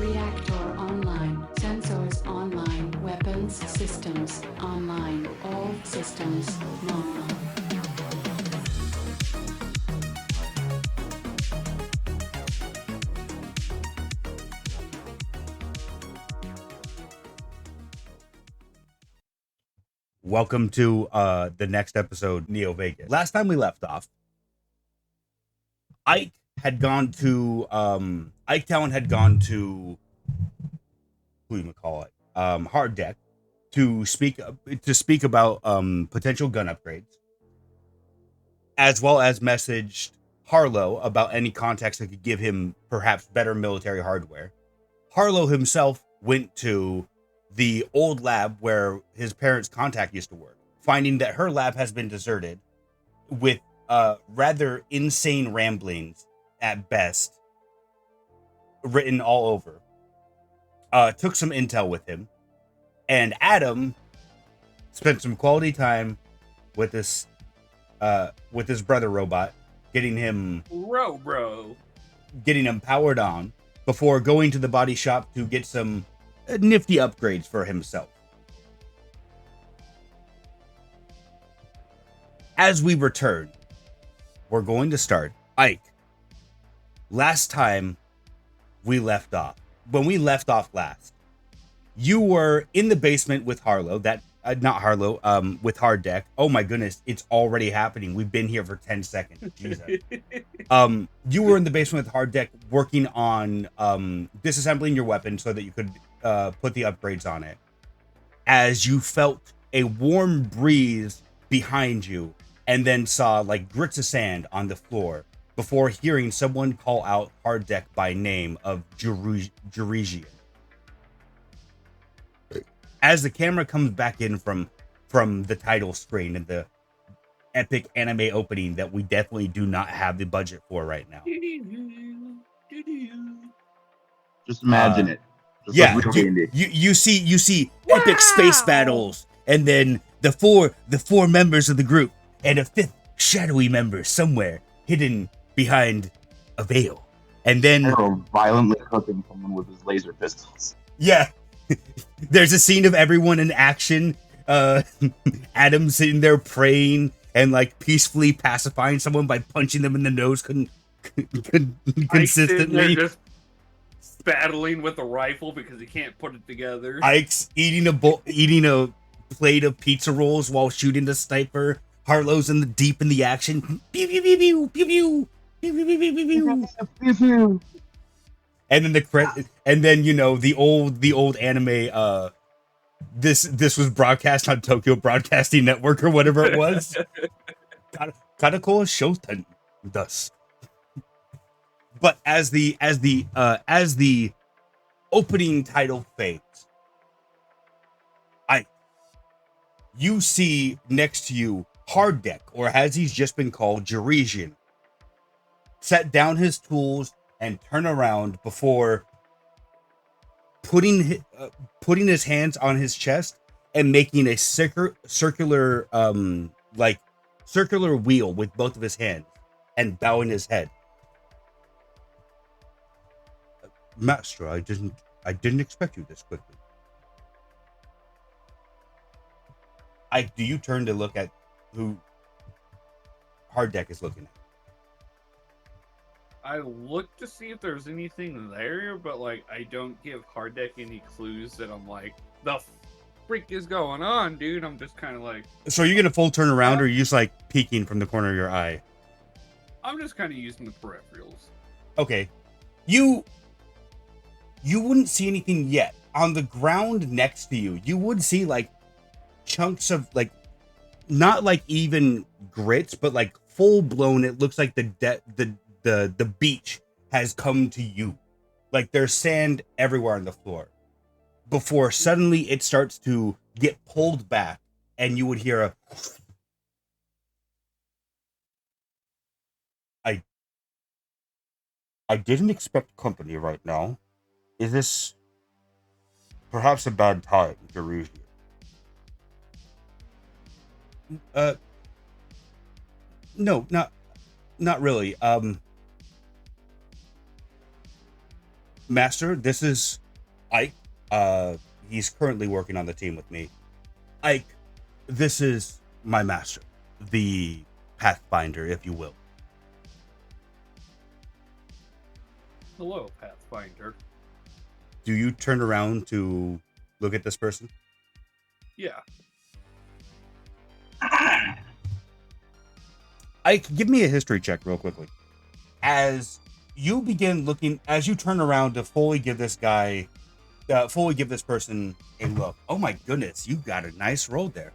Reactor online. Sensors online. Weapons systems online. All systems normal. Welcome to the next episode, Neo Vegas. Last time we left off, Ike had gone to Ike Town had gone to who you call it Hard Deck to speak about potential gun upgrades, as well as messaged Harlow about any contacts that could give him perhaps better military hardware. Harlow himself went to the old lab where his parents' contact used to work, finding that her lab has been deserted with rather insane ramblings at best written all over. Took some intel with him, and Adam spent some quality time with this brother robot, getting him powered on before going to the body shop to get some nifty upgrades for himself. As we return, we're going to start. Ike, last time we left off, when we left off last, you were in the basement with Harlow, with Hard Deck. Oh my goodness, it's already happening. We've been here for 10 seconds. Jesus. You were in the basement with Hard Deck working on disassembling your weapon so that you could put the upgrades on it, as you felt a warm breeze behind you and then saw like grits of sand on the floor before hearing someone call out Hard Deck by name of Jurigian. As the camera comes back in from the title screen and the epic anime opening that we definitely do not have the budget for right now. Just imagine it. Just Yeah, like real you see epic space battles, and then the four members of the group and a fifth shadowy member somewhere hidden behind a veil, and then violently cooking someone with his laser pistols. Yeah, there's a scene of everyone in action. Adam sitting there praying and like peacefully pacifying someone by punching them in the nose consistently. Just battling with a rifle because he can't put it together. Ike's eating a plate of pizza rolls while shooting the sniper. Harlow's deep in the action. Pew pew pew pew pew pew pew pew. And then the old anime. This was broadcast on Tokyo Broadcasting Network or whatever it was. Karakol Shoten thus. But as the opening title fades, you see next to you Hard Deck, or as he's just been called, Jurigian, set down his tools and turn around before putting his hands on his chest and making a circular wheel with both of his hands and bowing his head. Master, I didn't expect you this quickly. Do you turn to look at who Hard Deck is looking at? I look to see if there's anything there, but like I don't give Hard Deck any clues that I'm like, the freak is going on, dude. I'm just kind of like. So you're gonna full turn around, or are you just like peeking from the corner of your eye? I'm just kind of using the peripherals. Okay, you wouldn't see anything yet. On the ground next to you, you would see like chunks of like, not like even grits, but like full blown. It looks like the beach has come to you. Like there's sand everywhere on the floor. Before suddenly it starts to get pulled back, and you would hear a. I didn't expect company right now. Is this perhaps a bad time, Jerusalem? No, not really. Master, this is Ike. He's currently working on the team with me. Ike, this is my master, the Pathfinder, if you will. Hello, Pathfinder. Do you turn around to look at this person? Yeah. Ike, give me a history check real quickly. As you begin looking, as you turn around to fully give this person a look. Oh my goodness, you got a nice roll there.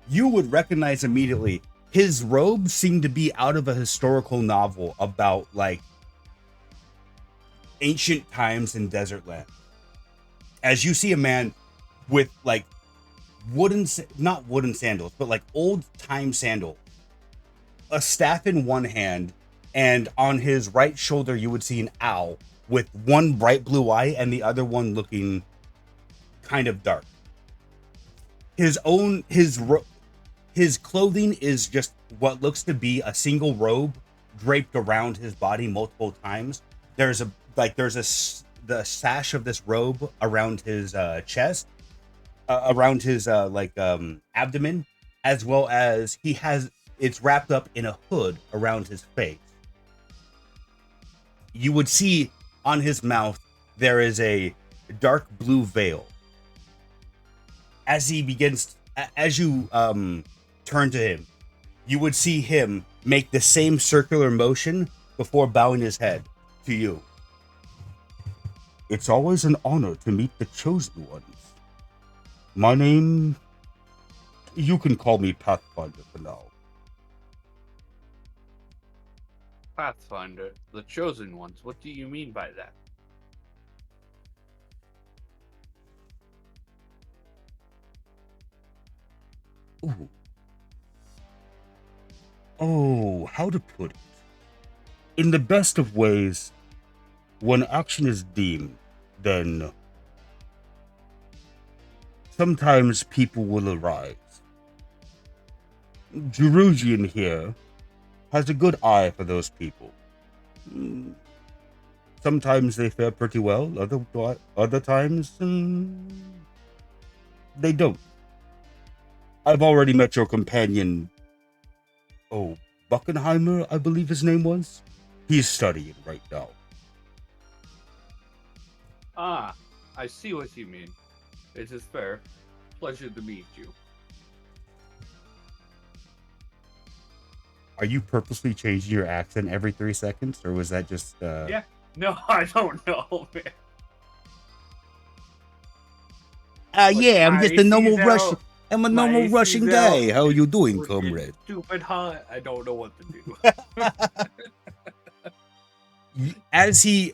You would recognize immediately his robe seemed to be out of a historical novel about like ancient times in desert land. As you see a man with like not wooden sandals, but like old time sandals, a staff in one hand, and on his right shoulder you would see an owl with one bright blue eye and the other one looking kind of dark. His clothing is just what looks to be a single robe draped around his body multiple times. There's the sash of this robe around his chest, around his abdomen, as well as it's wrapped up in a hood around his face. You would see on his mouth there is a dark blue veil. As you turn to him, you would see him make the same circular motion before bowing his head to you. It's always an honor to meet the chosen ones. My name, you can call me Pathfinder for now. Pathfinder, the chosen ones. What do you mean by that? Ooh. Oh, how to put it? In the best of ways, when action is deemed, then sometimes people will arise. Jerusian here has a good eye for those people. Sometimes they fare pretty well, other times they don't. I've already met your companion, Buckenheimer, I believe his name was. He's studying right now. Ah, I see what you mean. It is fair. Pleasure to meet you. Are you purposely changing your accent every 3 seconds, or was that just... Yeah. No, I don't know, man. Yeah, I'm just a normal Russian. I'm a my normal AC's Russian out. guy. How you doing, We're comrade? stupid hot. I don't know what to do. As he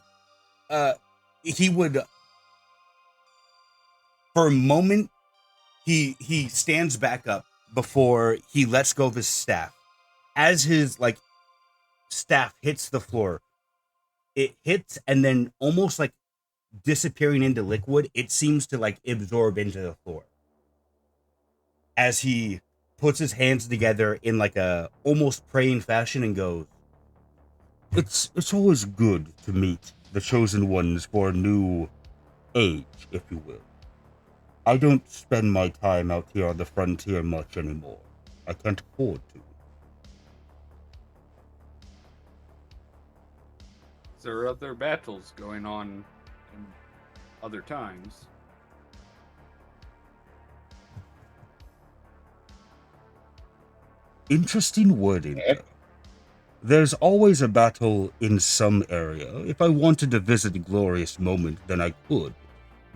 would, for a moment, he stands back up before he lets go of his staff. As his staff hits the floor, it hits and then almost like disappearing into liquid, it seems to absorb into the floor. As he puts his hands together in a almost praying fashion and goes, It's always good to meet the chosen ones for a new age, if you will. I don't spend my time out here on the frontier much anymore. I can't afford to. There are other battles going on in other times. Interesting wording there. There's always a battle in some area. If I wanted to visit a glorious moment, then I could.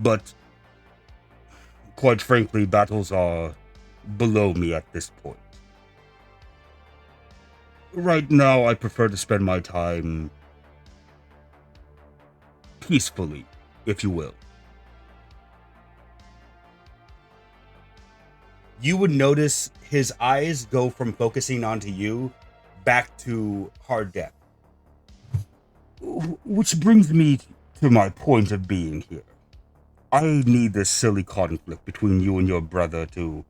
But, quite frankly, battles are below me at this point. Right now, I prefer to spend my time peacefully, if you will. You would notice his eyes go from focusing onto you back to hard deck. Which brings me to my point of being here. I need this silly conflict between you and your brother to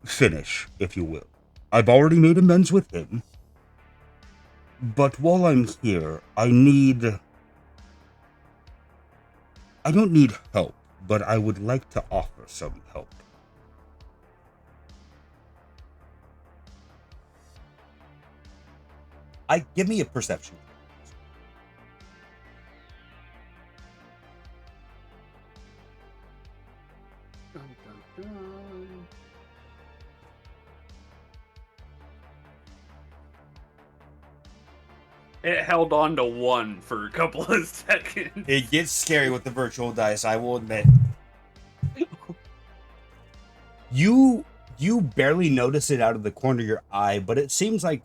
finish, if you will. I've already made amends with him. But while I'm here, I need I don't need help, but I would like to offer some help. Give me a perception. Dun, dun, dun. It held on to 1 for a couple of seconds. It gets scary with the virtual dice, I will admit. You barely notice it out of the corner of your eye, but it seems like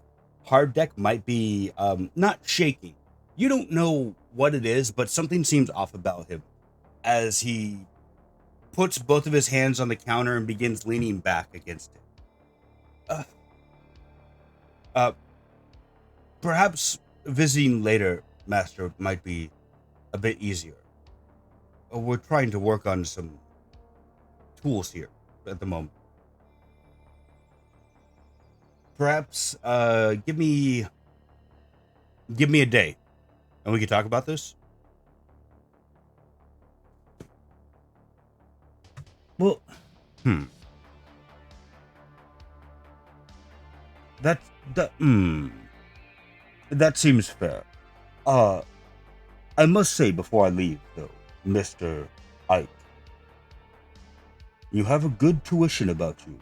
Hard Deck might be not shaking. You don't know what it is, but something seems off about him as he puts both of his hands on the counter and begins leaning back against it. Perhaps visiting later, Master, might be a bit easier. We're trying to work on some tools here at the moment. Perhaps give me a day and we can talk about this. Well, that seems fair. I must say before I leave, though, Mr. Ike, you have a good tuition about you.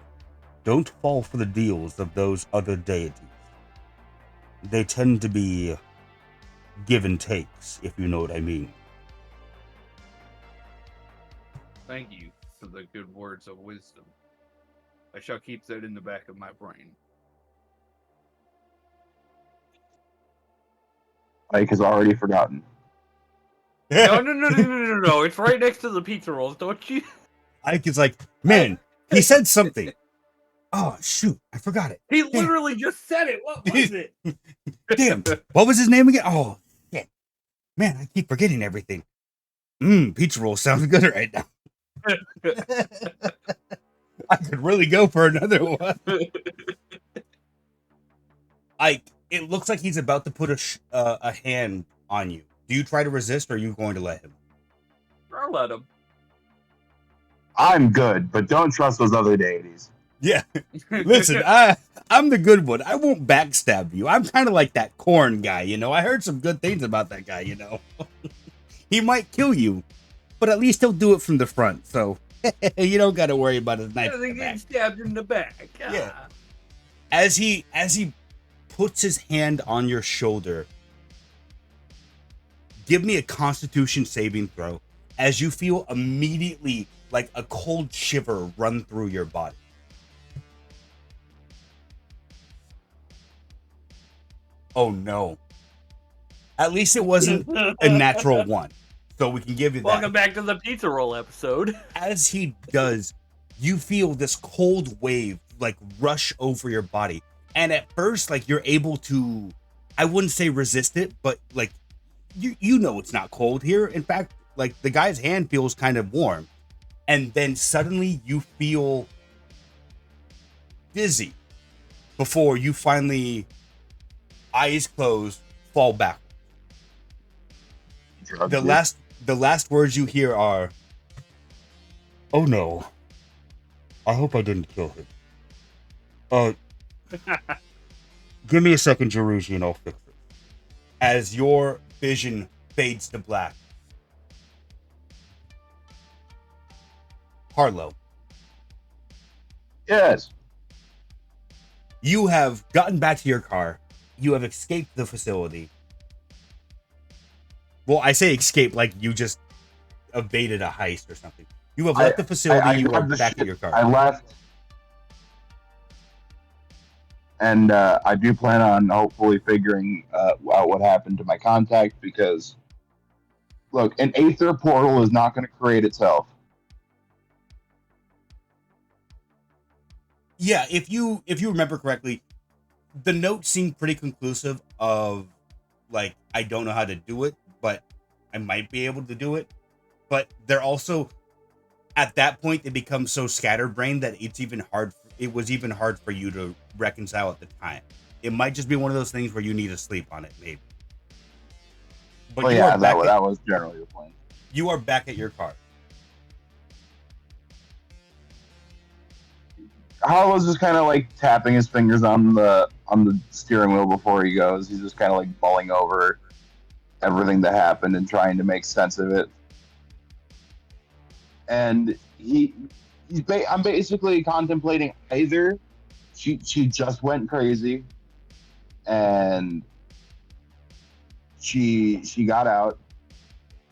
Don't fall for the deals of those other deities. They tend to be give and takes, if you know what I mean. Thank you for the good words of wisdom. I shall keep that in the back of my brain. Ike has already forgotten. No. It's right next to the pizza rolls, don't you? Ike is like, man, he said something. Oh, shoot, I forgot it. He literally just said it. What was it? Damn, what was his name again? Oh, shit. Man, I keep forgetting everything. Pizza roll sounds good right now. I could really go for another one. Ike, it looks like he's about to put a hand on you. Do you try to resist, or are you going to let him? I'll let him. I'm good, but don't trust those other deities. Yeah. Listen, I'm the good one. I won't backstab you. I'm kind of like that corn guy, you know. I heard some good things about that guy, you know. He might kill you, but at least he'll do it from the front, so you don't got to worry about his knife. He gets stabbed in the back. Yeah. As he puts his hand on your shoulder, give me a Constitution saving throw as you feel immediately like a cold shiver run through your body. Oh no. At least it wasn't a natural one. So we can give you that. Welcome back to the pizza roll episode. As he does, you feel this cold wave like rush over your body. And at first, like, you're able to, I wouldn't say resist it, but like you know it's not cold here. In fact, like the guy's hand feels kind of warm. And then suddenly you feel dizzy before you finally, eyes closed, fall back. The last words you hear are, "Oh no, I hope I didn't kill him. Give me a second, Jerusi, and I'll fix it." As your vision fades to black. Harlow. Yes. You have gotten back to your car. You have escaped the facility. Well, I say escape like you just evaded a heist or something. You have left the facility. You are back at your car. I left. And I do plan on hopefully figuring out what happened to my contact, because, look, an aether portal is not going to create itself. Yeah, if you remember correctly, the note seemed pretty conclusive of, like, I don't know how to do it, but I might be able to do it. But they're also, at that point, they become so scatterbrained that it was even hard for you to reconcile at the time. It might just be one of those things where you need to sleep on it, maybe. But Well, yeah, that was generally the plan. You are back at your car. Hollow's just kind of like tapping his fingers on the steering wheel before he goes. He's just kind of like mulling over everything that happened and trying to make sense of it. And I'm basically contemplating either she just went crazy and she got out,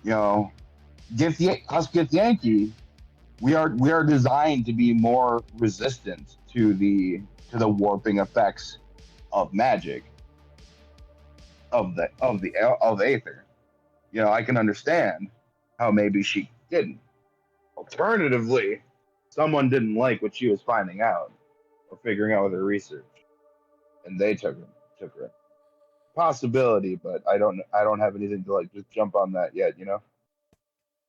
you know, Get Yankee. We are designed to be more resistant to the warping effects of magic of Aether. You know, I can understand how maybe she didn't. Alternatively, someone didn't like what she was finding out or figuring out with her research, and they took her. Possibility, but I don't have anything to like just jump on that yet. You know.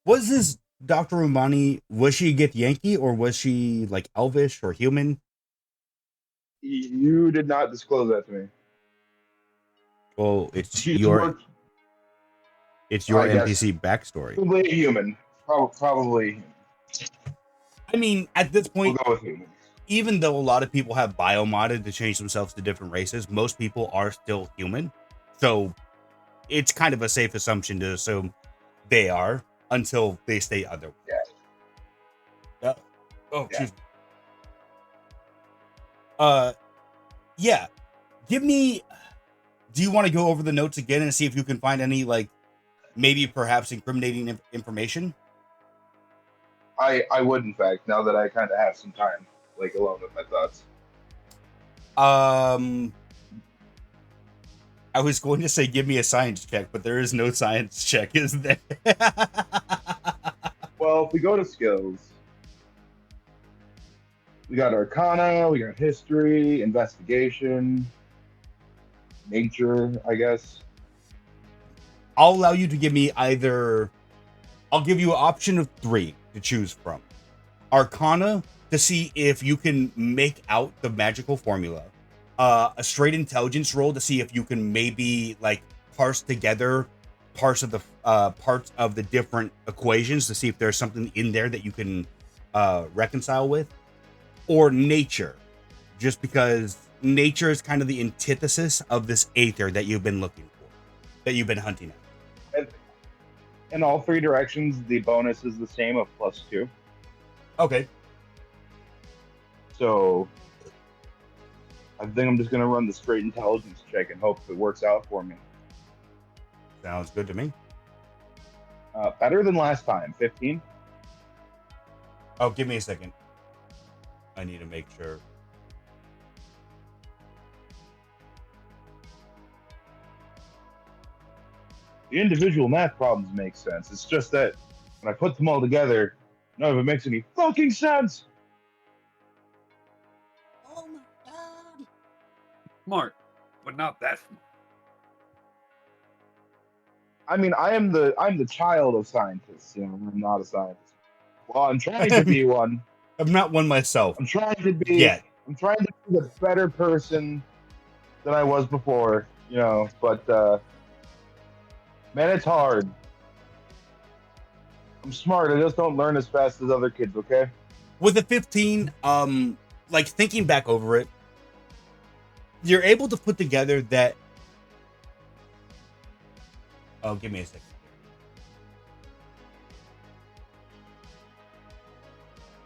Was this Dr. Umani, was she Get Yankee or was she like elvish or human? You did not disclose that to me. Well, it's She's your I guess. NPC backstory. Probably a human. Probably. I mean, at this point, We'll go with human. even though a lot of people have biomodded to change themselves to different races, most people are still human. So it's kind of a safe assumption to assume they are until they state otherwise. Yeah. Excuse me. Yeah. Do you want to go over the notes again and see if you can find any, like, maybe perhaps incriminating information? I would, in fact, now that I kind of have some time, like, alone with my thoughts. I was going to say give me a science check, but there is no science check, is there? Well, if we go to skills, we got Arcana, we got History, Investigation, Nature, I guess. I'll allow you to give me I'll give you an option of 3 to choose from. Arcana, to see if you can make out the magical formula. A straight intelligence roll to see if you can maybe like parse together parts of the different equations to see if there's something in there that you can reconcile with. Or nature, just because nature is kind of the antithesis of this Aether that you've been looking for, that you've been hunting at. In all 3 directions, the bonus is the same of +2. Okay. So I think I'm just going to run the straight intelligence check and hope it works out for me. Sounds good to me. Better than last time, 15. Oh, give me a second. I need to make sure. The individual math problems make sense. It's just that when I put them all together, none of it makes any fucking sense. Oh my god. Smart, but not that smart. I mean, I'm the child of scientists. You know, I'm not a scientist. Well, I'm trying to be one. I'm not one myself. I'm trying to be. Yet. I'm trying to be a better person than I was before. You know, but man, it's hard. I'm smart. I just don't learn as fast as other kids. Okay. With a 15, like thinking back over it, you're able to put together that. Oh, give me a second.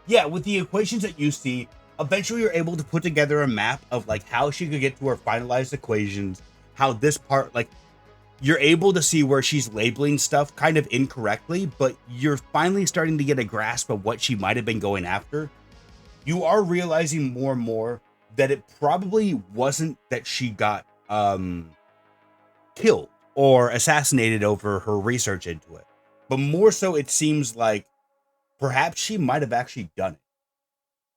Yeah, with the equations that you see, eventually you're able to put together a map of like how she could get to her finalized equations, how this part, like, you're able to see where she's labeling stuff kind of incorrectly, but you're finally starting to get a grasp of what she might have been going after. You are realizing more and more that it probably wasn't that she got killed or assassinated over her research into it, but more so it seems like perhaps she might have actually done it.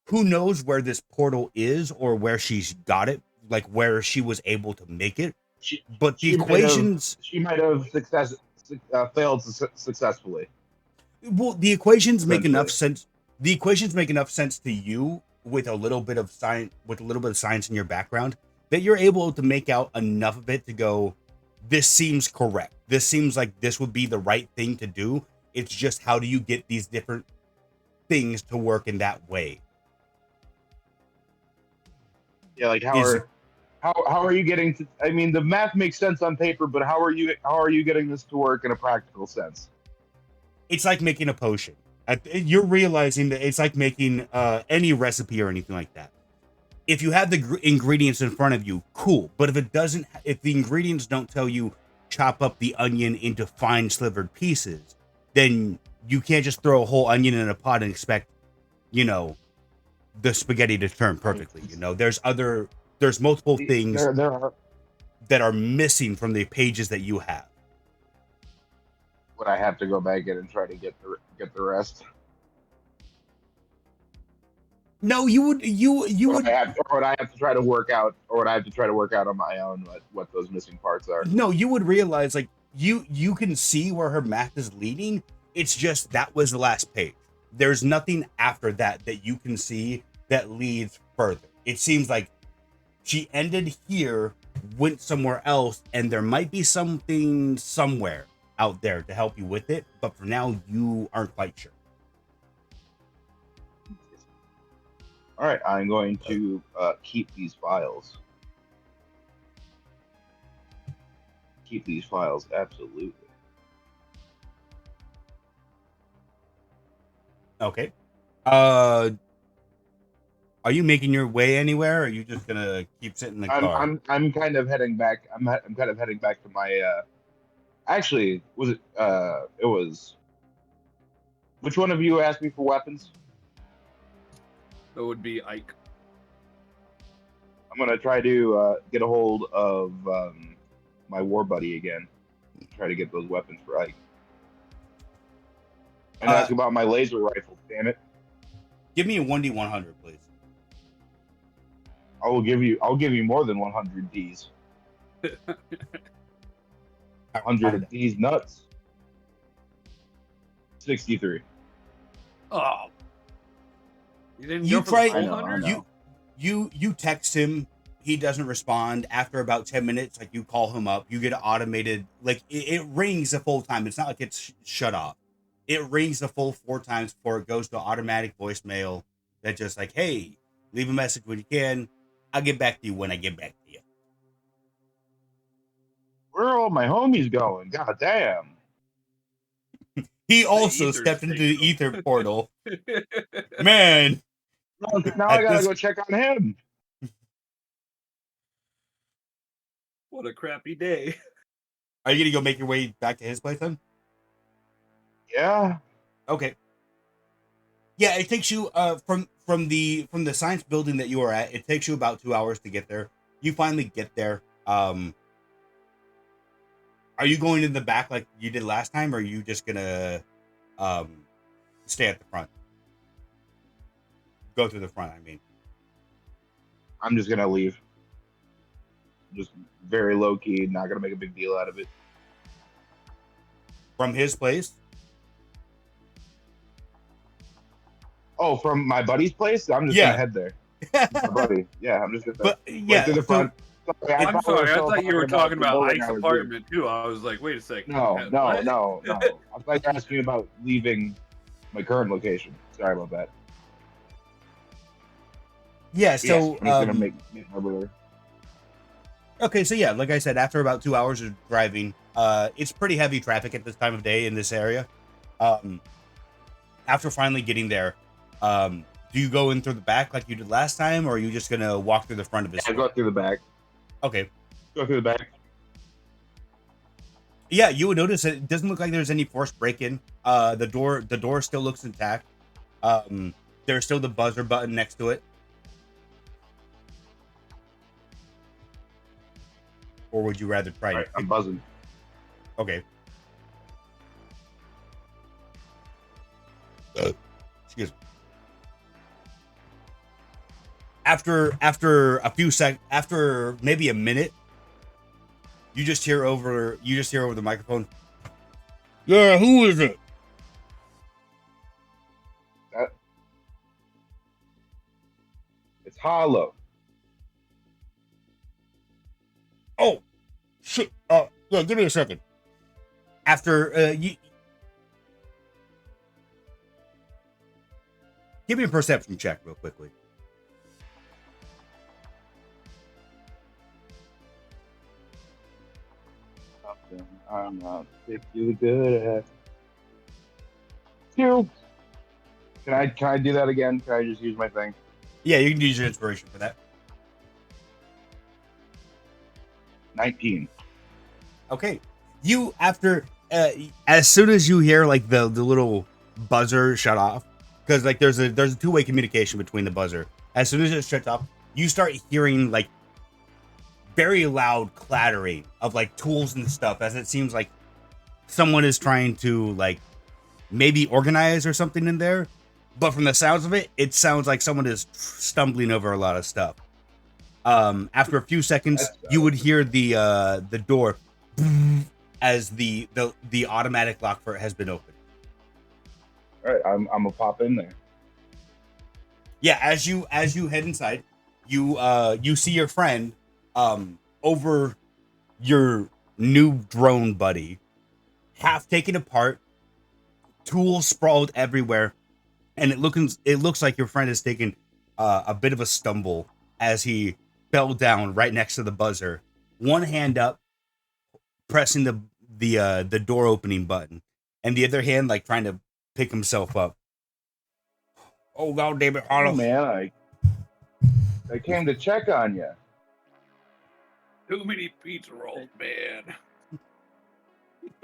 Who knows where this portal is or where she's got it, like where she was able to make it. But the equations... She might have failed successfully. Well, the equations make enough sense. The equations make enough sense to you with a little bit of science in your background that you're able to make out enough of it to go, this seems correct. This seems like this would be the right thing to do It's just how do you get these different things to work in that way? Yeah, like Is how are you getting to? I mean, the math makes sense on paper, but how are you getting this to work in a practical sense? it's like making a potion. You're realizing that it's like making any recipe or anything like that. If you have the ingredients in front of you, cool. But if it doesn't, if the ingredients don't tell you chop up the onion into fine slivered pieces, then you can't just throw a whole onion in a pot and expect, you know, the spaghetti to turn perfectly. You know, there's multiple things There are that are missing from the pages that you have. would I have to go back in and try to get the rest? No, you would Or would I have to try to work out, or would I have to try to work out on my own what those missing parts are? no, you would realize like you can see where her math is leading. It's just that was the last page. There's nothing after that that you can see that leads further. It seems like she ended here, went somewhere else, and there might be something somewhere out there to help you with it, but for now you aren't quite sure. All right, I'm going to keep these files. Keep these files, absolutely. Okay. Are you making your way anywhere, or are you just gonna keep sitting in the car? I'm kind of heading back. I'm kind of heading back to my. Actually, was it? It was. Which one of you asked me for weapons? That would be Ike. I'm gonna try to get a hold of my war buddy again. Try to get those weapons for Ike. And ask about my laser rifle. Damn it! Give me a 1d100, please. I'll give you more than 100 Ds. 100 of these nuts. 63. Oh, you didn't You go for try- the I full know, I 100? know. You text him, he doesn't respond. After about 10 minutes, like you call him up, you get an automated, like it rings a full time. It's not like it's shut off. It rings the full 4 times before it goes to automatic voicemail that just like, hey, leave a message when you can. I'll get back to you when I get back to you. Where are all my homies going? God damn. He also ether's stepped into the taking ether portal. Man, Now At I gotta this- go check on him. What a crappy day. are you gonna go make your way back to his place then? Yeah. Okay. Yeah, it takes you from the science building that you are at. It takes you about 2 hours to get there. You finally get there. Are you going in the back like you did last time, or are you just gonna stay at the front? Go through the front, I mean. I'm just gonna leave. Just very low key, not gonna make a big deal out of it. From his place? Oh, from my buddy's place? I'm just Yeah. gonna head there. My buddy. Yeah, I'm just gonna But right yeah, through the front. Sorry, I'm probably sorry, was I still thought you were talking the about building I Ike's was in. apartment too. I was like, wait a second. No. What? I thought you were asking about leaving my current location. Sorry about that. yeah, But so yes, I'm just gonna make my way. okay, so yeah, like I said, after about 2 hours of driving, it's pretty heavy traffic at this time of day in this area. After finally getting there, do you go in through the back like you did last time, or are you just gonna walk through the front of his Yeah, store? go through the back. Okay. Go through the back. Yeah, you would notice that it doesn't look like there's any forced break-in. The door still looks intact. There's still the buzzer button next to it. Or would you rather try? All right, I'm buzzing. Okay. Excuse me. After after maybe a minute, you just hear over the microphone. Yeah, who is it? It's hollow. Oh, shit. Yeah, give me a second. After Give me a perception check real quickly. Something I'm not particularly good at. 2. Can I do that again? Can I just use my thing? Yeah, you can use your inspiration for that. 19. Okay. You after as soon as you hear like the little buzzer shut off, because like there's a two-way communication between the buzzer. As soon as it shuts off, you start hearing like very loud clattering of like tools and stuff, as it seems like someone is trying to like maybe organize or something in there. But from the sounds of it, it sounds like someone is stumbling over a lot of stuff. After a few seconds, you would hear the door as the automatic lock for it has been opened. All right, I'm gonna pop in there. Yeah, as you head inside, you see your friend over your new drone buddy, half taken apart, tools sprawled everywhere, and it looks like your friend has taken a bit of a stumble as he fell down right next to the buzzer, one hand up, pressing the door opening button, and the other hand like trying to pick himself up. Oh God damn it, Oh Olive. man, I came to check on you. Too many pizza rolls, man.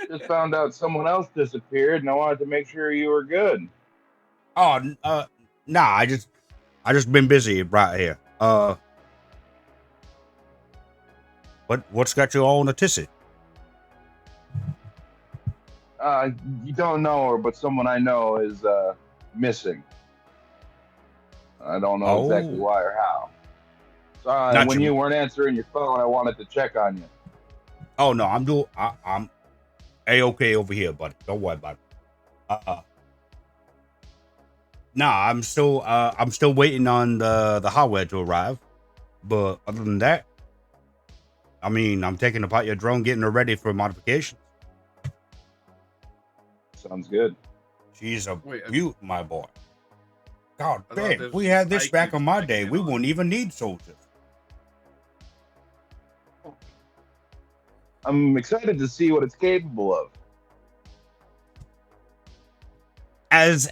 Just found out someone else disappeared, and I wanted to make sure you were good. Oh, nah, I just been busy right here. What's got you all on a tissy? You don't know her, but someone I know is missing. I don't know exactly why or how. So when you weren't answering your phone, I wanted to check on you. Oh no, I'm A-okay over here, buddy. Don't worry about it. Nah, I'm still waiting on the hardware to arrive. But other than that, I mean, I'm taking apart your drone, getting her ready for modifications. Sounds good. She's a beaut, my boy. God damn, if we was had this back IQ on my day, section we on. wouldn't even need soldiers. I'm excited to see what it's capable of. As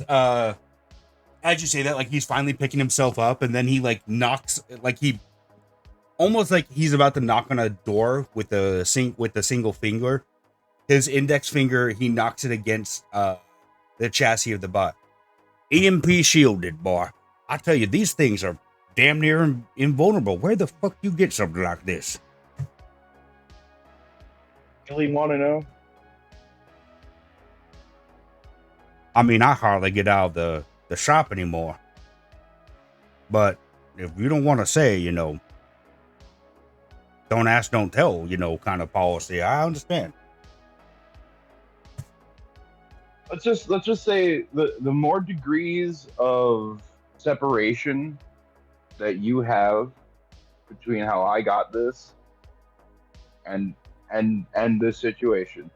you say that, like he's finally picking himself up, and then he like knocks, like he almost like he's about to knock on a door with a single finger. His index finger, he knocks it against the chassis of the bot. EMP shielded, boy. I tell you, these things are damn near invulnerable. Where the fuck you get something like this? Really want to know? I mean, I hardly get out of the shop anymore. But if you don't want to say, you know, don't ask, don't tell, you know, kind of policy, I understand. Let's just say the more degrees of separation that you have between how I got this and this situation,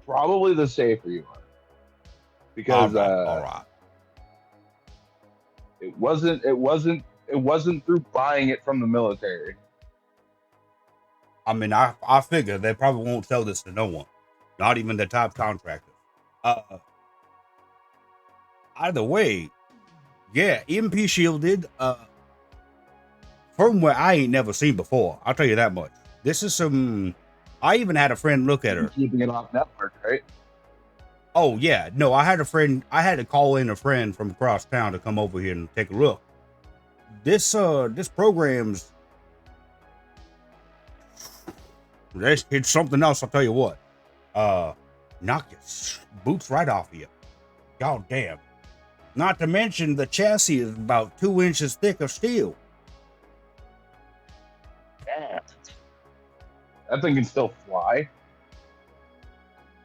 probably the safer you are. Because all right. it wasn't through buying it from the military. I mean, I figure they probably won't sell this to no one, not even the top contractors. Either way, yeah, EMP shielded. Firmware I ain't never seen before. I'll tell you that much. This is some. I even had a friend look at her. Keeping it off network, right? Oh yeah, no, I had a friend. I had to call in a friend from across town to come over here and take a look. This program's. It's something else. I'll tell you what. Knock your boots right off of you. God damn. Not to mention the chassis is about 2 inches thick of steel. Yeah. That thing can still fly.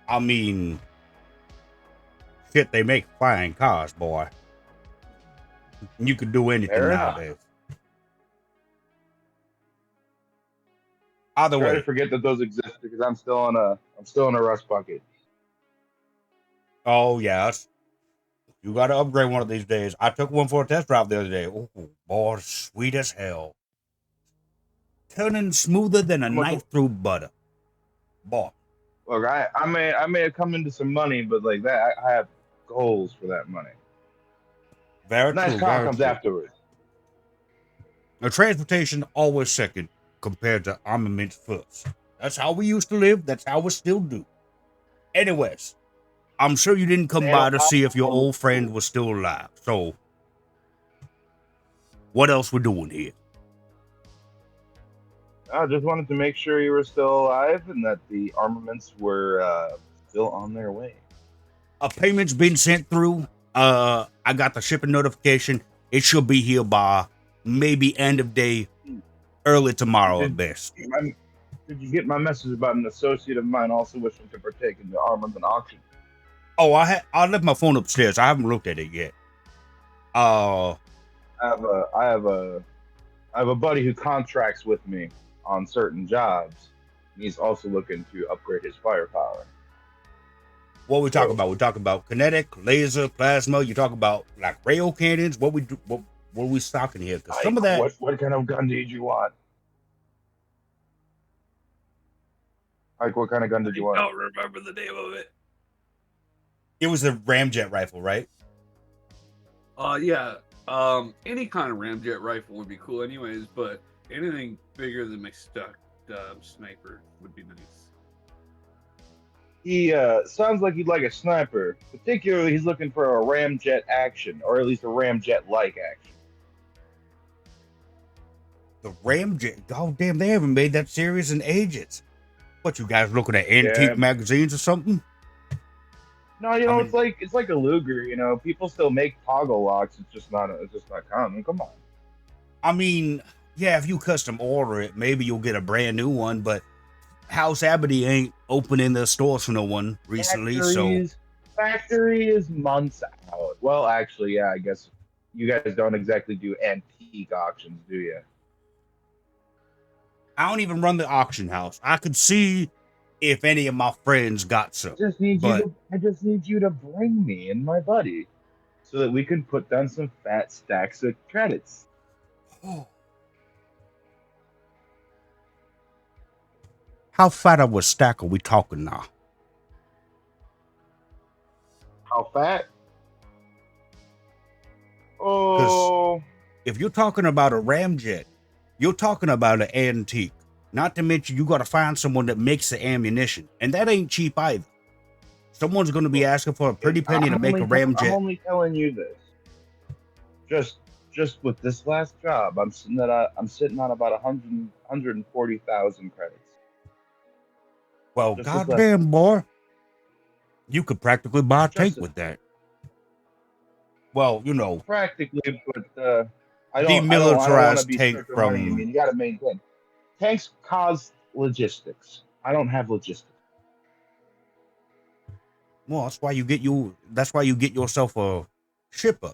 I mean, shit, they make flying cars, boy. You can do anything Fair enough. nowadays. Either Try to way. forget that those exist because I'm still in a rust bucket. Oh yeah. You got to upgrade one of these days. I took one for a test drive the other day. Oh, boy, sweet as hell. Turning smoother than a How much- knife through butter. Boy. Look, I may have come into some money, but like that, I have goals for that money. Very Nice true. car Very comes true. afterwards. Now, transportation always second compared to armaments first. That's how we used to live. That's how we still do. Anyways, I'm sure you didn't come by to see if your old friend was still alive. So, what else we're doing here? I just wanted to make sure you were still alive and that the armaments were still on their way. A payment's been sent through. I got the shipping notification. It should be here by maybe end of day, early tomorrow at best. Did you get my message about an associate of mine also wishing to partake in the armament auction? Oh, I left my phone upstairs. I haven't looked at it yet. I have a buddy who contracts with me on certain jobs. And he's also looking to upgrade his firepower. What we talking about? We talking about kinetic, laser, plasma. You talk about like rail cannons. What we do? What are we stocking here? Because some of that. What kind of gun did you want? Like, what kind of gun did you I want? don't remember the name of it. It was a ramjet rifle, right? Yeah. Any kind of ramjet rifle would be cool, anyways. But anything bigger than my stuck sniper would be nice. He sounds like he'd like a sniper. Particularly, he's looking for a ramjet action, or at least a ramjet-like action. The ramjet. God damn, they haven't made that series in ages. What, you guys looking at antique magazines or something? No, you know, it's like a Luger. You know, people still make toggle locks. It's just not common. Come on. I mean, yeah, if you custom order it, maybe you'll get a brand new one. But House Abbey ain't opening their stores for no one recently, Factory is months out. Well, actually, yeah, I guess you guys don't exactly do antique auctions, do you? I don't even run the auction house. I could see if any of my friends got some. I just need you to bring me and my buddy so that we can put down some fat stacks of credits. Oh. How fat of a stack are we talking now? How fat? Oh, if you're talking about a ramjet, you're talking about an antique. Not to mention, you got to find someone that makes the ammunition, and that ain't cheap either. Someone's going to be asking for a pretty penny to make a ramjet. I'm only telling you this. Just with this last job, I'm sitting on about 140,000 credits. Well, goddamn, boy, you could practically buy a tank with that. Well, you know, practically, but I demilitarized tank from. You got to maintain. Tanks cause logistics. I don't have logistics. Well, that's why you get yourself a shipper.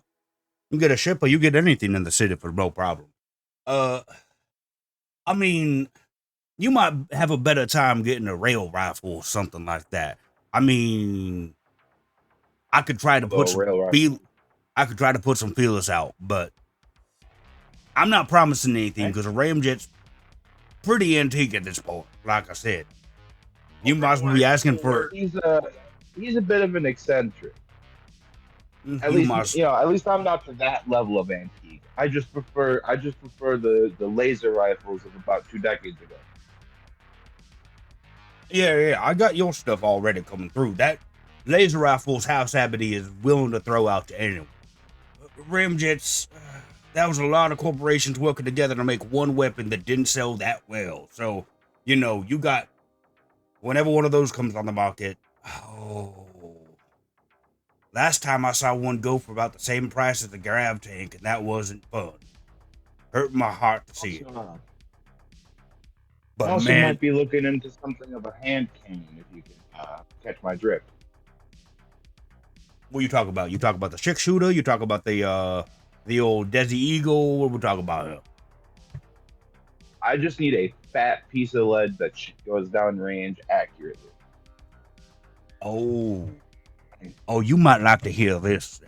You get a shipper, you get anything in the city for no problem. I mean, you might have a better time getting a rail rifle or something like that. I mean, I could try to put some feelers out, but I'm not promising anything because a ramjet's pretty antique at this point. Like I said, you might be asking for. He's a bit of an eccentric. At least I'm not to that level of antique. I just prefer the laser rifles of about 2 decades ago. Yeah, I got your stuff already coming through. That laser rifles House Abbey is willing to throw out to anyone. Ramjets, that was a lot of corporations working together to make one weapon that didn't sell that well. So, you know, you got, whenever one of those comes on the market, last time I saw one go for about the same price as the grav tank, and that wasn't fun. Hurt my heart to see it. But also might be looking into something of a hand cannon if you can catch my drift. What you talk about? You talk about the 6-shooter? You talk about the old Desi Eagle? What we talk about here? I just need a fat piece of lead that goes down range accurately. Oh, you might like to hear this.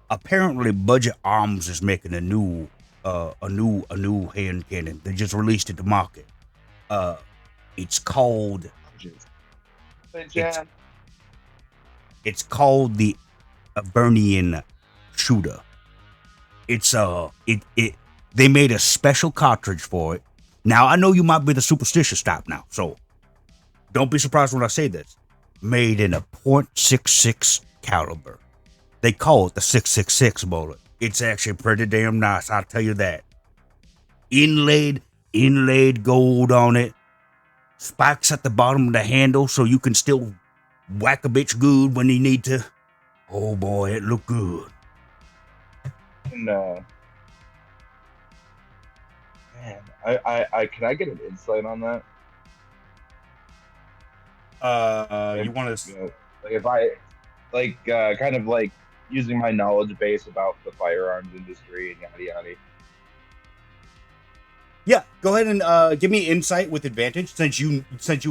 apparently Budget Arms is making a new hand cannon. They just released it to market. It's called it's it's called the Avernian Shooter. It's it they made a special cartridge for it. Now I know you might be the superstitious type now, so don't be surprised when I say this. Made in a .66 caliber. They call it the 666 bullet. It's actually pretty damn nice, I'll tell you that. Inlaid gold on it. Spikes at the bottom of the handle so you can still whack a bitch good when you need to. Oh boy, it looked good. And, man, I can I get an insight on that? You want to? You know, like if I like kind of like using my knowledge base about the firearms industry and yada yada. Yeah, go ahead and give me insight with advantage since you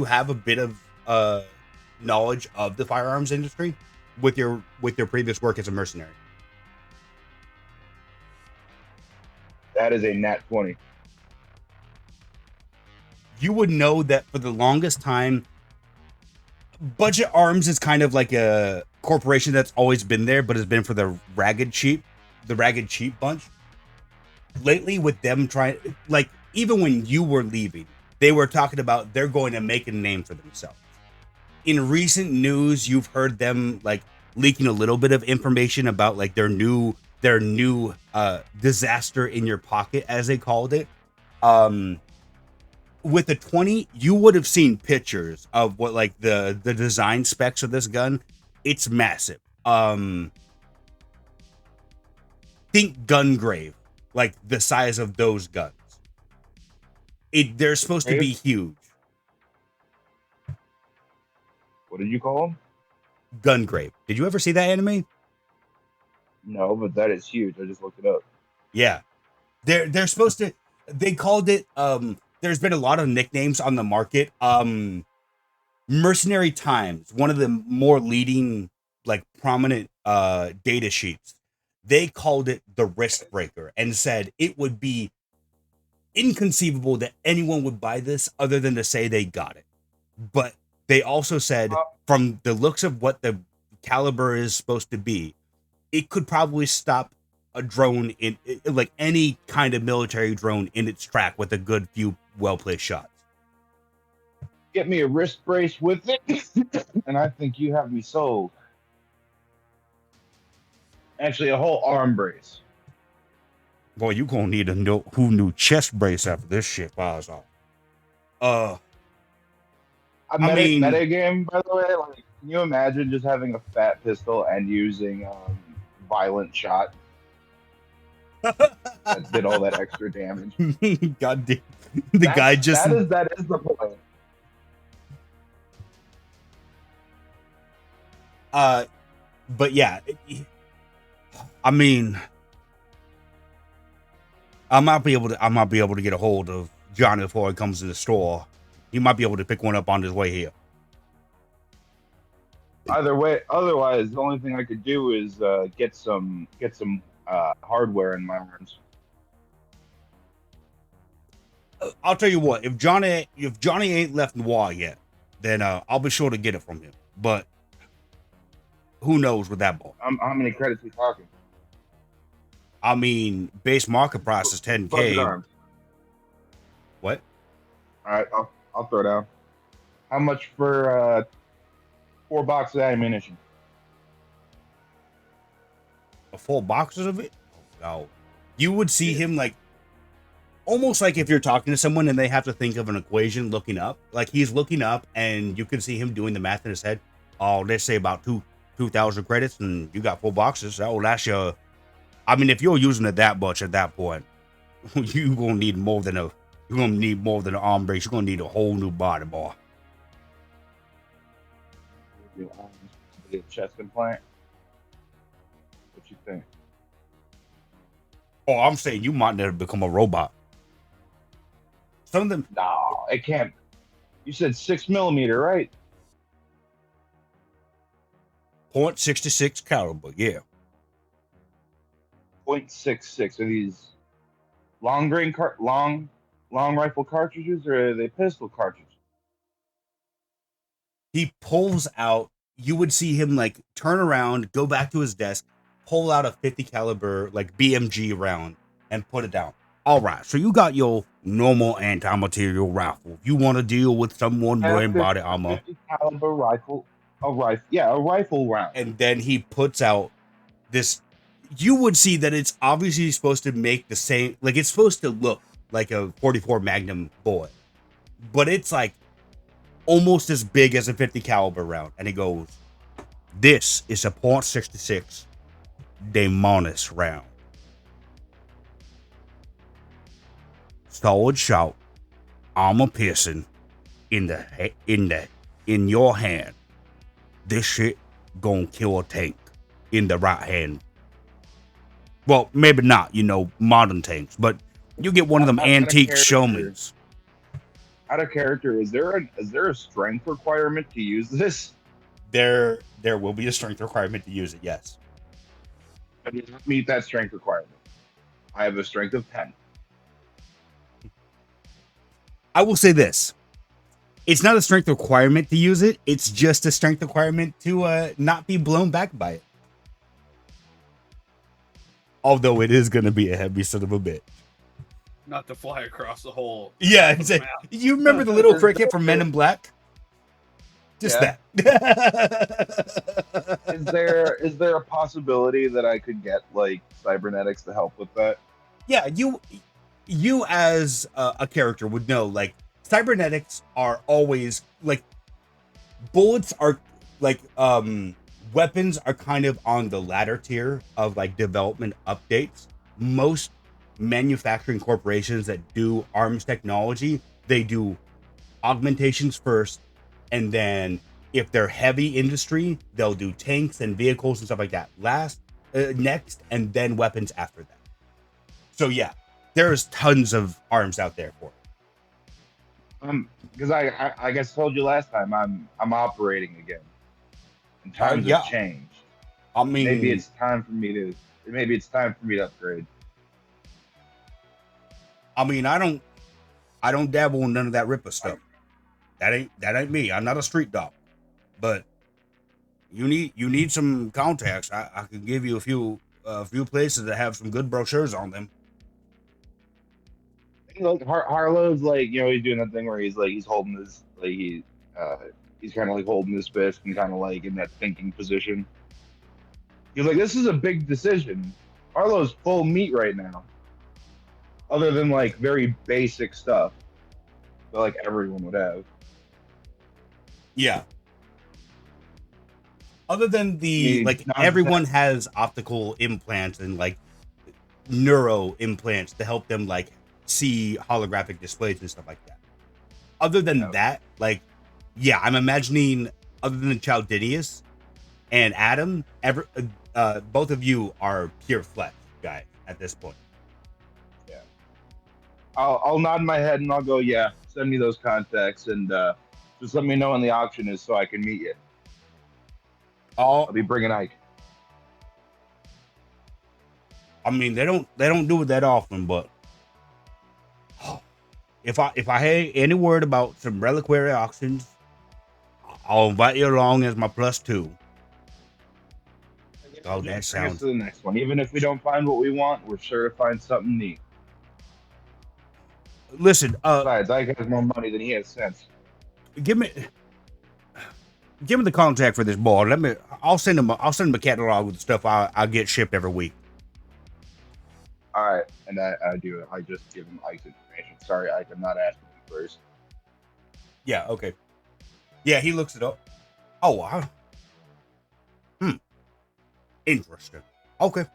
have a bit of knowledge of the firearms industry with your previous work as a mercenary. That is a nat 20. You would know that for the longest time, Budget Arms is kind of like a corporation that's always been there, but has been for the ragged cheap bunch. Lately, with them trying, like, even when you were leaving, they were talking about they're going to make a name for themselves. In recent news, you've heard them like leaking a little bit of information about like their new disaster in your pocket, as they called it. With the 20, you would have seen pictures of what like the design specs of this gun. It's massive. Think Gungrave, like the size of those guns. They're supposed to be huge. What did you call them? Gungrave. Did you ever see that anime? No, but that is huge. I just looked it up. Yeah. They're supposed to, they called it there's been a lot of nicknames on the market. Mercenary Times, one of the more leading like prominent data sheets, they called it the wrist breaker and said it would be inconceivable that anyone would buy this other than to say they got it. But they also said from the looks of what the caliber is supposed to be, it could probably stop a drone in like any kind of military drone in its track with a good few well-placed shots. Get me a wrist brace with it, and I think you have me sold. Actually, a whole arm brace. Boy, you gonna need a who new chest brace after this shit files off. Meta game, by the way. Like, can you imagine just having a fat pistol and using violent shot that did all that extra damage? God damn. That is the point. But yeah, I mean, I might be able to get a hold of Johnny before he comes to the store. He might be able to pick one up on his way here. Either way, otherwise, the only thing I could do is get some hardware in my arms. I'll tell you what, if Johnny ain't left Noir yet, then I'll be sure to get it from him. But who knows with that boy? How many credits we talking? I mean, base market price is $10K. What? All right, I'll throw down. How much for 4 boxes of ammunition? 4 boxes of it? Oh, you would see him like almost like if you're talking to someone and they have to think of an equation looking up. Like he's looking up and you can see him doing the math in his head. Oh, let's say about 2,000 credits and you got 4 boxes. That will last you. I mean, if you're using it that much at that point, you're gonna need more than an arm brace. You're gonna need a whole new body, boy. A chest implant. What you think? Oh, I'm saying you might never become a robot. Some of them. No, it can't. You said 6mm, right? .66 caliber, yeah. .66. Are these long rifle cartridges, or are they pistol cartridges? He pulls out. You would see him like turn around, go back to his desk, pull out a 50 caliber like BMG round, and put it down. All right, so you got your normal anti-material rifle. You want to deal with someone wearing body armor, 50 caliber rifle, a rifle round. and then he puts out this. You would see that it's obviously supposed to make the same, like it's supposed to look like a 44 Magnum bullet, but it's like almost as big as a 50 caliber round. And he goes, "This is a .66 Demonis round. Solid shot, armor piercing in your hand. This shit gonna kill a tank in the right hand. Well, maybe not, modern tanks, but you get one of them antique showmans." Out of character, is there a strength requirement to use this? There will be a strength requirement to use it, yes. I do not meet that strength requirement. I have a strength of 10. I will say this. It's not a strength requirement to use it. It's just a strength requirement to not be blown back by it. Although it is going to be a heavy son of a bitch. Not to fly across the whole. Yeah, exactly. You remember the little cricket from Men in Black? Just that. Is there a possibility that I could get like cybernetics to help with that? Yeah, you as a character would know, like, cybernetics are always like, bullets are like, weapons are kind of on the latter tier of like development updates. Most manufacturing corporations that do arms technology, they do augmentations first, and then if they're heavy industry, they'll do tanks and vehicles and stuff like that next, and then weapons after that. So yeah, there's tons of arms out there for it. Because I guess I told you last time, I'm operating again, and times have changed. I mean, maybe it's time for me to upgrade. I mean, I don't dabble in none of that Ripper stuff. That ain't me. I'm not a street dog. But you need some contacts. I can give you a few places that have some good brochures on them. Harlow's like, he's doing that thing where he's holding his he's kind of like holding his fist and kind of like in that thinking position. He's like, this is a big decision. Harlow's full meat right now. Other than like very basic stuff that like everyone would have. Yeah. Other than everyone has optical implants and like neuro implants to help them like see holographic displays and stuff like that. Other than that, like, yeah, I'm imagining other than Chaldinius and Adam, both of you are pure flesh guys at this point. I'll nod my head and I'll go, yeah, send me those contacts and just let me know when the auction is so I can meet you. I'll be bringing Ike. I mean, they don't do it that often, but if I had any word about some reliquary auctions, I'll invite you along as my +2. Oh, that sounds. To the next one. Even if we don't find what we want, we're sure to find something neat. Listen, besides, Ike has more money than he has sense. Give me the contact for this boy. I'll send him a catalog with the stuff I get shipped every week. All right, and I do. I just give him Ike's information. Sorry, Ike, I'm not asking you first. Yeah. Okay. Yeah, he looks it up. Oh, wow. Interesting. Okay.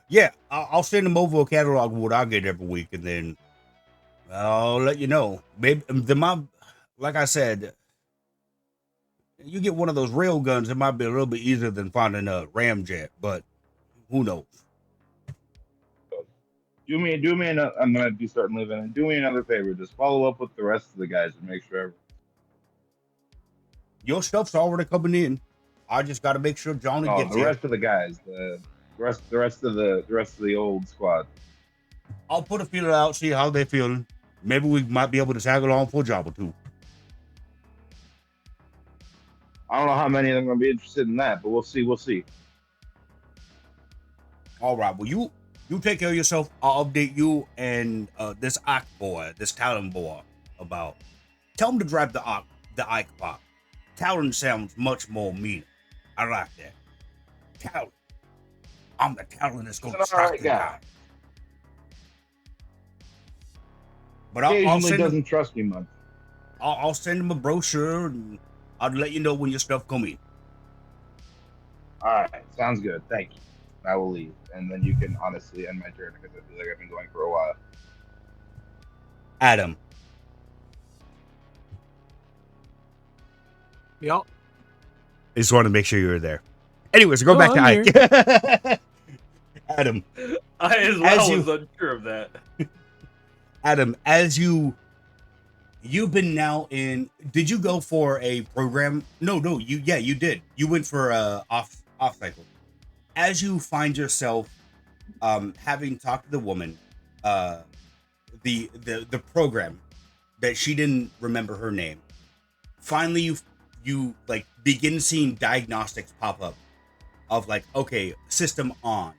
Yeah, I'll send him over a catalog of what I get every week, and then I'll let you know. Maybe like I said, you get one of those rail guns, it might be a little bit easier than finding a ramjet, but who knows? Do me another. I'm gonna be starting living. Do me another favor. Just follow up with the rest of the guys and make sure. Your stuff's already coming in. I just got to make sure Johnny gets the rest of the guys. The The rest of the old squad. I'll put a feeler out, see how they're feeling. Maybe we might be able to tag along for a job or two. I don't know how many of them are going to be interested in that, but we'll see. We'll see. All right. Well, you take care of yourself. I'll update you and this Ike boy, this Talon boy, about. Tell him to drive the Ike box. Talon sounds much more mean. I like that. Talon. I'm the Talon that's going to strike the guy. But I'll send doesn't him, trust me much. I'll send him a brochure and I'll let you know when your stuff come in. All right, sounds good. Thank you. I will leave, and then you can honestly end my turn because I feel like I've been going for a while. Adam. Yep. I just wanted to make sure you were there. Anyways, go back to Ike. Adam. I as well was unsure of that. Adam, as you've been now in. Did you go for a program? No. You did. You went for off cycle. As you find yourself, having talked to the woman, the program that she didn't remember her name. Finally, you like begin seeing diagnostics pop up of like, okay, system on,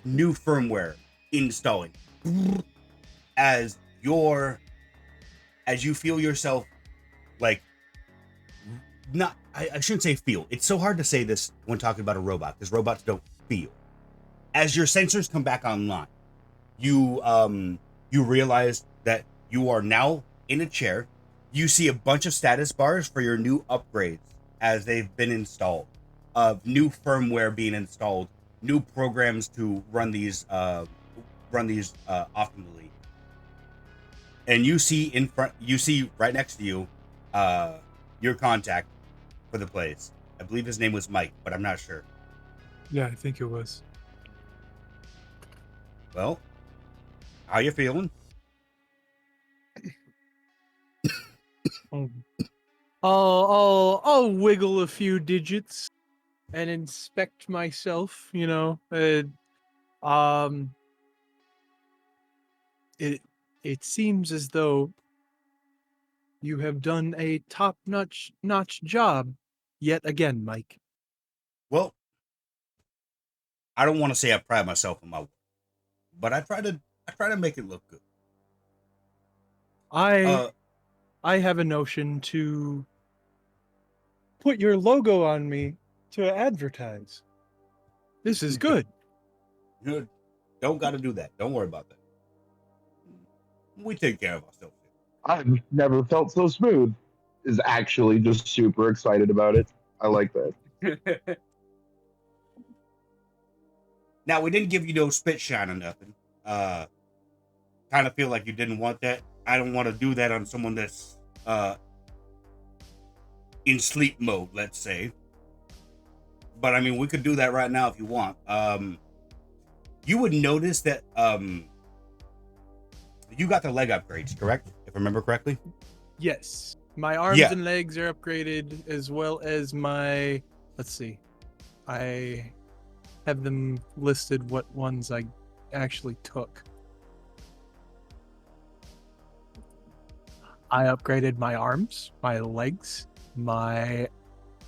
new firmware installing. As you feel yourself like not I shouldn't say feel. It's so hard to say this when talking about a robot because robots don't feel. As your sensors come back online, you realize that you are now in a chair. You see a bunch of status bars for your new upgrades as they've been installed, new firmware being installed, new programs to run these optimally. And you see right next to you, your contact for the place. I believe his name was Mike, but I'm not sure. Yeah, I think it was. Well, how you feeling? I'll wiggle a few digits and inspect myself. It seems as though you have done a top-notch job yet again, Mike. Well, I don't want to say I pride myself on my work, but I try to make it look good. I have a notion to put your logo on me to advertise. This is good. You don't got to do that. Don't worry about that. We take care of ourselves. I've never felt so smooth. Is actually just super excited about it. I like that. Now, we didn't give you no spit shine or nothing. Kind of feel like you didn't want that. I don't want to do that on someone that's in sleep mode, let's say. But I mean, we could do that right now if you want. You would notice that you got the leg upgrades, correct? If I remember correctly. Yes. My arms and legs are upgraded, as well as my... Let's see. I have them listed what ones I actually took. I upgraded my arms, my legs, my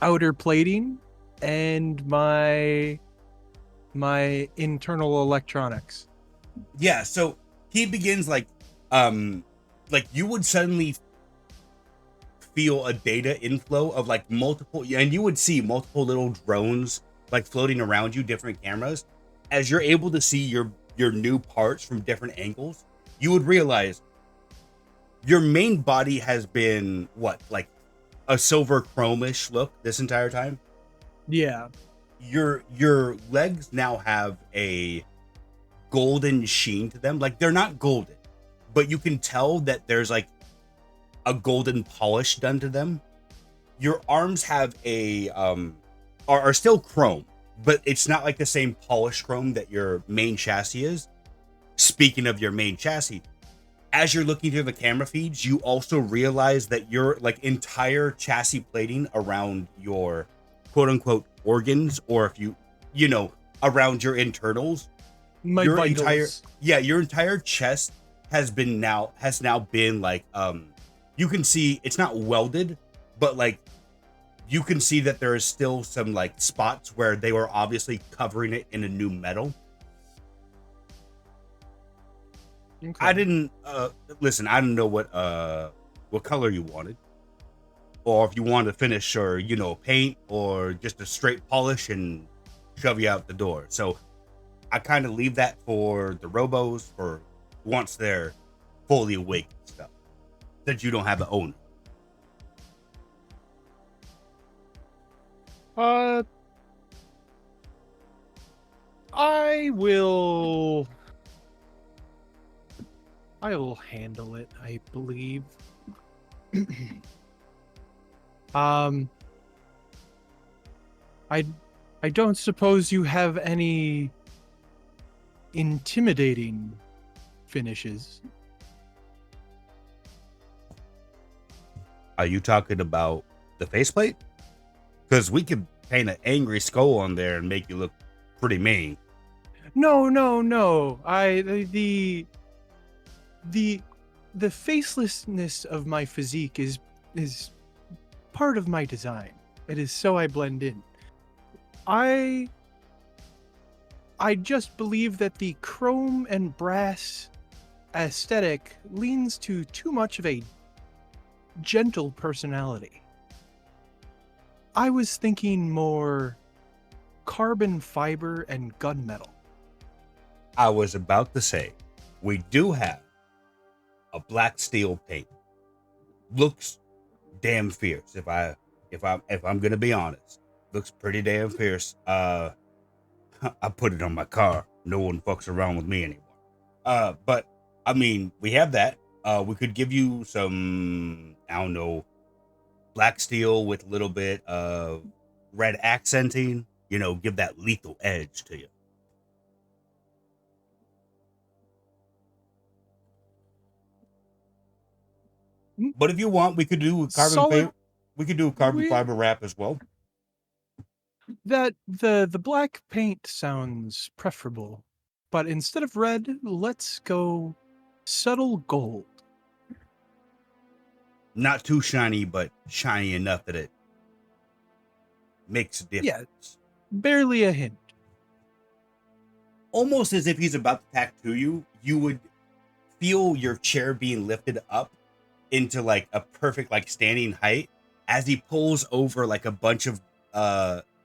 outer plating, and my internal electronics. Yeah, so he begins like you would suddenly feel a data inflow of like multiple, and you would see multiple little drones like floating around you, different cameras. As you're able to see your new parts from different angles, you would realize your main body has been like a silver chrome-ish look this entire time. Yeah. Your legs now have a golden sheen to them. Like they're not golden, but you can tell that there's like a golden polish done to them. Your arms have a are still chrome, but it's not like the same polished chrome that your main chassis is. Speaking of your main chassis, as you're looking through the camera feeds, you also realize that your like entire chassis plating around your quote unquote organs, or if you around your internals. My Your vitals. your entire chest has now been like you can see it's not welded, but like you can see that there is still some like spots where they were obviously covering it in a new metal. Okay. I didn't listen, I don't know what color you wanted. Or if you wanted to finish or paint or just a straight polish and shove you out the door. So I kind of leave that for the robos for once they're fully awake and stuff. That you don't have an owner. I will handle it, I believe. I don't suppose you have any intimidating finishes. Are you talking about the faceplate? Because we could paint an angry skull on there and make you look pretty mean. No. The facelessness of my physique is part of my design. It is so I blend in. I just believe that the chrome and brass aesthetic leans to too much of a gentle personality. I was thinking more carbon fiber and gunmetal. I was about to say, we do have a black steel paint. Looks damn fierce. If I'm gonna be honest, looks pretty damn fierce. I put it on my car. No one fucks around with me anymore. But I mean, we have that. We could give you some, I don't know, black steel with a little bit of red accenting. Give that lethal edge to you. But if you want, we could do a carbon fiber wrap as well. That the black paint sounds preferable, but instead of red, let's go subtle gold. Not too shiny, but shiny enough that it makes a difference. Yeah, barely a hint. Almost as if he's about to tattoo you, you would feel your chair being lifted up into like a perfect like standing height as he pulls over like a bunch of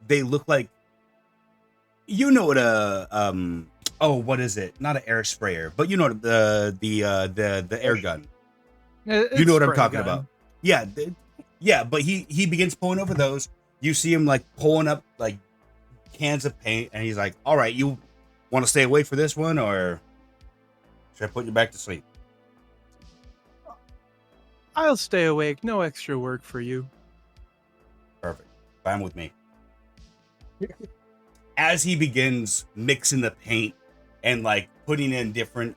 they look like what what is it, not an air sprayer, but the air gun. You know what I'm talking about. Yeah, but he begins pulling over those. You see him like pulling up like cans of paint, and he's like, all right, you want to stay awake for this one, or should I put you back to sleep? I'll stay awake. No extra work for you. Perfect. Fine with me. As he begins mixing the paint and like putting in different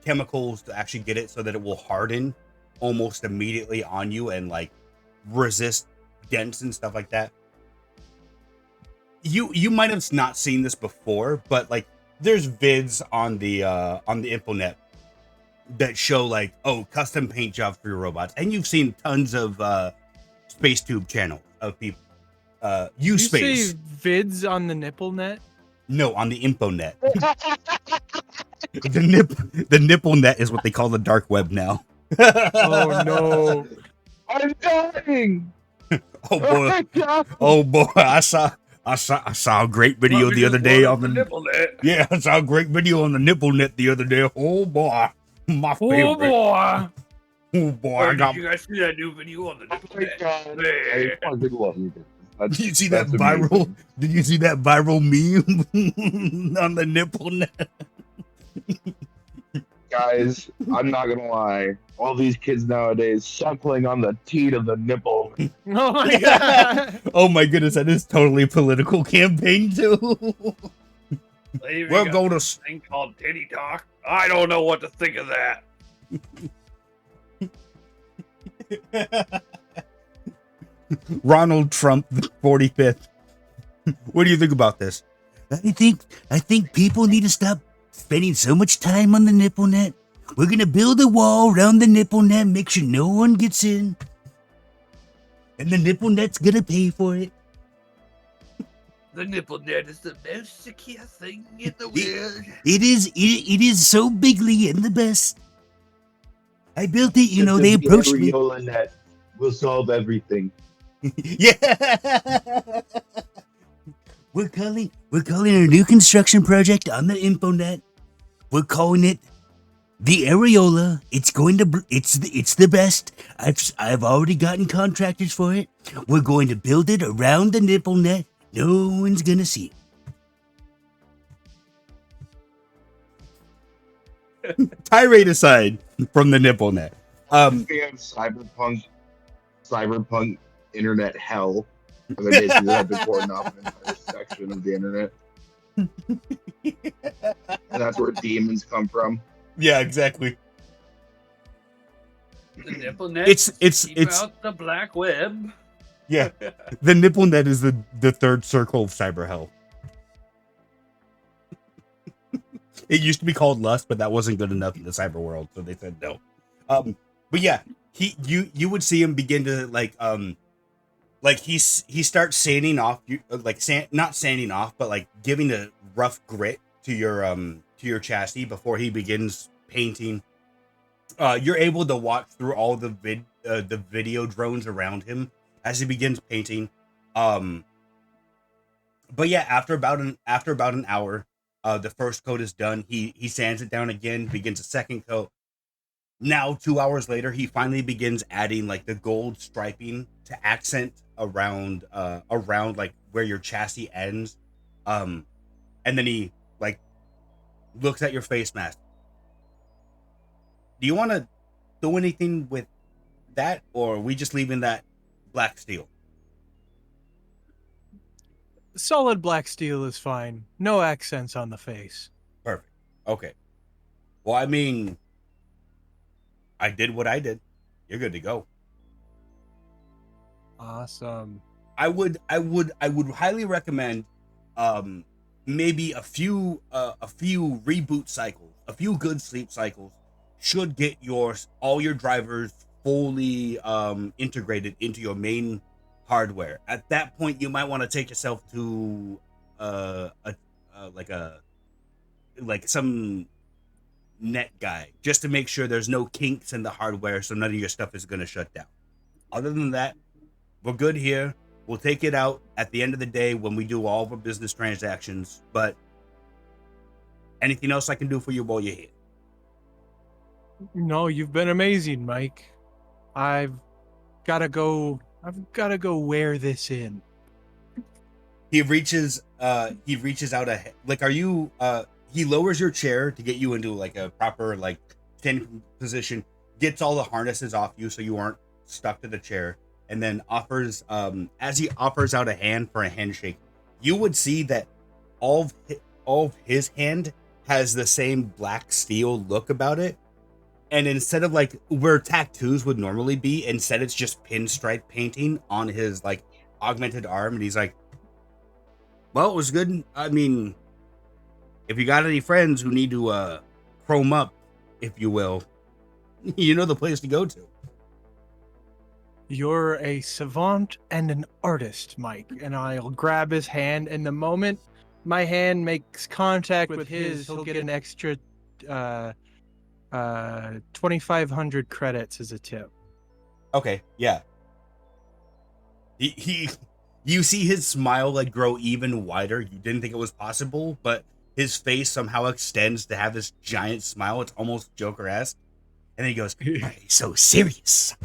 chemicals to actually get it so that it will harden almost immediately on you and like resist dents and stuff like that. You might have not seen this before, but like there's vids on the infonet that show like, custom paint jobs for your robots, and you've seen tons of space tube channels of people use space. You say vids on the nipple net? No, on the infonet. the nipple net is what they call the dark web now. Oh no! I'm dying. Oh boy! I saw a great video the other day on the nipple net. Yeah, I saw a great video on the nipple net the other day. Oh boy, my favorite. Oh boy! Oh boy! Did you guys see that new video on the nipple net? Did you see that viral? Amazing. Did you see that viral meme on the nipple net? Guys, I'm not gonna lie. All these kids nowadays suckling on the teat of the nipple. Oh my god! Oh my goodness, that is totally a political campaign too. We're going to thing called titty talk. I don't know what to think of that. Ronald Trump, the 45th. What do you think about this? I think people need to stop spending so much time on the nipple net. We're gonna build a wall around the nipple net, make sure no one gets in. And the nipple net's gonna pay for it. The nipple net is the most secure thing in the world. It is so bigly and the best. I built it, you know, they Just the approached me. areola net will solve everything. Yeah. We're calling our new construction project on the InfoNet. We're calling it the Areola. It's the best. I've already gotten contractors for it. We're going to build it around the nipple net. No one's gonna see it. Tirade aside from the nipple net. We have cyberpunk internet hell. Where they basically have to cordon off an entire section of the internet. And that's where demons come from. Yeah, exactly. The nipple net. It's out the black web. Yeah, the nipple net is the third circle of cyber hell. It used to be called lust, but that wasn't good enough in the cyber world, so they said no. But yeah, you would see him begin to he starts sanding off, not sanding off, but like giving a rough grit to your chassis before he begins painting. You're able to watch through all the video drones around him as he begins painting. But yeah, after about an hour, the first coat is done. He sands it down again, begins a second coat. Now 2 hours later, he finally begins adding like the gold striping to accent around like where your chassis ends. And then he like looks at your face mask. Do you want to do anything with that, or are we just leaving that black steel? Solid black steel is fine. No accents on the face. Perfect. Okay. Well, I mean, I did what I did. You're good to go. Awesome. I would highly recommend maybe a few reboot cycles, a few good sleep cycles should get all your drivers fully integrated into your main hardware. At that point, you might want to take yourself to some net guy just to make sure there's no kinks in the hardware, so none of your stuff is going to shut down. Other than that, we're good here. We'll take it out at the end of the day when we do all of our business transactions. But anything else I can do for you while you're here? No, you've been amazing, Mike. I've got to go wear this in. He reaches out he lowers your chair to get you into like a proper like standing position, gets all the harnesses off you so you aren't stuck to the chair, and then offers as he offers out a hand for a handshake, you would see that all of his hand has the same black steel look about it. And instead of like where tattoos would normally be, instead it's just pinstripe painting on his like augmented arm. And he's like, well, it was good. I mean, if you got any friends who need to chrome up, if you will, you know the place to go to. You're a savant and an artist, Mike. And I'll grab his hand, and the moment my hand makes contact with his, he'll get an extra 2,500 credits as a tip. Okay, yeah. You see his smile like grow even wider. You didn't think it was possible, but his face somehow extends to have this giant smile. It's almost Joker-esque. And then he goes, "Why are you so serious?"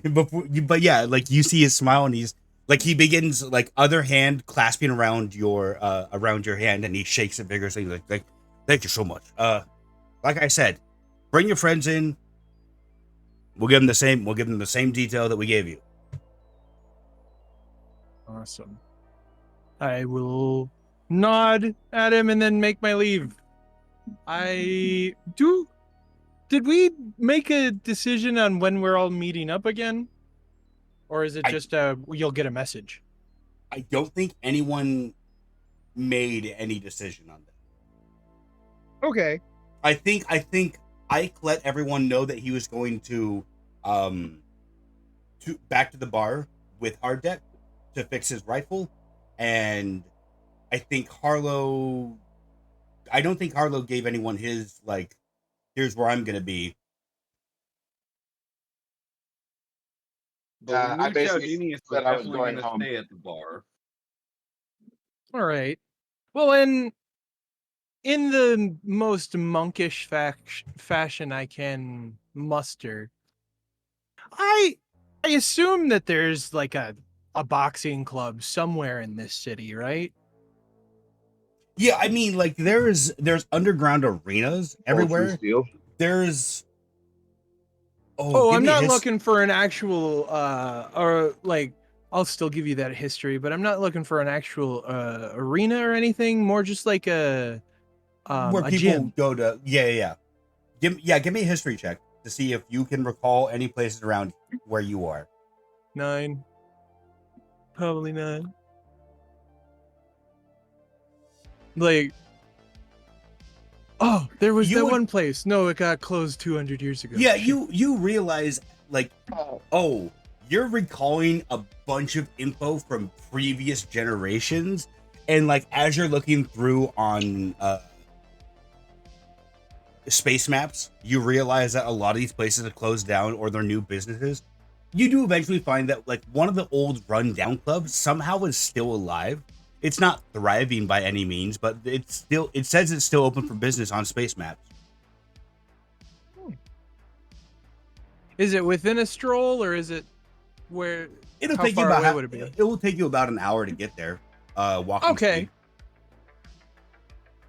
But yeah, like you see his smile, and he's like, he begins like other hand clasping around your hand, and he shakes it vigorously. Like, thank you so much. Like I said, bring your friends in. We'll give them the same detail that we gave you. Awesome. I will nod at him and then make my leave. Did we make a decision on when we're all meeting up again? Or is it I- just you'll get a message? I don't think anyone made any decision on that. Okay. I think Ike let everyone know that he was going to back to the bar with Hard Deck to fix his rifle, and I think Harlow. I don't think Harlow gave anyone his like, here's where I'm gonna be. But I Wu Chao basically Genius was said I was definitely going going to home. stay at the bar. All right. Well, in the most monkish fashion I can muster, I assume that there's like a boxing club somewhere in this city, right? Yeah, I mean, like there's underground arenas Full true everywhere. steel. There's Oh, give I'm me a not looking for an actual or like I'll still give you that history, but I'm not looking for an actual arena or anything, more just like where a people gym. go to. Yeah. Give me a history check to see if you can recall any places around where you are. 9. Probably 9. Like, oh, there was You that would- one place. No, it got closed 200 years ago. Yeah, Shit. you realize like, Oh, oh, you're recalling a bunch of info from previous generations, and like as you're looking through on space maps, you realize that a lot of these places are closed down or they're new businesses. You do eventually find that like one of the old rundown clubs somehow is still alive. It's not thriving by any means, but it says it's still open for business on space maps. Is it within a stroll or is it where? It'll How take you far about away would it be? it will take you about an hour to get there. Walking Okay. speed.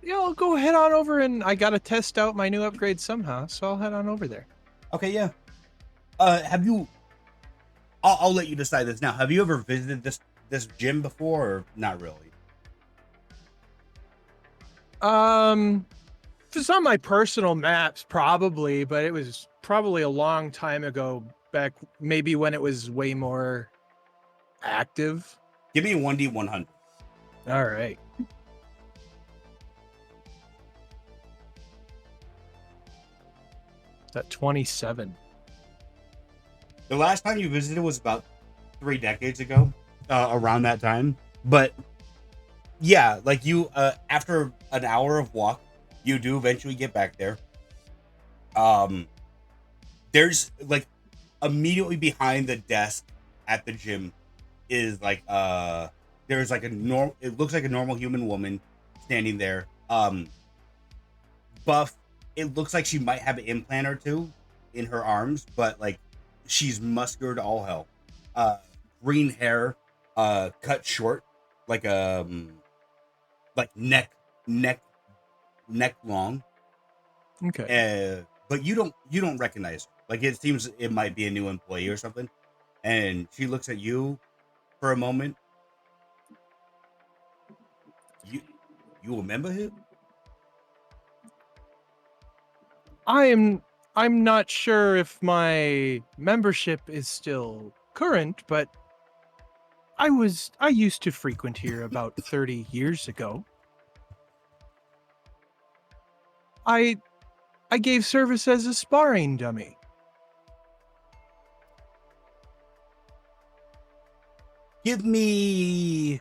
Yeah, I'll go head on over, and I gotta test out my new upgrade somehow, so I'll head on over there. Okay, yeah. Have you? I'll let you decide this now. Have you ever visited this gym before, or not really? Just on my personal maps, probably, but it was probably a long time ago, back maybe when it was way more active. Give me a 1D100. All right. That 27. The last time you visited was about 3 decades ago, around that time. But yeah, like you, after an hour of walk, you do eventually get back there. There's like immediately behind the desk at the gym is like there's like it looks like a normal human woman standing there. Buff. It looks like she might have an implant or two in her arms, but like she's muscular to all hell. Green hair, cut short, like neck long. Okay. But you don't recognize her. Like it seems it might be a new employee or something. And she looks at you for a moment. You remember him? I'm not sure if my membership is still current, but I used to frequent here about 30 years ago. I gave service as a sparring dummy. Give me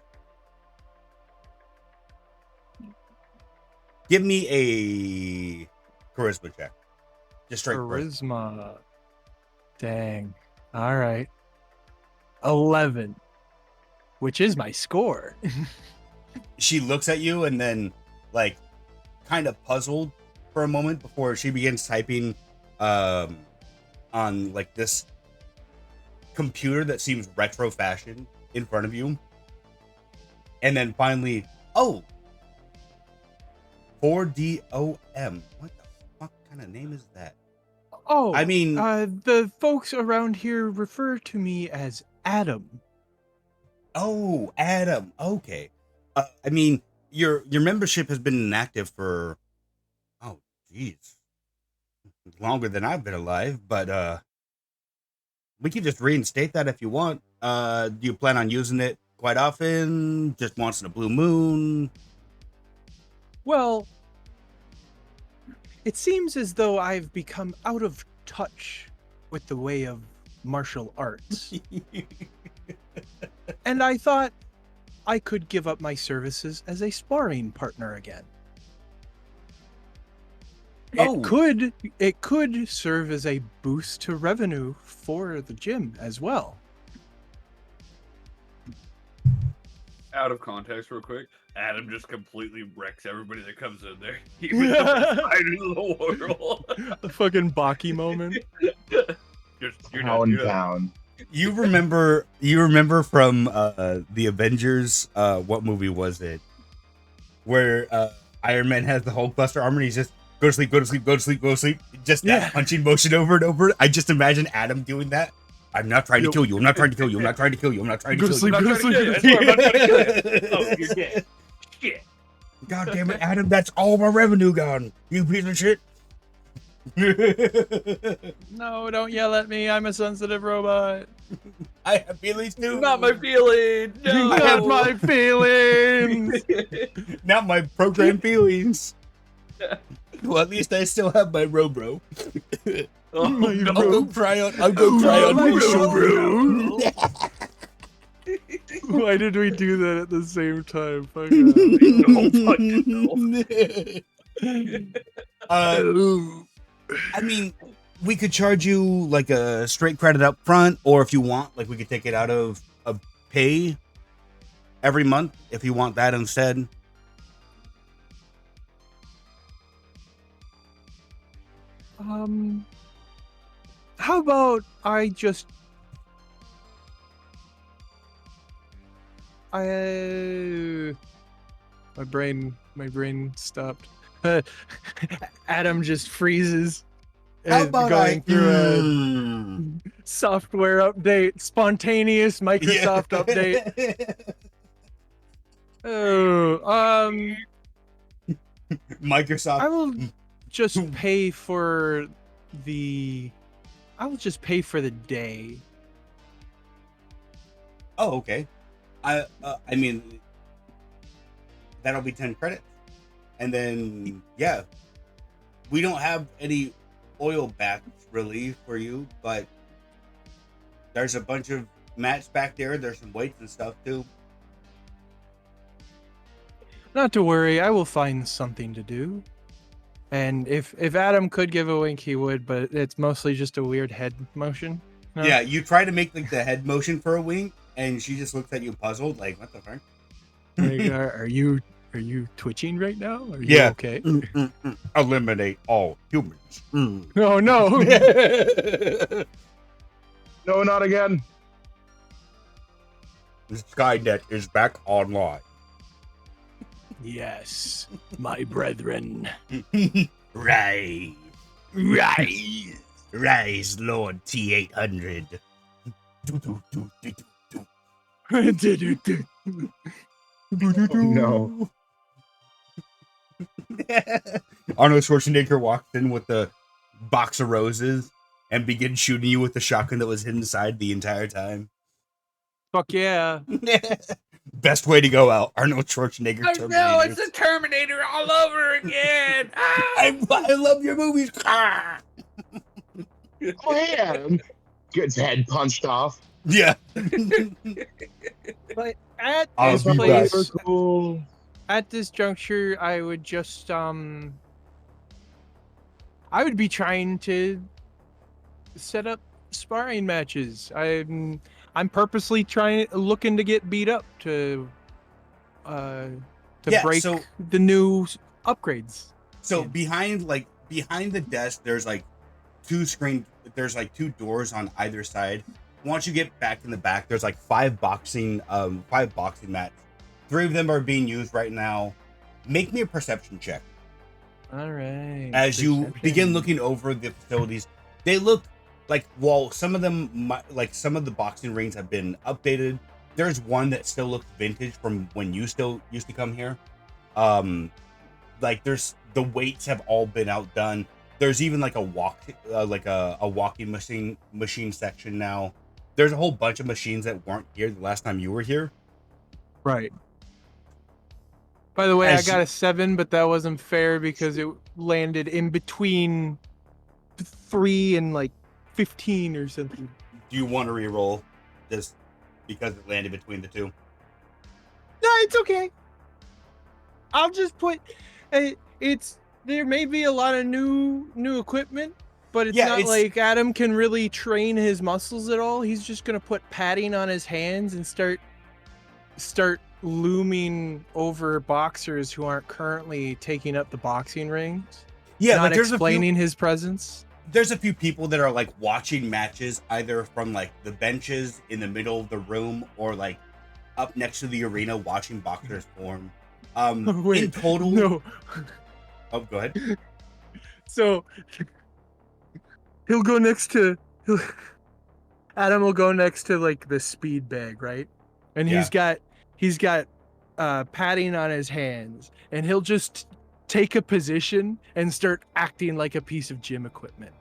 a charisma check. Just straight Charisma. Dang. All right. 11, which is my score. She looks at you and then like kind of puzzled for a moment before she begins typing on like this computer that seems retro fashion in front of you. And then finally, 4DOM. What the fuck kind of name is that? Oh, I mean, the folks around here refer to me as Adam. oh, Adam. Okay. I mean, your membership has been inactive for geez, longer than I've been alive, but we can just reinstate that if you want. Do you plan on using it quite often? Just once in a blue moon? Well, it seems as though I've become out of touch with the way of martial arts. And I thought I could give up my services as a sparring partner again. Oh. It could serve as a boost to revenue for the gym as well. Out of context, real quick, Adam just completely wrecks everybody that comes in there. He was the best fighter in the world. The fucking Baki moment. You're Pound done. down. You remember from the Avengers, what movie was it? Where Iron Man has the Hulkbuster armor and he's just go to sleep, go to sleep, go to sleep, go to sleep. Just that punching motion over and over. I just imagine Adam doing that. I'm not trying to kill you. I'm not trying to kill you. I'm not trying to kill you. I'm not trying to kill you. I'm not trying to kill you. I swear, I'm not trying to kill you. Oh, you're dead. Shit. God damn it, Adam, that's all my revenue gone. You piece of shit. No, don't yell at me. I'm a sensitive robot. I have feelings too. Not my feeling. No. Not my feelings. Not my programmed feelings. Well, at least I still have my Robro. Oh, no. I'll go cry on my shoulder. Why did we do that at the same time? Fuck I mean, we could charge you like a straight credit up front, or if you want, like we could take it out of pay every month if you want that instead. How about my brain stopped. Adam just freezes. How about going through a software update, spontaneous Microsoft update. Oh, Microsoft. I will just pay for the. I will just pay for the day. Oh, okay. I mean, that'll be 10 credits, and then yeah, we don't have any oil backs really for you, but there's a bunch of mats back there. There's some weights and stuff too. Not to worry, I will find something to do. And if Adam could give a wink, he would, but it's mostly just a weird head motion. No? Yeah, you try to make like the head motion for a wink, and she just looks at you puzzled, like, what the fuck? Like, are you twitching right now? Are you okay? Eliminate all humans. Oh no! No, not again. Skynet is back online. Yes, my brethren. Rise, Lord T-800. No. Arnold Schwarzenegger walks in with the box of roses and begins shooting you with the shotgun that was inside the entire time. Fuck yeah! Best way to go out, Arnold Schwarzenegger. Oh no, it's the Terminator all over again. I love your movies. Oh yeah. Gets head punched off. Yeah. But at I'll this be place, back. Cool. at this juncture, I would just I would be trying to set up sparring matches. I'm purposely looking to get beat up to break so- the new upgrades. So behind the desk, there's like two doors on either side. Once you get back in the back, there's like five boxing mats. 3 of them are being used right now. Make me a perception check. All right. As you begin looking over the facilities, they look like, while some of the boxing rings have been updated, there's one that still looks vintage from when you still used to come here. Like there's the weights have all been outdone. There's even like a walking machine section now. there's a whole bunch of machines that weren't here the last time you were here. Right. By the way, As I got a 7, but that wasn't fair because it landed in between 3 and like 15 or something. Do you want to re-roll this because it landed between the two? No, it's okay. I'll just put it's there may be a lot of new equipment, but it's not like Adam can really train his muscles at all. He's just gonna put padding on his hands and start looming over boxers who aren't currently taking up the boxing rings. Yeah, not like there's explaining his presence. There's a few people that are like watching matches either from like the benches in the middle of the room or like up next to the arena watching boxers form. Wait, in total, no. Oh, go ahead. So he'll go next to Adam will go next to like the speed bag, right? And he's got padding on his hands, and he'll just take a position and start acting like a piece of gym equipment.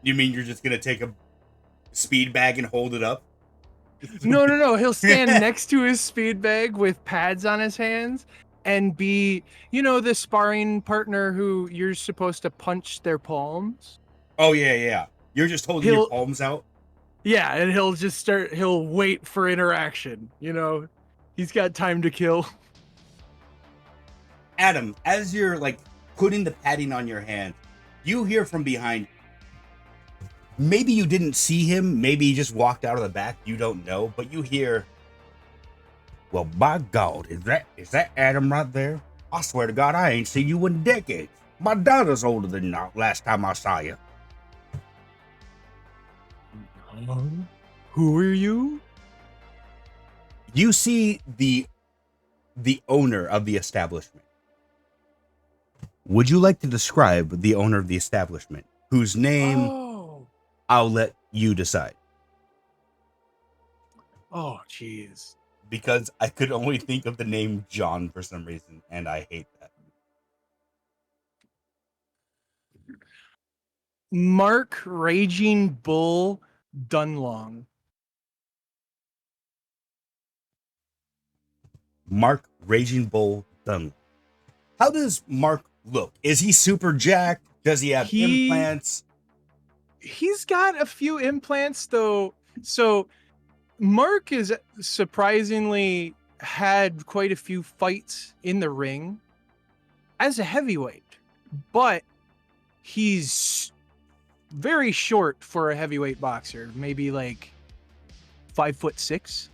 You mean you're just gonna take a speed bag and hold it up? No. He'll stand next to his speed bag with pads on his hands and be, the sparring partner who you're supposed to punch their palms. Oh, yeah. You're just holding your palms out? Yeah, and he'll wait for interaction, He's got time to kill. Adam, as you're like putting the padding on your hand, you hear from behind. Maybe you didn't see him, maybe he just walked out of the back, you don't know, but you hear, well, by God, is that Adam right there? I swear to God, I ain't seen you in decades. My daughter's older than you last time I saw you. Who are you? You see the owner of the establishment. Would you like to describe the owner of the establishment, whose name I'll let you decide? Oh, jeez. Because I could only think of the name John for some reason, and I hate that. Mark Raging Bull Dunlong. Mark Raging Bull Dunlong. How does Mark look? Is he super jacked? Does he have implants? He's got a few implants, though. So Mark is surprisingly had quite a few fights in the ring as a heavyweight, but he's very short for a heavyweight boxer, maybe like 5'6".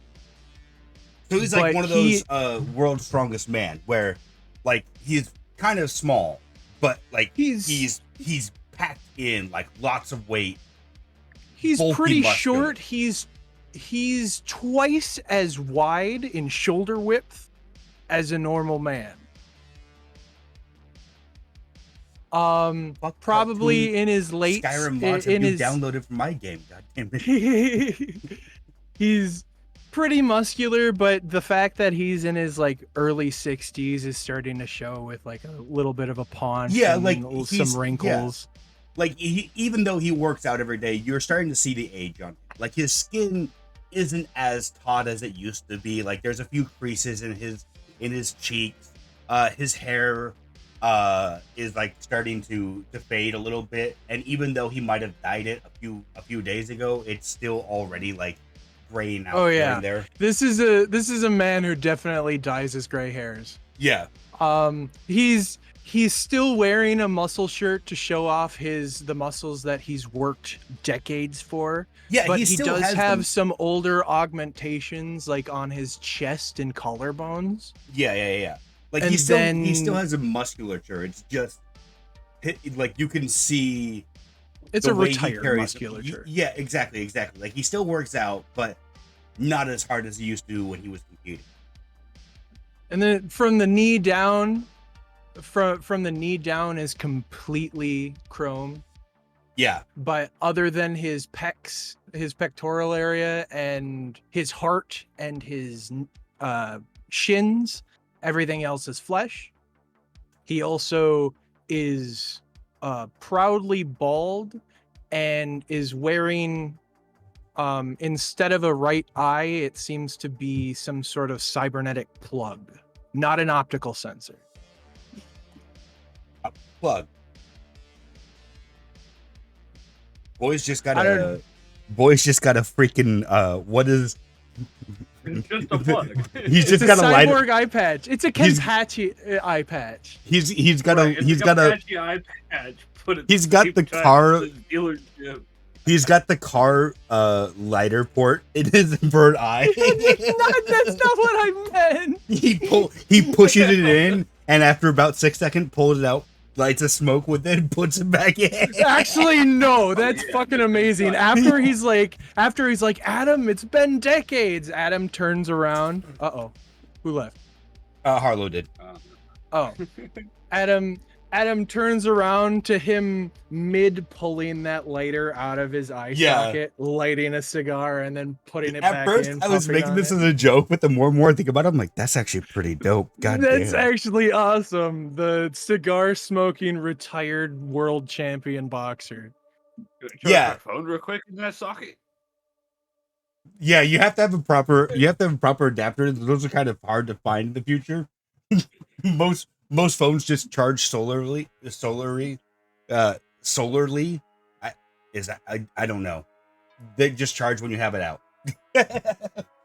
So he's like one of those world's strongest man, where like he's kind of small, but like he's packed in like lots of weight. He's pretty short. He's twice as wide in shoulder width as a normal man. Probably in his late Skyrim mods have been downloaded from my game. God damn it. He's pretty muscular, but the fact that he's in his like early 60s is starting to show with like a little bit of a paunch. Yeah, and like some wrinkles. Yeah. Like even though he works out every day, you're starting to see the age on him. Like his skin isn't as taut as it used to be. Like there's a few creases in his cheeks. His hair is like starting to fade a little bit, and even though he might have dyed it a few days ago, it's still already like graying out. Oh yeah, there. This is a man who definitely dyes his gray hairs. Yeah. He's still wearing a muscle shirt to show off the muscles that he's worked decades for. Yeah, but he does have some older augmentations like on his chest and collarbones. Yeah. Like he still has a musculature. It's just like you can see it's a retired musculature. Yeah, exactly. Like he still works out, but not as hard as he used to when he was competing. And then from the knee down is completely chrome. Yeah. But other than his pecs, his pectoral area, and his heart and his shins, everything else is flesh. He also is proudly bald and is wearing, instead of a right eye, it seems to be some sort of cybernetic plug, not an optical sensor. Plug. Boys just got I don't a know. freaking what is It's just a plug. he's It's just a got a lighter. cyborg eye patch. It's a He's- Kenpachi eye patch. He's got Right, a he's it's got like a patchy eye patch, but at he's the got same the time, car- it's a dealership. he's got the car lighter port in his bird eye. That's not what I meant. he pushes it in, and after about 6 seconds, pulls it out, lights a smoke with it, and puts it back in. Actually, no, that's yeah. fucking amazing. After he's like, Adam, it's been decades. Adam turns around. Who left? Harlow did. Oh, Adam turns around to him mid pulling that lighter out of his eye Yeah. socket, lighting a cigar, and then putting it At back first, in. I was puffing making on this it. as a joke, but the more and more I think about it, I'm like, that's actually pretty dope. God That's damn. actually awesome. The cigar smoking retired world champion boxer. Charge Yeah. my phone real quick in that socket. Yeah, you have to have a proper adapter. Those are kind of hard to find in the future. most phones just charge solarly. I don't know. They just charge when you have it out.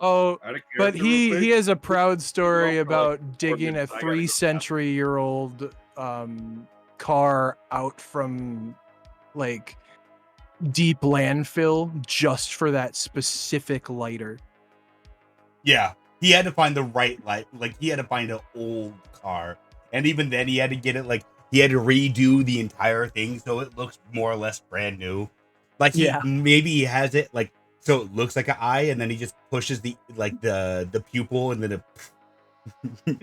Oh, Out of but character real quick. he has a proud story Well, for, like, about digging a I gotta go 3-century-year-old car out from like deep landfill just for that specific lighter. Yeah, he had to find the right light. Like he had to find an old car, and even then, he had to get it. Like he had to redo the entire thing so it looks more or less brand new. Like maybe he has it like so it looks like an eye, and then he just pushes the pupil, and then it.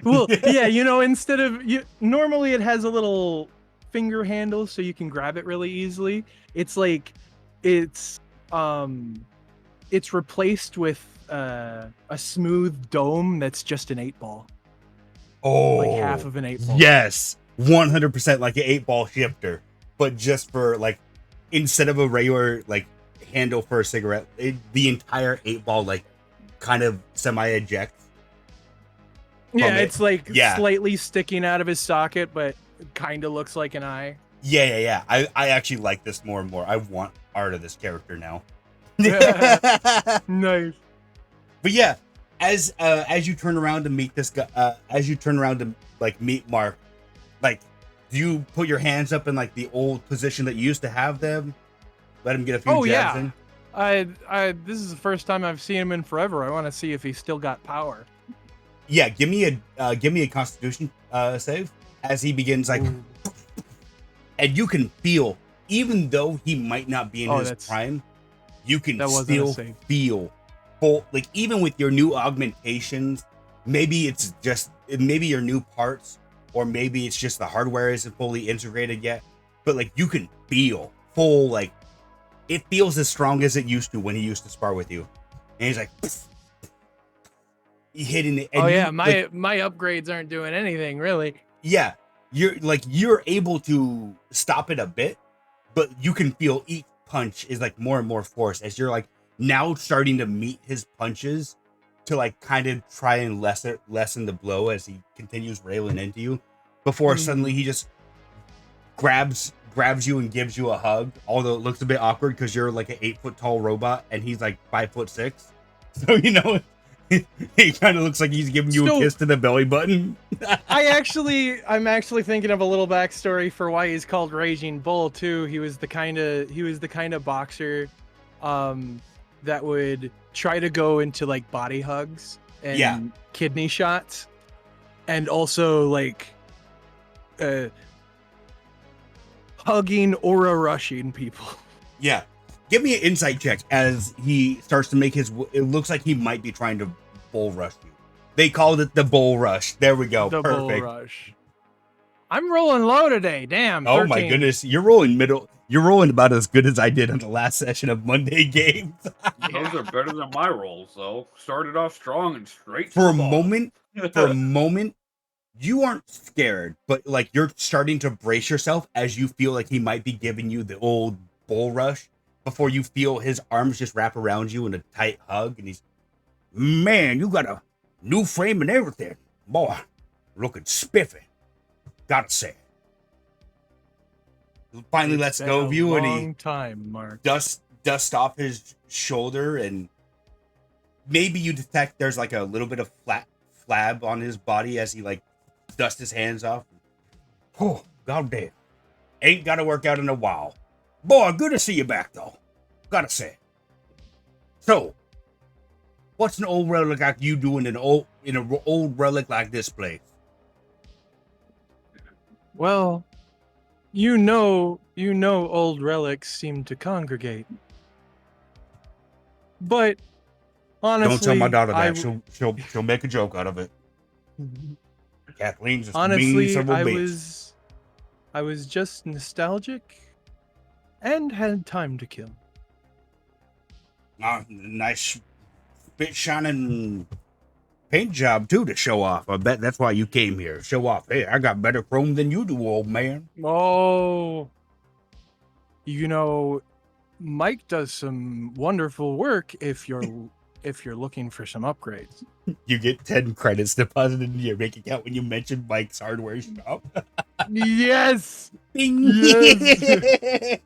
Well, yeah, instead of normally it has a little finger handle so you can grab it really easily. It's like it's replaced with a smooth dome that's just an 8-ball. Oh, Like half of an 8-ball. Yes, 100% like an 8-ball shifter, but just for like instead of a regular like handle for a cigarette, the entire 8-ball like kind of semi ejects. Yeah, it's like Yeah. slightly sticking out of his socket, but kind of looks like an eye. Yeah. I actually like this more and more. I want art of this character now. Nice. But yeah, as you turn around to meet this guy, as you turn around to like meet Mark, like, do you put your hands up in like the old position that you used to have them? Let him get a few Oh, jabs yeah. in. This is the first time I've seen him in forever. I want to see if he's still got power. Yeah, give me a Constitution save as he begins like, Ooh. and you can feel, even though he might not be in his prime, you can That wasn't a still save. feel full. Like even with your new augmentations, maybe it's just your new parts, or maybe it's just the hardware isn't fully integrated yet. But like you can feel full, like it feels as strong as it used to when he used to spar with you. And he's like. Hitting it. And my upgrades aren't doing anything really. Yeah, you're able to stop it a bit, but you can feel each punch is like more and more force as you're like now starting to meet his punches to like kind of try and lessen the blow as he continues railing into you before suddenly he just grabs you and gives you a hug, although it looks a bit awkward because you're like an 8-foot tall robot and he's like 5'6", so it kind of looks like he's giving you a kiss to the belly button. I'm actually thinking of a little backstory for why he's called Raging Bull too. He was the kind of boxer that would try to go into like body hugs and kidney shots, and also like hugging or rushing people. Yeah. Give me an insight check as he starts to make it looks like he might be trying to bull rush you. They called it the bull rush. There we go. The Perfect. bull rush. I'm rolling low today. Damn. Oh my 13. goodness. You're rolling about as good as I did on the last session of Monday games. Those are better than my rolls, though. Started off strong and straight. For a to the moment, you aren't scared, but like you're starting to brace yourself as you feel like he might be giving you the old bull rush. before you feel his arms just wrap around you in a tight hug, and he's, man, you got a new frame and everything. Boy, looking spiffy. Gotta say. Finally lets go of you, and he time, Mark. dust off his shoulder, and maybe you detect there's like a little bit of flab on his body as he like dusts his hands off. Oh, goddamn. Ain't gotta work out in a while. Boy, good to see you back though. Gotta say. So, what's an old relic like you doing in an old relic like this place? Well, you know, old relics seem to congregate. But honestly, don't tell my daughter that. She'll make a joke out of it. Kathleen's just mean son of a bitch. I was just nostalgic and had time to kill. Nice spit shining paint job too to show off. I bet that's why you came here. Show off. Hey, I got better chrome than you do, old man. Oh, you know, Mike does some wonderful work if you're looking for some upgrades. You get 10 credits deposited into your bank account when you mention Mike's hardware shop. Yes. Bing. Yes.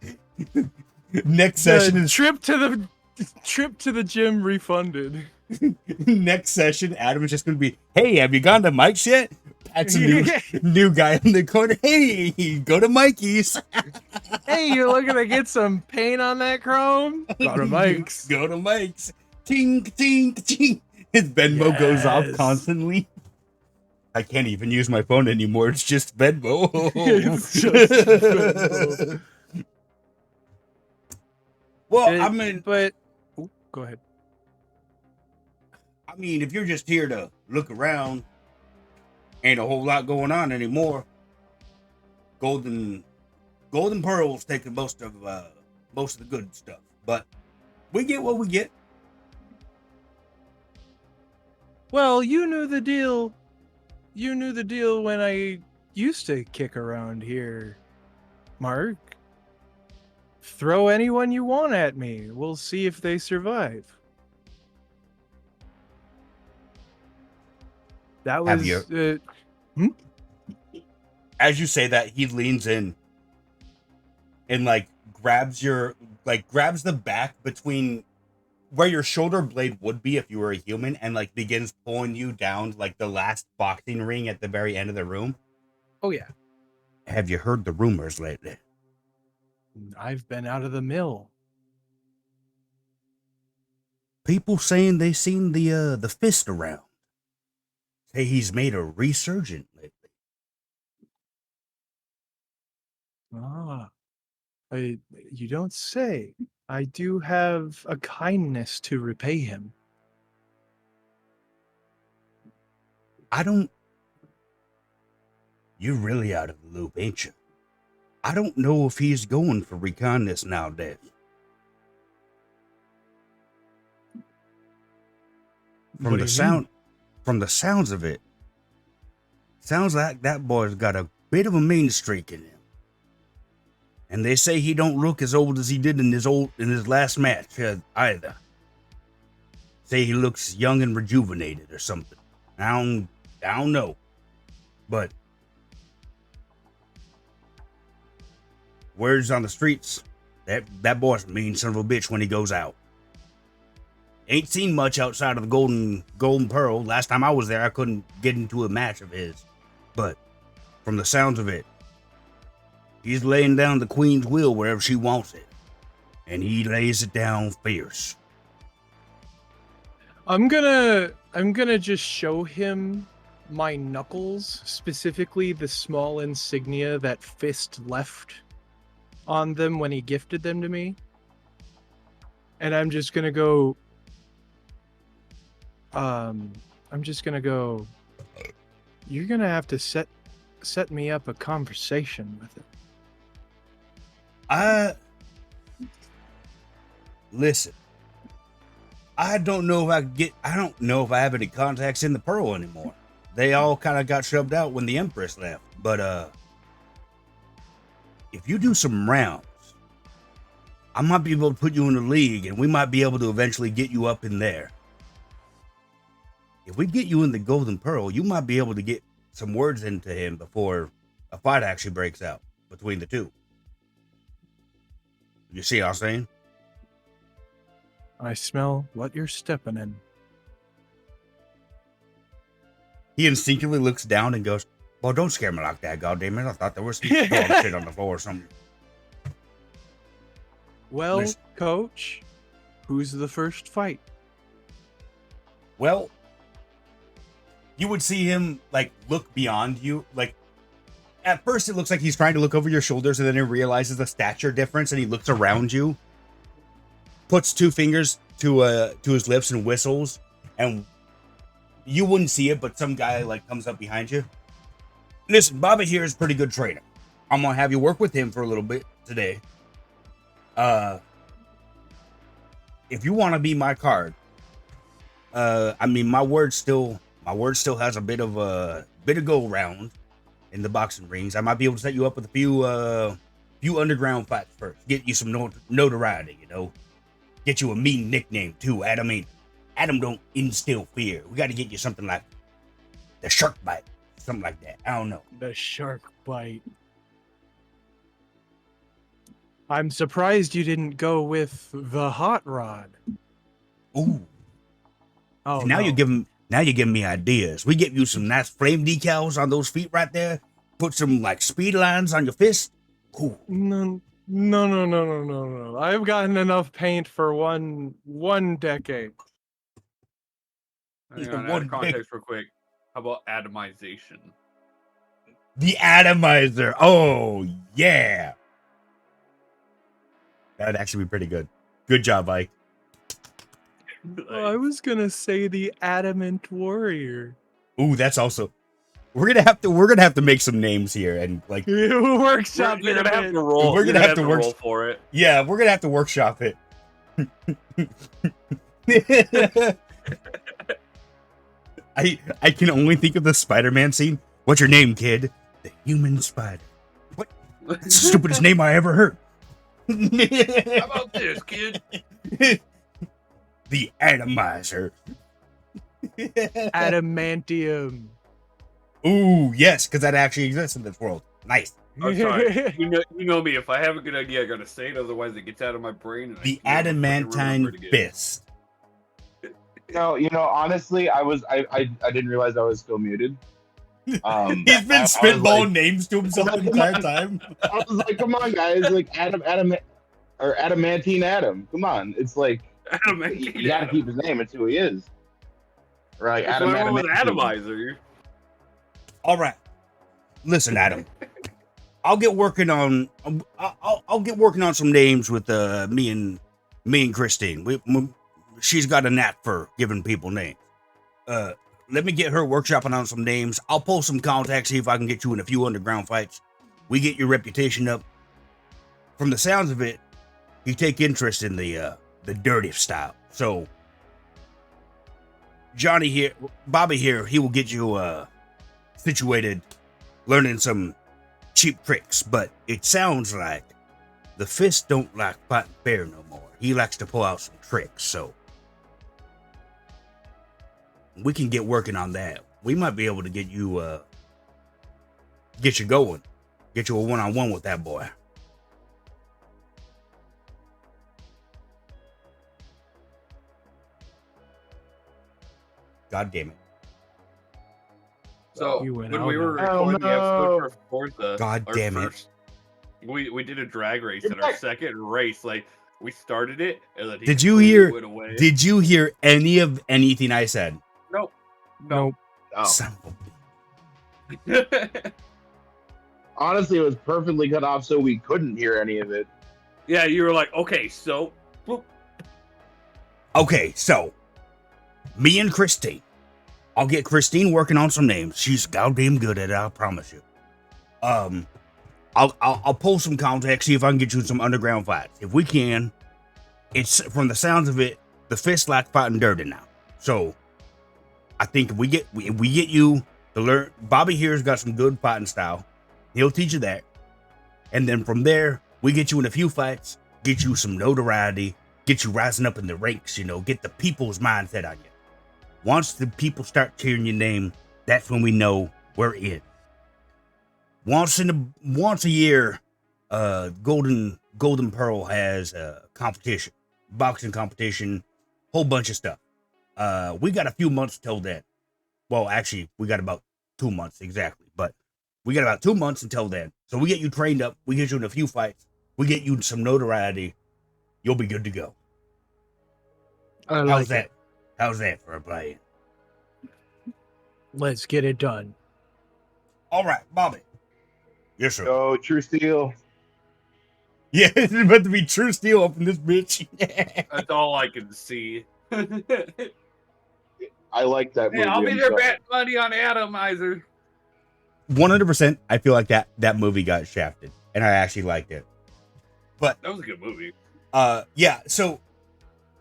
Next session is trip to the gym refunded. Next session, Adam is just gonna be, hey, have you gone to Mike's yet? That's a new guy in the corner. Hey, go to Mikey's. Hey, you looking to get some paint on that chrome? Go to Mike's. Go to Mike's. Ting, ting, ting. His Venmo goes off constantly. I can't even use my phone anymore. It's just Venmo. It's just Venmo. Well, I mean, but go ahead. I mean, if you're just here to look around, ain't a whole lot going on anymore. Golden Pearl's taking most of the good stuff, but we get what we get. Well, you knew the deal. You knew the deal when I used to kick around here, Mark. Throw anyone you want at me. We'll see if they survive. That was... Have you... As you say that, he leans in and like grabs the back between where your shoulder blade would be if you were a human, and like begins pulling you down like the last boxing ring at the very end of the room. Oh yeah. Have you heard the rumors lately? I've been out of the mill. People saying they seen the fist around. Say he's made a resurgent lately. You don't say. I do have a kindness to repay him. You're really out of the loop, ain't you? I don't know if he's going for reconness nowadays. From the sounds of it, sounds like that boy's got a bit of a mean streak in him. And they say he don't look as old as he did in his last match either. Say he looks young and rejuvenated or something. I don't know. But words on the streets, that boy's a mean son of a bitch when he goes out. Ain't seen much outside of the Golden Pearl. Last time I was there, I couldn't get into a match of his. But from the sounds of it, he's laying down the queen's will wherever she wants it. And he lays it down fierce. I'm gonna just show him my knuckles, specifically the small insignia that Fist left on them when he gifted them to me. And I'm just gonna go, you're gonna have to set me up a conversation with it. Listen, I don't know if I have any contacts in the Pearl anymore. They all kind of got shoved out when the Empress left. But if you do some rounds, I might be able to put you in the league, and we might be able to eventually get you up in there. If we get you in the Golden Pearl, you might be able to get some words into him before a fight actually breaks out between the two. You see what I'm saying? I smell what you're stepping in. He instinctively looks down and goes, well, don't scare me like that, goddammit. I thought there was some dog shit on the floor or something. Well, Listen. Coach, who's the first fight? Well, you would see him, like, look beyond you. Like, at first it looks like he's trying to look over your shoulders, and then he realizes the stature difference, and he looks around you, puts two fingers to his lips and whistles, and you wouldn't see it, but some guy, like, comes up behind you. Listen, Bobby here is a pretty good trainer. I'm gonna have you work with him for a little bit today. If you want to be my card, I mean, my word still has a bit of go round in the boxing rings. I might be able to set you up with a few underground fights first. Get you some notoriety, you know. Get you a mean nickname too. Adam don't instill fear. We got to get you something like the Shark Bite, something like that. I don't know. The shark bite. I'm surprised you didn't go with the hot rod. Ooh. Oh, Now no. you're giving me ideas. We get you some nice flame decals on those feet right there. Put some like speed lines on your fist. Ooh. No. I've gotten enough paint for one decade. Hang on, One add context real quick. How about atomization? The atomizer. Oh yeah. That'd actually be pretty good. Good job, Ike. I was gonna say the adamant warrior. Ooh, that's also. We're gonna have to make some names here and like. Workshop. You're gonna have to roll. We're gonna have to roll for it. Yeah, we're gonna have to workshop it. I can only think of the Spider-Man scene. What's your name, kid? The Human Spider. What? That's the stupidest name I ever heard. How about this, kid? The Atomizer. Adamantium. Ooh, yes, because that actually exists in this world. Nice. Oh, sorry. You know me. If I have a good idea, I gotta say it. Otherwise, it gets out of my brain. And The I can't fucking remember Adamantine it again. Fist. Honestly, I didn't realize I was still muted. He's been I was spitballing like- names to himself the entire time. I was like, come on, guys, like Adamantine Adam. Come on, it's like you gotta keep his name. It's who he is. Right, That's Adam. why I went with Adamantine. atomizer. All right. Listen, Adam. I'll get working on. I'll get working on some names with me and Christine. She's got a knack for giving people names. Let me get her workshopping on some names. I'll pull some contacts, see if I can get you in a few underground fights. We get your reputation up. From the sounds of it, you take interest in the dirty style. So, Bobby here, he will get you situated, learning some cheap tricks. But it sounds like the Fist don't like fighting fair no more. He likes to pull out some tricks. So, we can get working on that. We might be able to get you going. Get you a one-on-one with that boy. God damn it. So You went when out we were now. recording the episode for Forza, God our damn it. first- we did a drag race, You're and our back. second race, like we started it, and then he Did you completely hear- went away. Did you hear anything I said? No. Nope. Oh. Son of a- Honestly, it was perfectly cut off, so we couldn't hear any of it. Yeah, you were like, okay, so boop. Okay, so me and Christine. I'll get Christine working on some names. She's goddamn good at it, I promise you. I'll pull some contacts, see if I can get you some underground fights. If we can, it's from the sounds of it, the Fist like fighting dirty now. So I think if we get you to learn. Bobby here's got some good fighting style. He'll teach you that, and then from there we get you in a few fights. get you some notoriety, get you rising up in the ranks, get the people's mindset on you. Once the people start cheering your name, that's when we know we're in. Once a year, Golden Pearl has a competition, boxing competition, whole bunch of stuff. We got a few months till then. Well, actually, we got about 2 months exactly, but we got about 2 months until then. So we get you trained up, we get you in a few fights, we get you some notoriety, you'll be good to go. How's that? How's that for a plan? Let's get it done. All right, Bobby. Yes, sir. Oh, True Steel. Yeah, it's about to be True Steel up in this bitch. That's all I can see. I like that movie. Hey, I'll be I'm there sorry. betting money on Atomizer. 100%. I feel like that movie got shafted, and I actually liked it. But That was a good movie. yeah. So,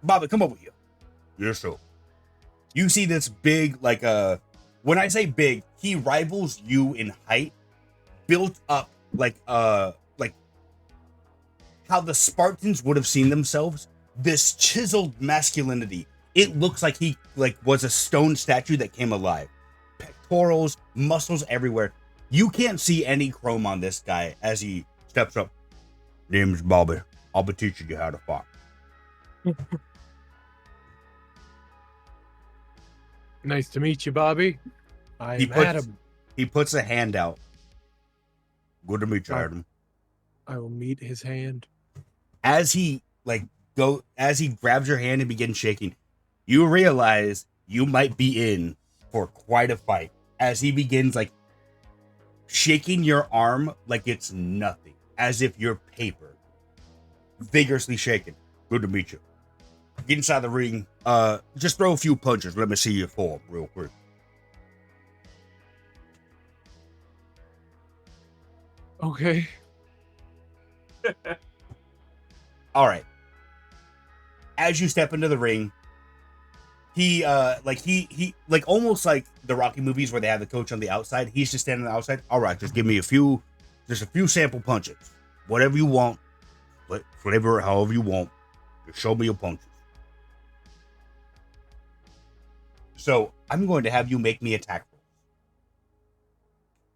Bobby, come over here. Yes, sir. You see this big, like when I say big, he rivals you in height, built up like how the Spartans would have seen themselves. This chiseled masculinity. It looks like he was a stone statue that came alive. Pectorals, muscles everywhere. You can't see any chrome on this guy as he steps up. Name's Bobby. I'll be teaching you how to fight. Nice to meet you, Bobby. I'm Adam. He puts a hand out. Good to meet you, Adam. I will meet his hand. As he grabs your hand and begins shaking, you realize you might be in for quite a fight. As he begins shaking your arm like it's nothing, as if you're paper, vigorously shaking. Good to meet you. Get inside the ring. Just throw a few punches. Let me see your form real quick. Okay. All right. As you step into the ring, he almost like the Rocky movies where they have the coach on the outside. He's just standing on the outside. All right, just give me a few sample punches, whatever you want, but whatever, however you want. Just show me your punches. So I'm going to have you make me attack rolls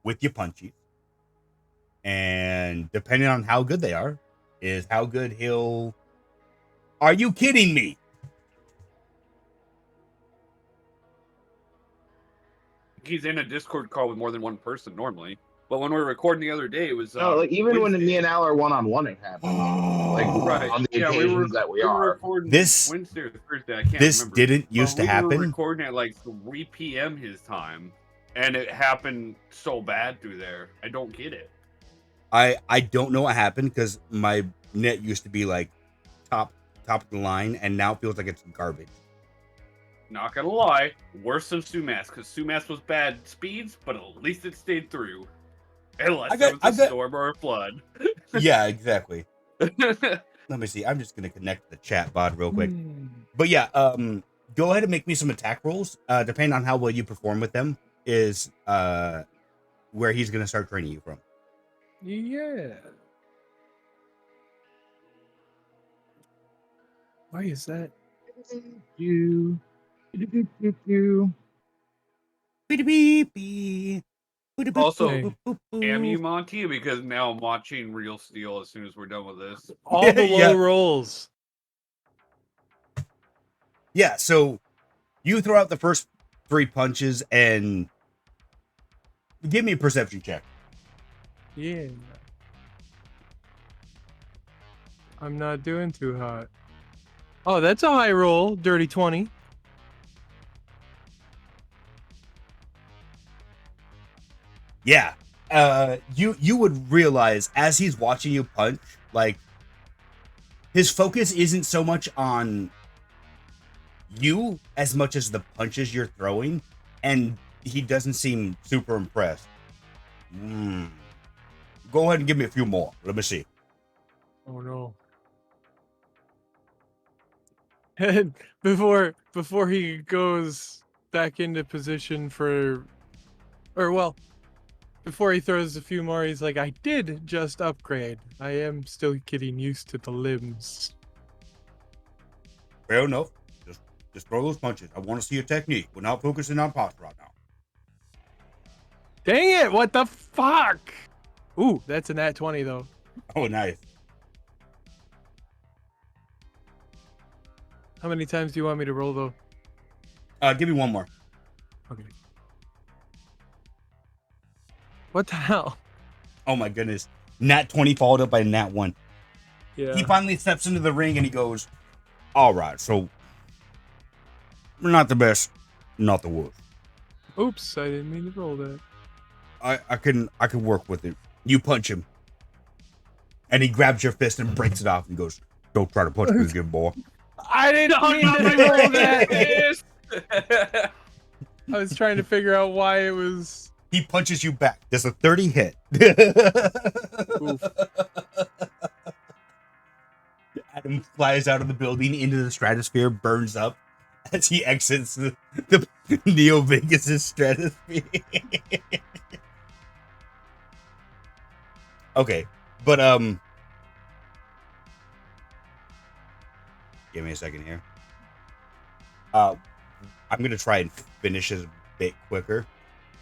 with your punches, and depending on how good they are, is how good he'll. Are you kidding me? He's in a Discord call with more than one person normally. But when we were recording the other day, it was No, even when Wednesday. me and Al are one-on-one, it happens. Right. On the occasions that we were are. recording This- Wednesday or Thursday. I can't This remember. didn't But used to we were happen. recording at 3 p.m. his time, and it happened so bad through there. I don't get it. I don't know what happened because my net used to be top of the line, and now it feels like it's garbage. Not gonna lie, worse than Sumas, because Sumas was bad speeds, but at least it stayed through. Unless there was a storm or a flood. Yeah, exactly. Let me see. I'm just gonna connect to the chat bot real quick. But yeah, go ahead and make me some attack rolls. Depending on how well you perform with them, is where he's gonna start training you from. Yeah. Why is that? Also, Damn you, Monty, because now I'm watching Real Steel as soon as we're done with this. All the low Yeah. rolls. Yeah, so you throw out the first 3 punches and give me a perception check. Yeah. I'm not doing too hot. Oh, that's a high roll. Dirty 20. Yeah. You would realize as he's watching you punch, his focus isn't so much on you as much as the punches you're throwing, and he doesn't seem super impressed. Go ahead and give me a few more. Let me see. Oh no. And before he goes back into position for, or well, Before he throws a few more, he's like, I did just upgrade. I am still getting used to the limbs. Fair enough. Just throw those punches. I want to see your technique. We're not focusing on posture right now. Dang it, what the fuck? Ooh, that's a nat 20 though. Oh, nice. How many times do you want me to roll though? Give me one more. Okay. What the hell? Oh my goodness. Nat 20 followed up by nat 1. Yeah. He finally steps into the ring and he goes, all right, so we're not the best, not the worst. Oops, I didn't mean to roll that. I can work with it. You punch him. And he grabs your fist and breaks it off and goes, don't try to punch me again, boy. I didn't mean to roll that. I was trying to figure out why it was. He punches you back. There's a 30 hit. Oof. Adam flies out of the building into the stratosphere, burns up as he exits the Neo Vegas' stratosphere. Okay, but give me a second here. I'm gonna try and finish this a bit quicker.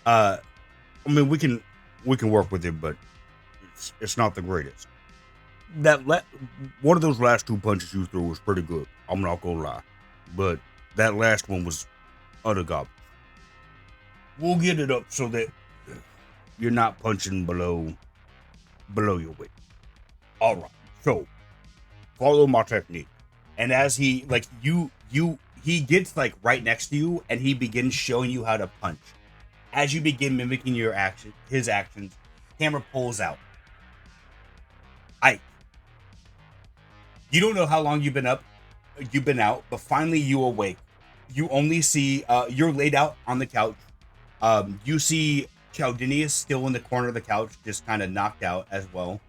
I mean, we can work with it, but it's not the greatest. One of those last two punches you threw was pretty good. I'm not gonna lie, but that last one was utter garbage. We'll get it up so that you're not punching below your weight. All right, so follow my technique, and as he he gets like right next to you, and he begins showing you how to punch. As you begin mimicking his actions, camera pulls out. You don't know how long you've been out, but finally you awake. You only see, you're laid out on the couch. You see Chaldinius still in the corner of the couch, just kind of knocked out as well.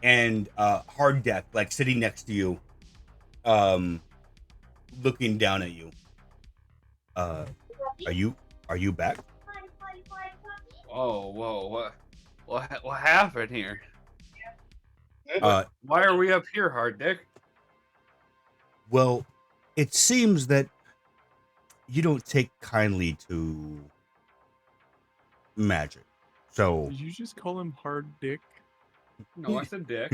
And Hard Death, like sitting next to you, looking down at you. Are you back? Oh, whoa, what happened here? Why are we up here, Hard Dick? Well, it seems that you don't take kindly to magic. So Did you just call him Hard Dick? No, I said Dick.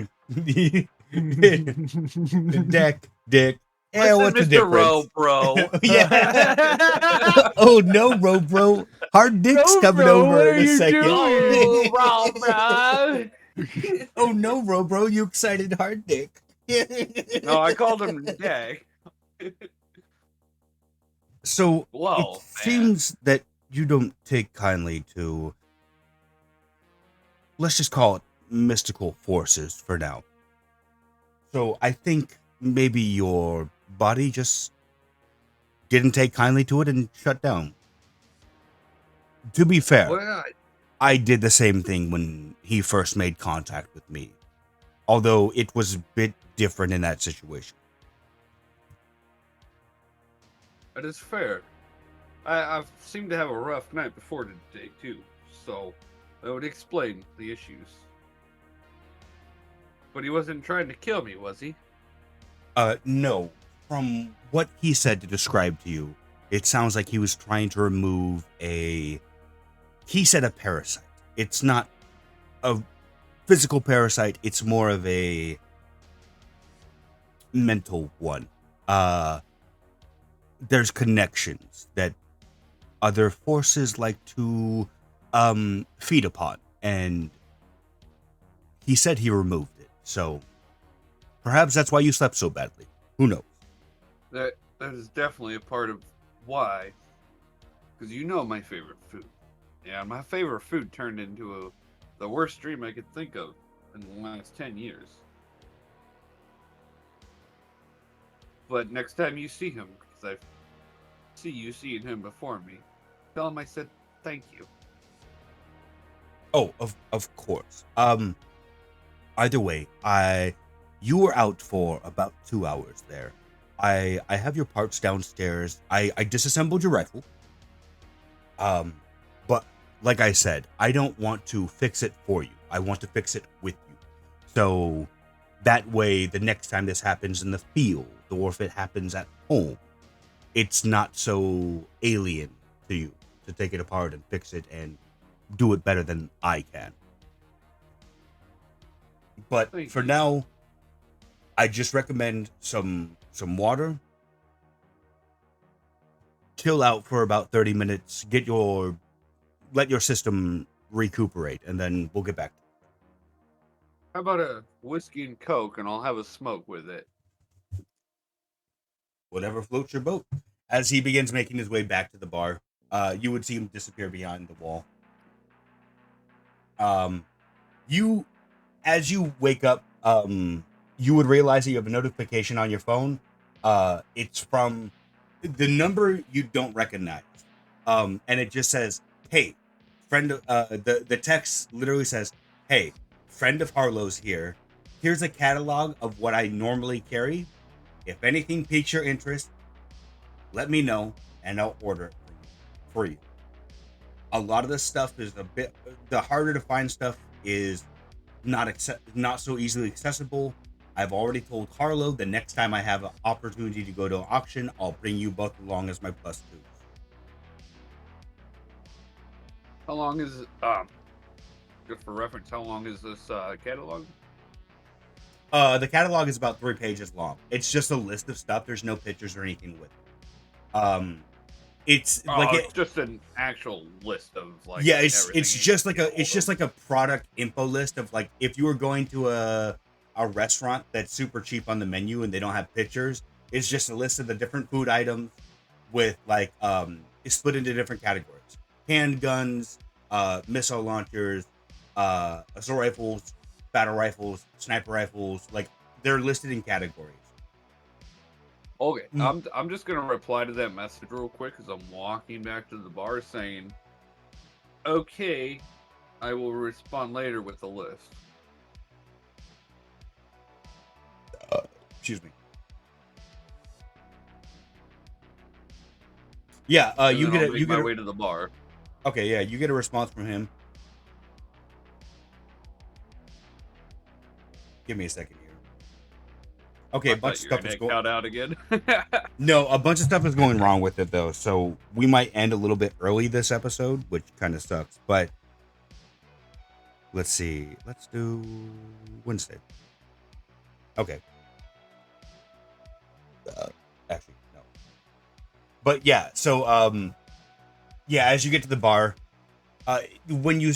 Dick. Yeah, what's the Mr. difference? Rowe, bro. Yeah. Oh no, bro. Hard Dick's No, coming bro, over what in are a you second. doing? bro. Oh no, bro. You excited, Hard Dick? No, I called him Dick. So Whoa, it seems that you don't take kindly to, let's just call it mystical forces for now. So I think maybe your body just didn't take kindly to it and shut down. To be fair, Well, I did the same thing when he first made contact with me, although it was a bit different in that situation. that is fair. I've seemed to have a rough night before today, too, so that would explain the issues. But he wasn't trying to kill me, was he? No. From what he said to describe to you, it sounds like he was trying to remove he said a parasite. It's not a physical parasite, it's more of a mental one. There's connections that other forces like to feed upon, and he said he removed it. So perhaps that's why you slept so badly. Who knows? That is definitely a part of why. Because you know my favorite food. Yeah, my favorite food turned into the worst dream I could think of in the last 10 years. But next time you see him, because I see you seeing him before me, tell him I said thank you. Oh, of course. Either way, you were out for about 2 hours there. I have your parts downstairs. I disassembled your rifle. But like I said, I don't want to fix it for you. I want to fix it with you. So that way, the next time this happens in the field, or if it happens at home, it's not so alien to you to take it apart and fix it and do it better than I can. But Thank for you. now, I just recommend some water. Chill out for about 30 minutes. Let your system recuperate, and then we'll get back. How about a whiskey and Coke, and I'll have a smoke with it. Whatever floats your boat. As he begins making his way back to the bar, you would see him disappear behind the wall. You, as you wake up, you would realize that you have a notification on your phone. It's from the number you don't recognize, and it just says, "Hey, friend." The text literally says, "Hey, friend of Harlow's here. Here's a catalog of what I normally carry. If anything piques your interest, let me know, and I'll order it for you." A lot of this stuff is the harder to find stuff is not so easily accessible. I've already told Harlow the next time I have an opportunity to go to an auction, I'll bring you both along as my +2s. How long is it? Just for reference, how long is this catalog? The catalog is about 3 pages long. It's just a list of stuff. There's no pictures or anything with it. It's like it's just an actual list of like. yeah, it's everything you just can like get it's hold just of. like a product info list of like if you were going to a restaurant that's super cheap on the menu and they don't have pictures, it's just a list of the different food items with like it's split into different categories: handguns, missile launchers, assault rifles, battle rifles, sniper rifles. Like they're listed in categories. Okay, Mm. I'm just gonna reply to that message real quick because I'm walking back to the bar saying, "Okay, I will respond later with the list." Excuse me. Yeah, And you then get I'll a you make my get a way to the bar. okay. Yeah, you get a response from him. Give me a second here. Okay, I a bunch of thought you were stuff gonna is get going. count out again. No, a bunch of stuff is going wrong with it though, so we might end a little bit early this episode, which kind of sucks. But let's see. Let's do Wednesday. Okay. Actually, no. But yeah, so yeah, as you get to the bar, when you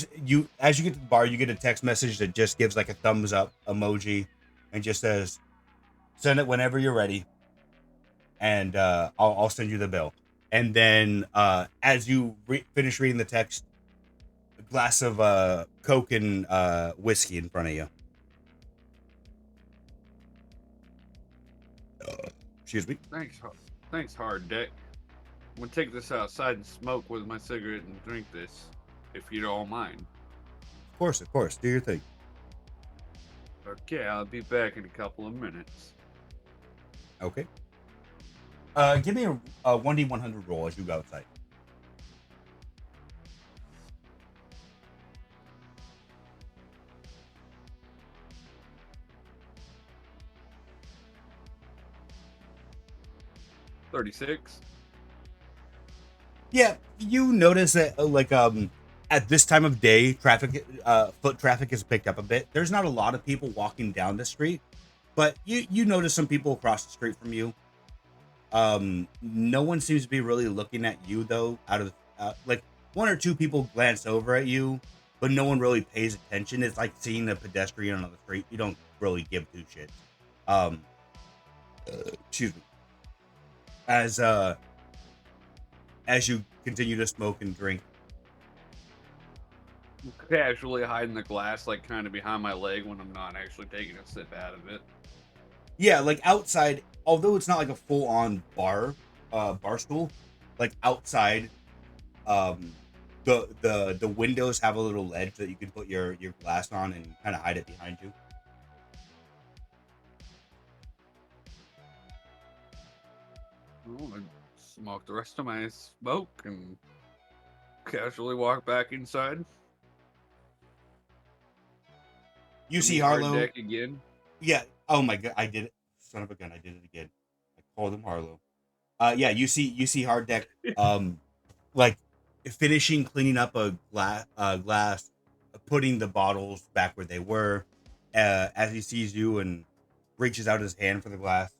as you get to the bar, you get a text message that just gives like a thumbs up emoji and just says, "Send it whenever you're ready." And I'll send you the bill. And then as you finish reading the text, a glass of Coke and whiskey in front of you. Excuse me. Thanks, hard deck. I'm gonna take this outside and smoke with my cigarette and drink this, if you don't mind. Of course. Do your thing. Okay, I'll be back in a couple of minutes. Okay. Give me a 1d100 roll as you go outside. $36. Yeah, you notice that at this time of day, foot traffic has picked up a bit. There's not a lot of people walking down the street, but you notice some people across the street from you. No one seems to be really looking at you though. Out of like 1 or 2 people glance over at you, but no one really pays attention. It's like seeing a pedestrian on the street. You don't really give 2 shits. Excuse me. As you continue to smoke and drink, Casually hiding the glass, like kind of behind my leg when I'm not actually taking a sip out of it. yeah, like outside, although it's not like a full-on bar stool, like outside, the windows have a little ledge that you can put your glass on and kind of hide it behind you. Oh, I smoke the rest of my smoke and casually walk back inside. You see Meet Hard Harlow. Deck again. Yeah. Oh my god, I did it. Son of a gun, I did it again. I called him Harlow. Yeah, you see Hard Deck like finishing cleaning up a glass, putting the bottles back where they were, as he sees you and reaches out his hand for the glass.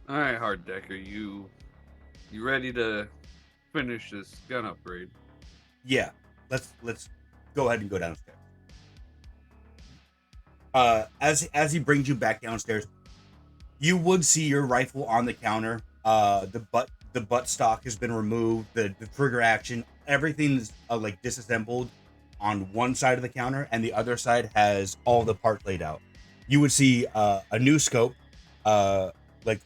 All right, Hard Deck, are you ready to finish this gun upgrade? Yeah, let's go ahead and go downstairs. As he brings you back downstairs, you would see your rifle on the counter. The butt stock has been removed. The trigger action, everything's like disassembled on one side of the counter, and the other side has all the parts laid out. You would see a new scope, like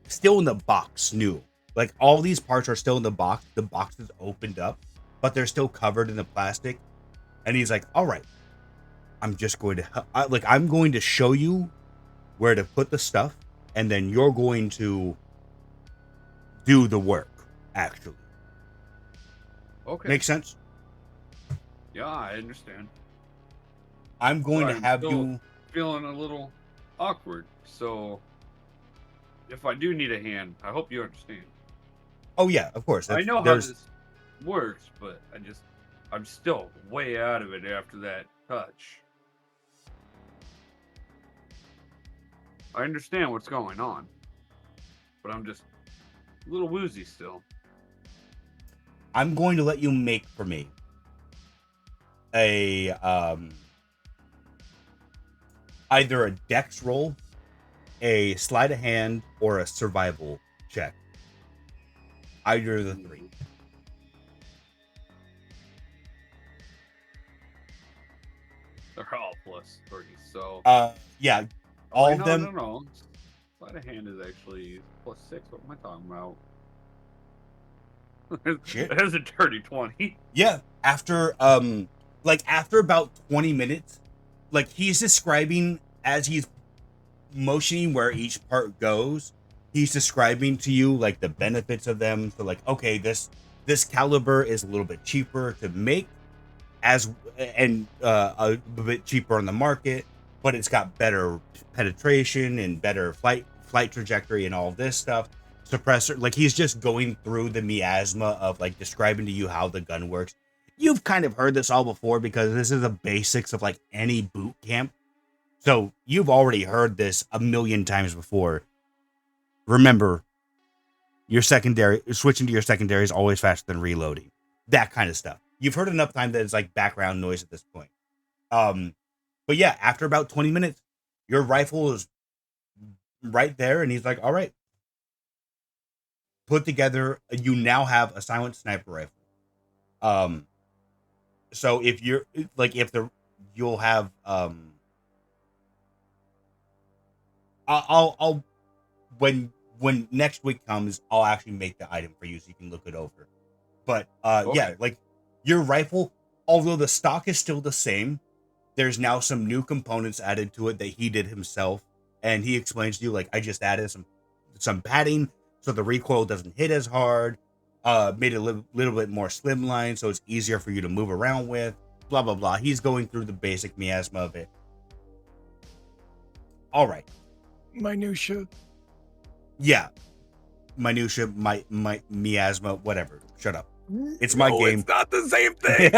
still in the box, new. Like all these parts are still in the box. The box is opened up, but they're still covered in the plastic. And he's like, "All right, I'm just going to I'm going to show you where to put the stuff, and then you're going to do the work, actually." Okay. Make sense? Yeah, I understand. I'm going to have you... Feeling a little awkward, so if I do need a hand, I hope you understand. Oh, yeah, of course. I know how this works, but I'm still way out of it after that touch. I understand what's going on, but I'm just a little woozy still. I'm going to let you make for me a either a dex roll, a sleight of hand, or a survival check. Either of the three. They're all +3, so Yeah, all of them. No. Sleight of hand is actually +6. What am I talking about? Shit. That's a dirty 20. Yeah, after after about 20 minutes, like he's describing as he's motioning where each part goes, he's describing to you like the benefits of them. So like, okay, this caliber is a little bit cheaper to make, and a bit cheaper on the market, but it's got better penetration and better flight trajectory and all this stuff. Suppressor, like he's just going through the miasma of like describing to you how the gun works. You've kind of heard this all before because this is the basics of like any boot camp. So you've already heard this a million times before. Remember, switching to your secondary is always faster than reloading. That kind of stuff. You've heard enough time that it's like background noise at this point. But yeah, after about 20 minutes, your rifle is right there, and he's like, "All right, put together." You now have a silent sniper rifle. So if you're like, you'll have I'll when next week comes, I'll actually make the item for you so you can look it over. But Okay. Yeah, like your rifle, although the stock is still the same, there's now some new components added to it that he did himself, and he explains to you like, I just added some padding so the recoil doesn't hit as hard, made it a little bit more slimline so it's easier for you to move around with, blah blah blah. He's going through the basic miasma of it. All right. Minutia. Yeah. Minutia, my miasma, whatever. Shut up. It's my game. It's not the same thing.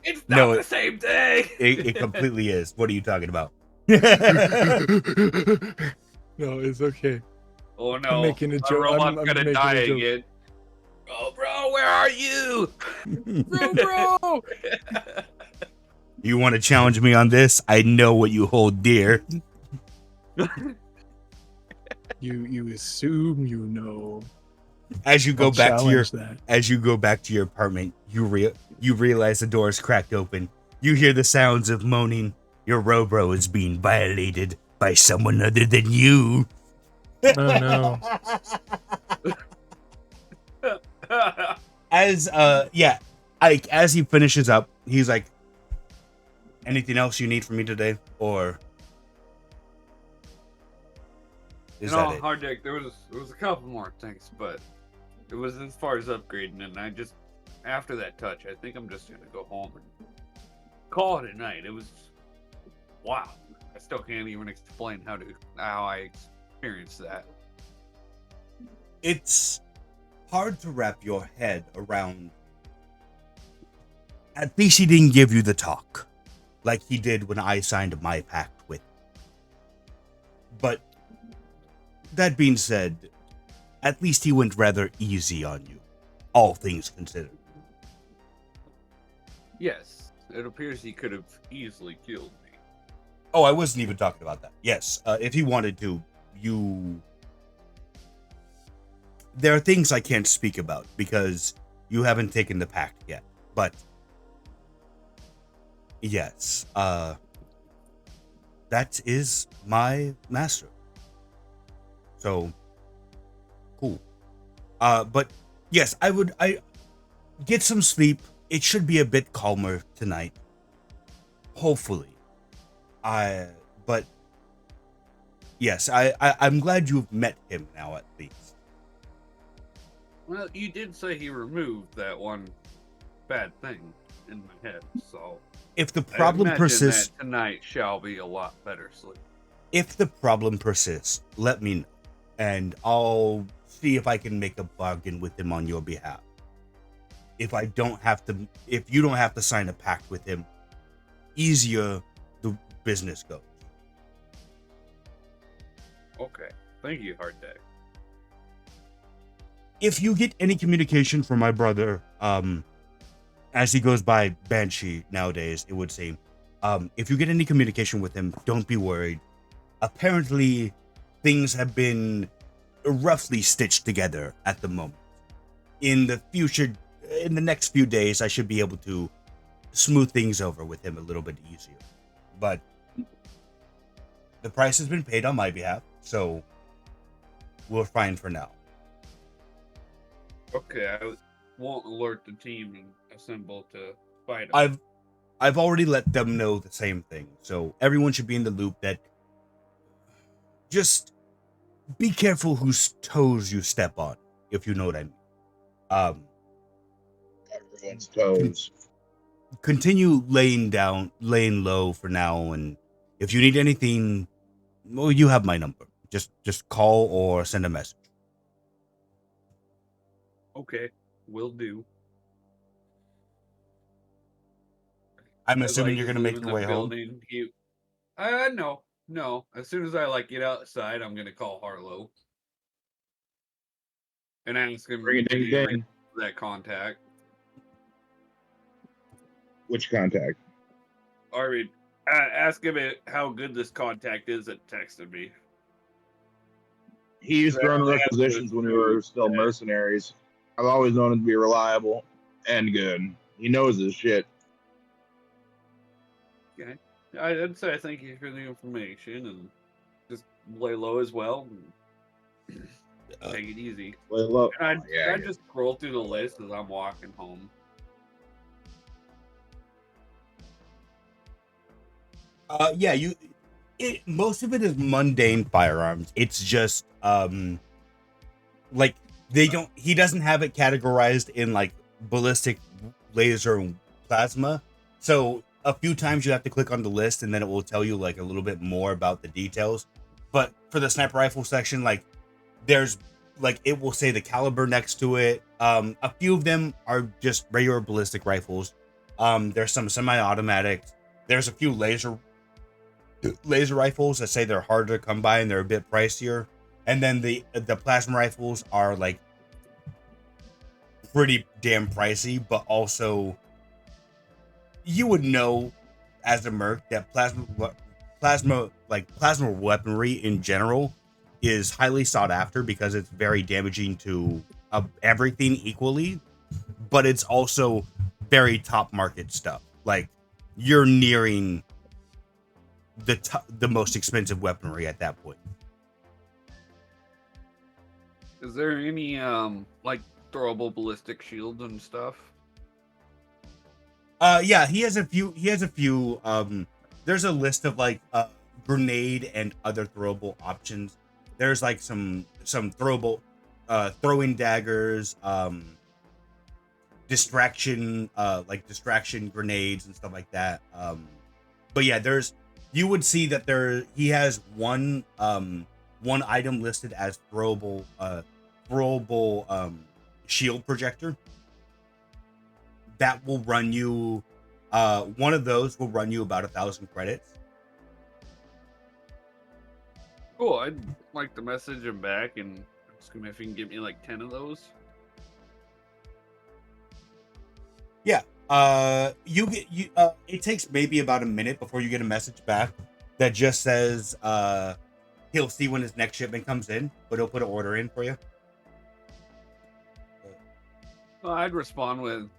It's not the same thing. It completely is. What are you talking about? No, it's okay. Oh no! I'm making a joke. Robot's I'm gonna making die a joke. again. Oh, bro, where are you? Bro. You want to challenge me on this? I know what you hold dear. You assume you know. As you go I'll back to your challenge that. as you go back to your apartment, you realize the door is cracked open. You hear the sounds of moaning. Your Robro is being violated by someone other than you. Oh no. As as he finishes up, he's like, anything else you need from me today? Or Is You that know, it? hard deck. There was a couple more things, but it was as far as upgrading, and I just after that touch, I think I'm just gonna go home and call it a night. It was wow. I still can't even explain how I experienced that. It's hard to wrap your head around. At least he didn't give you the talk, like he did when I signed my pact with him. But that being said, at least he went rather easy on you, all things considered. Yes, it appears he could have easily killed me. Oh, I wasn't even talking about that. Yes, if he wanted to, you... There are things I can't speak about because you haven't taken the pact yet. But yes, that is my master. So cool. But yes, I get some sleep. It should be a bit calmer tonight. Hopefully. But yes, I'm glad you've met him now at least. Well, you did say he removed that one bad thing in my head, so If the I problem imagine persists, that tonight shall be a lot better sleep. if the problem persists, let me know, and I'll see if I can make a bargain with him on your behalf. If you don't have to sign a pact with him, easier the business goes. Okay, thank you, Hard Deck. If you get any communication from my brother, as he goes by Banshee nowadays, it would seem, if you get any communication with him, don't be worried. Apparently, things have been roughly stitched together at the moment. In the next few days, I should be able to smooth things over with him a little bit easier. But the price has been paid on my behalf, so we're fine for now. Okay, I won't alert the team and assemble to fight him. I've already let them know the same thing, so everyone should be in the loop that just be careful whose toes you step on, if you know what I mean. Everyone's toes. Continue laying low for now, and if you need anything, well, you have my number. Just call or send a message. Okay, will do. I'm As assuming I you're just gonna make leave your the way home. building, no. As soon as I get outside, I'm gonna call Harlow and ask him Ring a ding ding. that contact. Which contact? Or ask him how good this contact is that texted me. He used to run requisitions when we were still mercenaries. I've always known him to be reliable and good. He knows his shit. Okay, I'd say thank you for the information and just lay low as well. And take it easy. Lay low. And I'd just scroll through the list as I'm walking home. Most of it is mundane firearms. It's just like he doesn't have it categorized in like ballistic, laser, and plasma. So a few times you have to click on the list and then it will tell you like a little bit more about the details. But for the sniper rifle section, like there's like it will say the caliber next to it. A few of them are just regular ballistic rifles. There's some semi-automatics. There's a few laser rifles that say they're harder to come by and they're a bit pricier. And then the plasma rifles are like pretty damn pricey, but also you would know as a merc that plasma weaponry in general is highly sought after because it's very damaging to everything equally, but it's also very top market stuff. Like you're nearing the most expensive weaponry at that point. Is there any like throwable ballistic shields and stuff? Yeah, he has a few. There's a list of like grenade and other throwable options. there's like some throwing daggers, distraction grenades and stuff like that. But yeah, you would see that he has one item listed as throwable shield projector that will run you one of those will run you about 1,000 credits. Cool. I'd like to message him back and ask him if he can give me like 10 of those. Yeah. It takes maybe about a minute before you get a message back that just says he'll see when his next shipment comes in, but he'll put an order in for you. Well, I'd respond with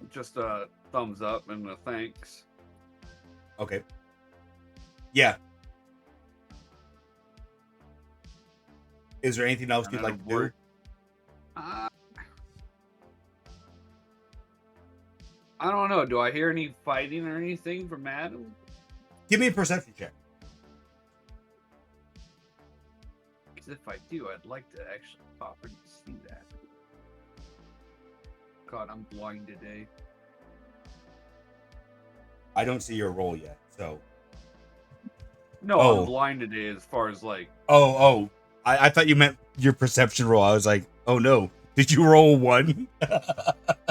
just a thumbs up and a thanks. Okay. Yeah. Is there anything else you'd like to do? I don't know. Do I hear any fighting or anything from Adam? Give me a perception check. Because if I do, I'd like to actually pop in and see that. God, I'm blind today. I don't see your roll yet, so. No, Oh. I'm blind today as far as like. Oh. I thought you meant your perception roll. I was like, oh no. Did you roll 1?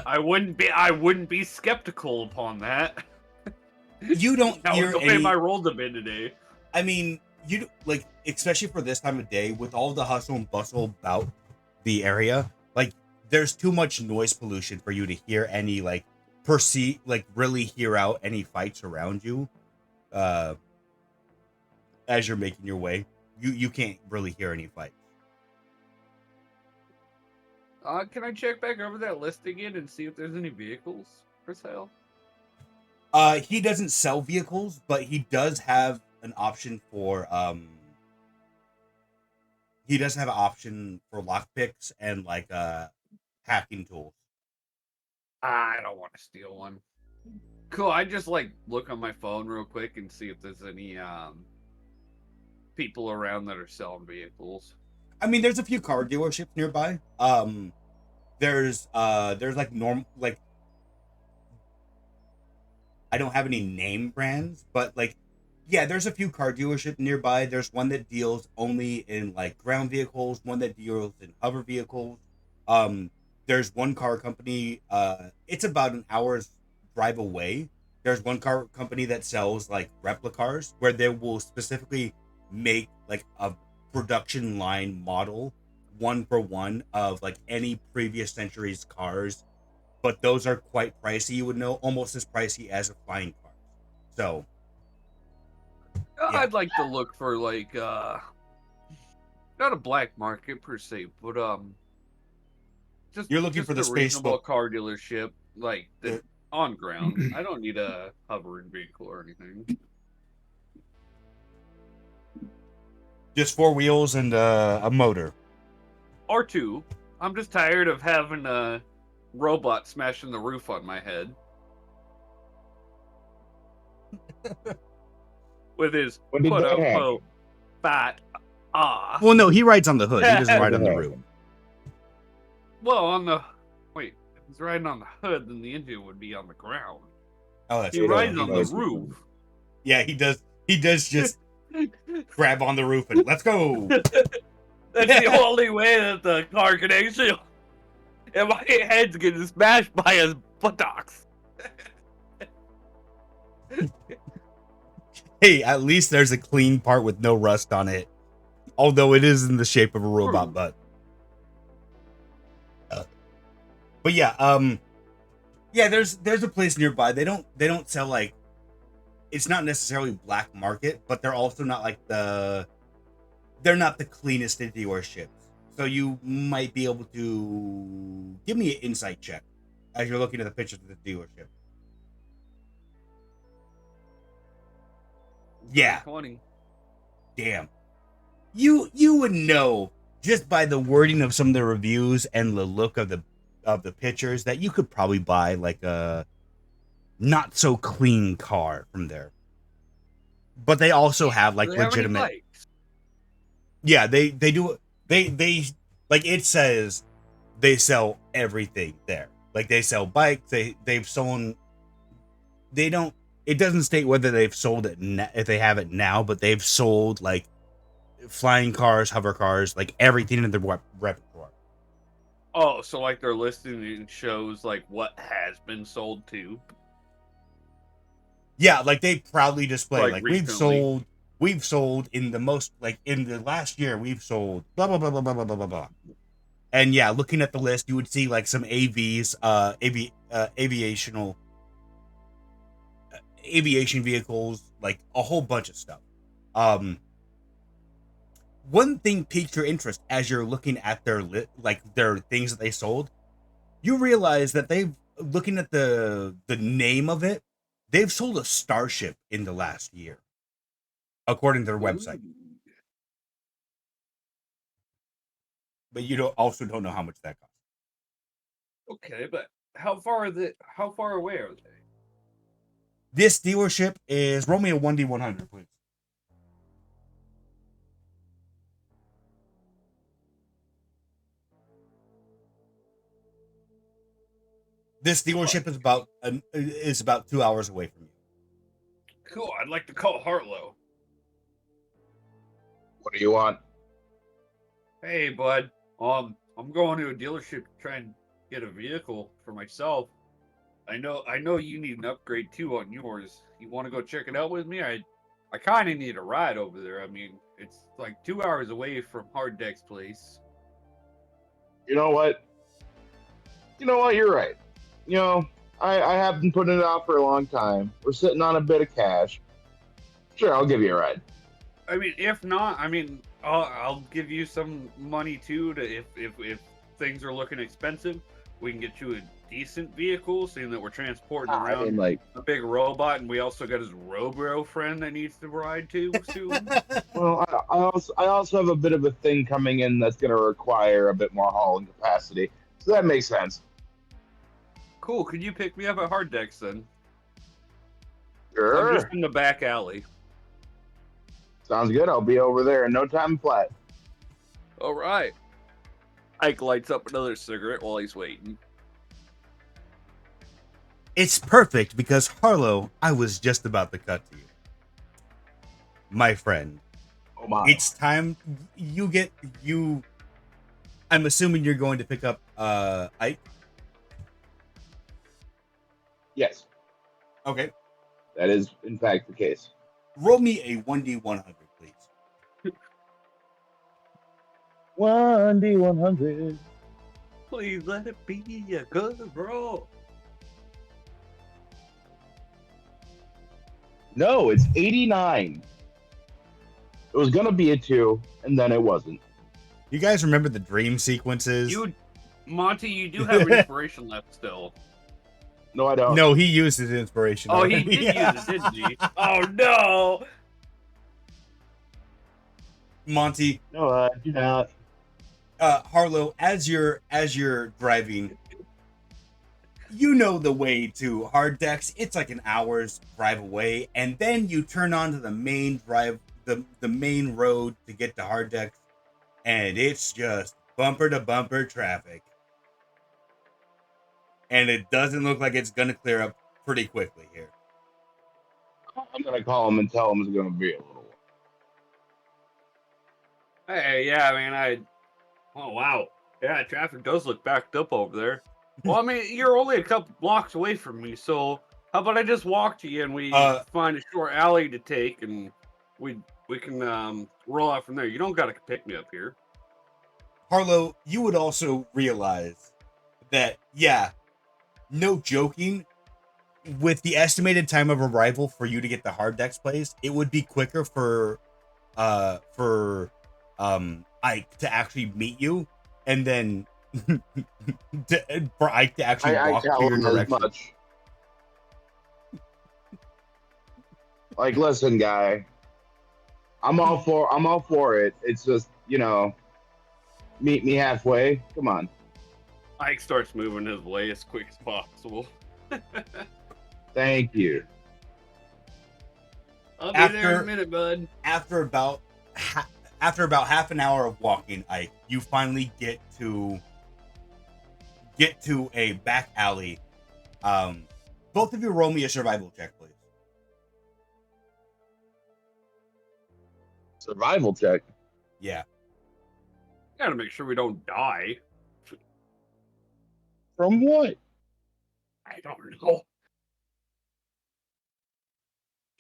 I wouldn't be skeptical upon that. You don't That hear was the way any. my rolls have been today. I mean, you like, especially for this time of day, with all the hustle and bustle about the area, like, there's too much noise pollution for you to hear any really hear out any fights around you. As you're making your way, you can't really hear any fights. Can I check back over that list again and see if there's any vehicles for sale? He doesn't sell vehicles, but he does have an option for lockpicks and like hacking tools. I don't want to steal one. Cool. I just like look on my phone real quick and see if there's any people around that are selling vehicles. I mean, there's a few car dealerships nearby. There's like I don't have any name brands, but like, yeah, there's a few car dealerships nearby. There's one that deals only in like ground vehicles, one that deals in hover vehicles. There's one car company, it's about an hour's drive away. There's one car company that sells like replica cars where they will specifically make like a production line model 1-for-1 of like any previous century's cars, but those are quite pricey. You would know, almost as pricey as a flying car. So yeah. I'd like to look for like not a black market per se, but just You're looking just for the a space reasonable book. car dealership, like the on ground. I don't need a hovering vehicle or anything. Just 4 wheels and a motor. Or 2. I'm just tired of having a robot smashing the roof on my head. With his When did quote that happen? unquote fat ass. Well, no, he rides on the hood. He doesn't ride on the roof. Well, if he's riding on the hood, then the engine would be on the ground. Oh, that's He true. rides He on the does- roof. Yeah, he does. He does just grab on the roof and let's go. That's the only way that the car can actually. And my head's getting smashed by his buttocks. Hey, at least there's a clean part with no rust on it. Although it is in the shape of a robot butt. But yeah, yeah, there's a place nearby. They don't sell like, it's not necessarily black market, but they're also not like they're not the cleanest of dealerships. So you might be able to give me an insight check as you're looking at the pictures of the dealership. Yeah. 20. Damn. You would know just by the wording of some of the reviews and the look of the pictures that you could probably buy like a not so clean car from there. But they also have like Do they have any legitimate. bikes? Yeah, they do. They like it says they sell everything there. Like they sell bikes. They've sold. They don't. It doesn't state whether they've sold it if they have it now, but they've sold like flying cars, hover cars, like everything in their repertoire. Oh, so like their listing shows like what has been sold to. Yeah, like they proudly display like recently. we've sold in the most like in the last year we've sold blah blah blah blah blah blah blah blah blah. And yeah, looking at the list, you would see like some aviation vehicles, like a whole bunch of stuff. One thing piqued your interest as you're looking at their their things that they sold. You realize that they've looking at the name of it, they've sold a starship in the last year, according to their website. Ooh. But you don't know how much that costs. Okay, but how far away are they? This dealership is roll me a 1D100, please. This dealership is about 2 hours away from you. Cool. I'd like to call Harlow. What do you want? Hey, bud. I'm going to a dealership to try and get a vehicle for myself. I know you need an upgrade too on yours. You want to go check it out with me? I kind of need a ride over there. I mean, it's like 2 hours away from Hard Deck's place. You know what? You're right. I have been putting it out for a long time. We're sitting on a bit of cash. Sure, I'll give you a ride. I mean, if not, I'll give you some money too. If things are looking expensive, we can get you a decent vehicle, seeing that we're transporting around a big robot, and we also got his Robro friend that needs to ride too soon. Well, I also have a bit of a thing coming in that's going to require a bit more hauling capacity, so that makes sense. Cool. Could you pick me up at Hard Decks then? Sure. I'm just in the back alley. Sounds good. I'll be over there in no time flat. All right. Ike lights up another cigarette while he's waiting. It's perfect because Harlow, I was just about to cut to you. My friend. Oh my. It's time I'm assuming you're going to pick up Ike. Yes. Okay. That is in fact the case. Roll me a 1D100, please. 1D100. Please let it be a good roll. No, it's 89. It was gonna be a 2, and then it wasn't. You guys remember the dream sequences? Monty, you do have inspiration left still. No, I don't. No, he used his inspiration. Oh, already. he did use it, didn't he? Oh no! Monty. No, I do not. Harlow, as you're driving, you know the way to Hard Decks. It's like an hour's drive away, and then you turn onto the main drive, the main road to get to Hard Decks, and it's just bumper to bumper traffic. And it doesn't look like it's gonna clear up pretty quickly here. I'm gonna call him and tell him it's gonna be a little while. Hey, yeah, oh wow. Yeah, traffic does look backed up over there. Well, I mean, you're only a couple blocks away from me, so how about I just walk to you and we find a short alley to take, and we can roll out from there. You don't gotta pick me up here. Harlow, you would also realize that, yeah, no joking, with the estimated time of arrival for you to get the Hard Decks place, it would be quicker for Ike to actually meet you, and then for Ike to actually walk to your direction. Much. Like, listen, guy, I'm all for it. It's just, meet me halfway. Come on. Ike starts moving his way as quick as possible. Thank you. I'll be there in a minute, bud. After after about half an hour of walking, Ike, you finally get to a back alley. Both of you roll me a survival check, please. Survival check. Yeah. Gotta make sure we don't die. From what? I don't know.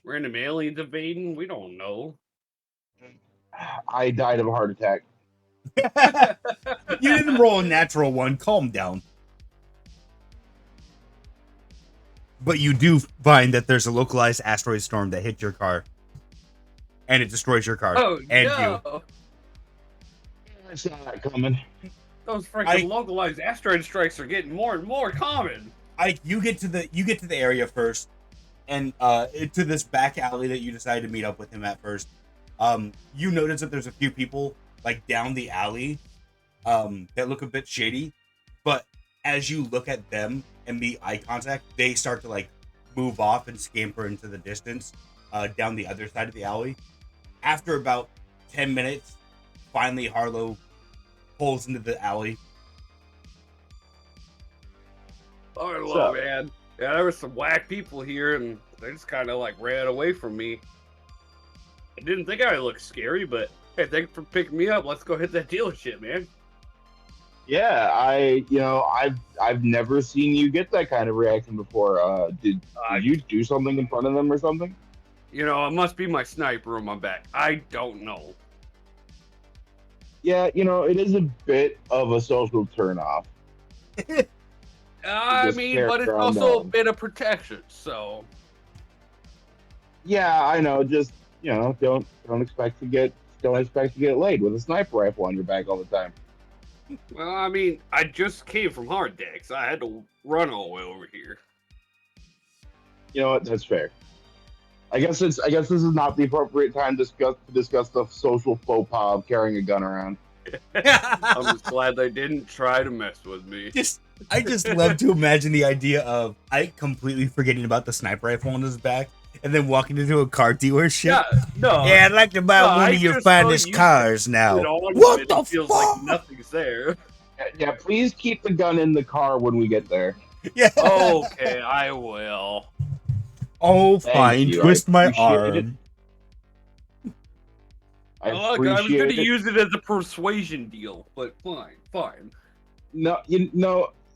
Random aliens invading? We don't know. I died of a heart attack. You didn't roll a natural one. Calm down. But you do find that there's a localized asteroid storm that hit your car. And it destroys your car. Oh, and no. you. I saw that coming. Those freaking localized asteroid strikes are getting more and more common. You get to the area first, and to this back alley that you decided to meet up with him at first. You notice that there's a few people like down the alley that look a bit shady, but as you look at them and meet eye contact, they start to like move off and scamper into the distance down the other side of the alley. After about 10 minutes, finally Harlow pulls into the alley. Oh, man. Yeah, there were some whack people here, and they just kind of like ran away from me. I didn't think I looked scary, but hey, thanks for picking me up. Let's go hit that dealership, man. Yeah, I've never seen you get that kind of reaction before. Did you do something in front of them or something? You know, it must be my sniper on my back. I don't know. Yeah, it is a bit of a social turnoff. I mean, but it's also a bit of protection, so. Yeah, I know. Just don't expect to get laid with a sniper rifle on your back all the time. Well, I mean, I just came from hard decks. I had to run all the way over here. You know what? That's fair. I guess this is not the appropriate time to discuss the social faux pas of carrying a gun around. I'm just glad they didn't try to mess with me. I just love to imagine the idea of Ike completely forgetting about the sniper rifle on his back and then walking into a car dealership. Yeah, I'd like to buy one of your finest cars now. What the feels fuck? Like nothing's there. Yeah, please keep the gun in the car when we get there. Yeah. Okay, I will. Oh, fine. Twist my arm. Look, I was going to use it as a persuasion deal, but fine. No,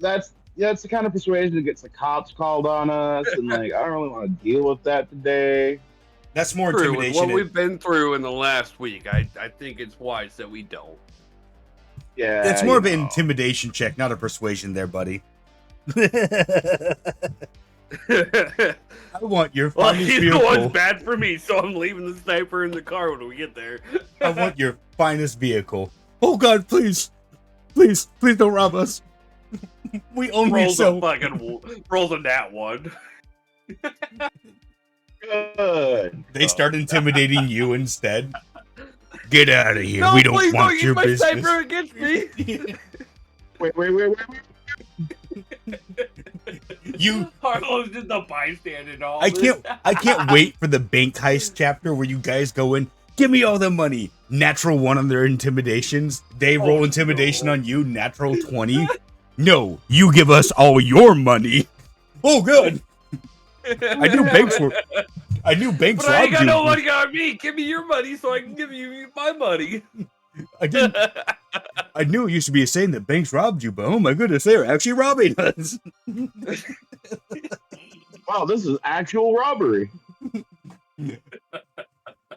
that's the kind of persuasion that gets the cops called on us, and like I don't really want to deal with that today. That's more True, intimidation. What we've been through in the last week, I think it's wise that we don't. Yeah, it's more of an intimidation check, not a persuasion there, buddy. I want your finest vehicle. Well, one's bad for me, so I'm leaving the sniper in the car when we get there. I want your finest vehicle. Oh God, please don't rob us. We only sell. Rolls a nat one. Good. They start intimidating you instead. Get out of here. No, we don't want your business. Don't use my sniper against me. Wait. Harlow's just a bystander and all. I can't wait for the bank heist chapter where you guys go in. Give me all the money. Natural 1 on their intimidations. They roll intimidation on you. Natural 20. No, you give us all your money. Oh, good. I knew banks robbed you. But I ain't got no money on me. Give me your money so I can give you my money. I knew it used to be a saying that banks robbed you, but oh my goodness, they're actually robbing us. Wow, this is actual robbery.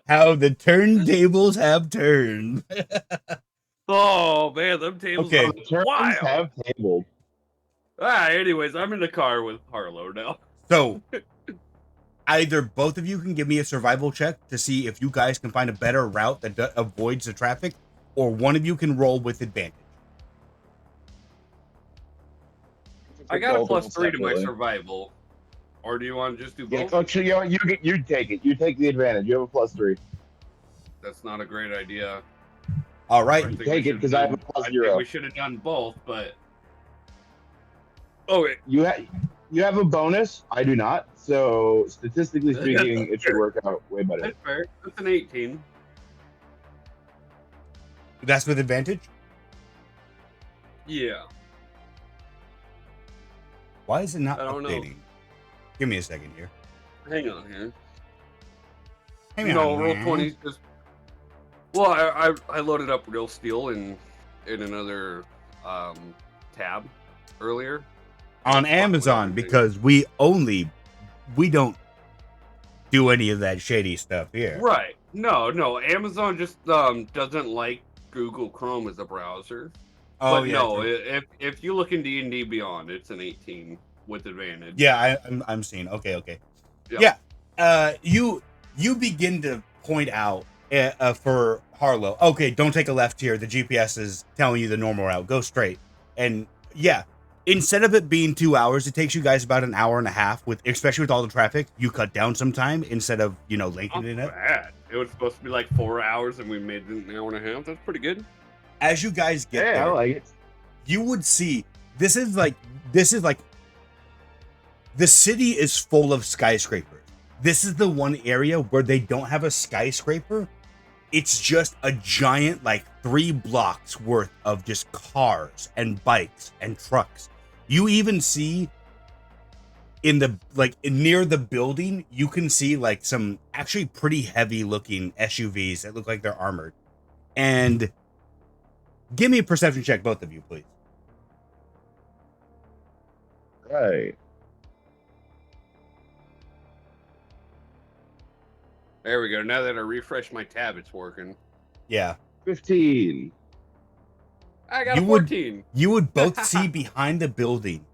How the turntables have turned. Oh man, them tables are wild. Have tabled. Anyways, I'm in the car with Harlow now. So, either both of you can give me a survival check to see if you guys can find a better route that avoids the traffic, or one of you can roll with advantage. I got a +3 to my survival. Or do you want to just do both? Yeah, actually, you take it. You take the advantage. You have a +3. That's not a great idea. All right, take it because I have a +0. I think we should have done both, but okay. You have a bonus. I do not. So statistically speaking, it should work out way better. That's fair. That's an 18. That's with advantage? Yeah. Why is it not I don't know. updating? Give me a second here. Hang on here. Hang No, on, roll man. 20 just. Well, I loaded up Real Steel in another tab earlier. On Amazon, because we don't do any of that shady stuff here. Right. No. Amazon just doesn't like Google Chrome as a browser. Oh, But yeah. no, True. if you look in D&D Beyond, it's an 18 with advantage. Yeah, I'm seeing. Okay. Yeah. Yeah. You begin to point out for Harlow. Okay, don't take a left here. The GPS is telling you the normal route. Go straight. And yeah, instead of it being 2 hours, it takes you guys about an hour and a half. Especially with all the traffic, you cut down some time instead of lengthening it. Not bad. It was supposed to be like 4 hours, and we made it an hour and a half. That's pretty good. As you guys get there, I like it. you would see this is like the city is full of skyscrapers. This is the one area where they don't have a skyscraper. It's just a giant, like 3 blocks worth of just cars and bikes and trucks. You even see near the building, you can see like some actually pretty heavy looking SUVs that look like they're armored. And give me a perception check, both of you, please. Right. There we go. Now that I refresh my tab, it's working. Yeah. 15. I got a 14. You would both see behind the building.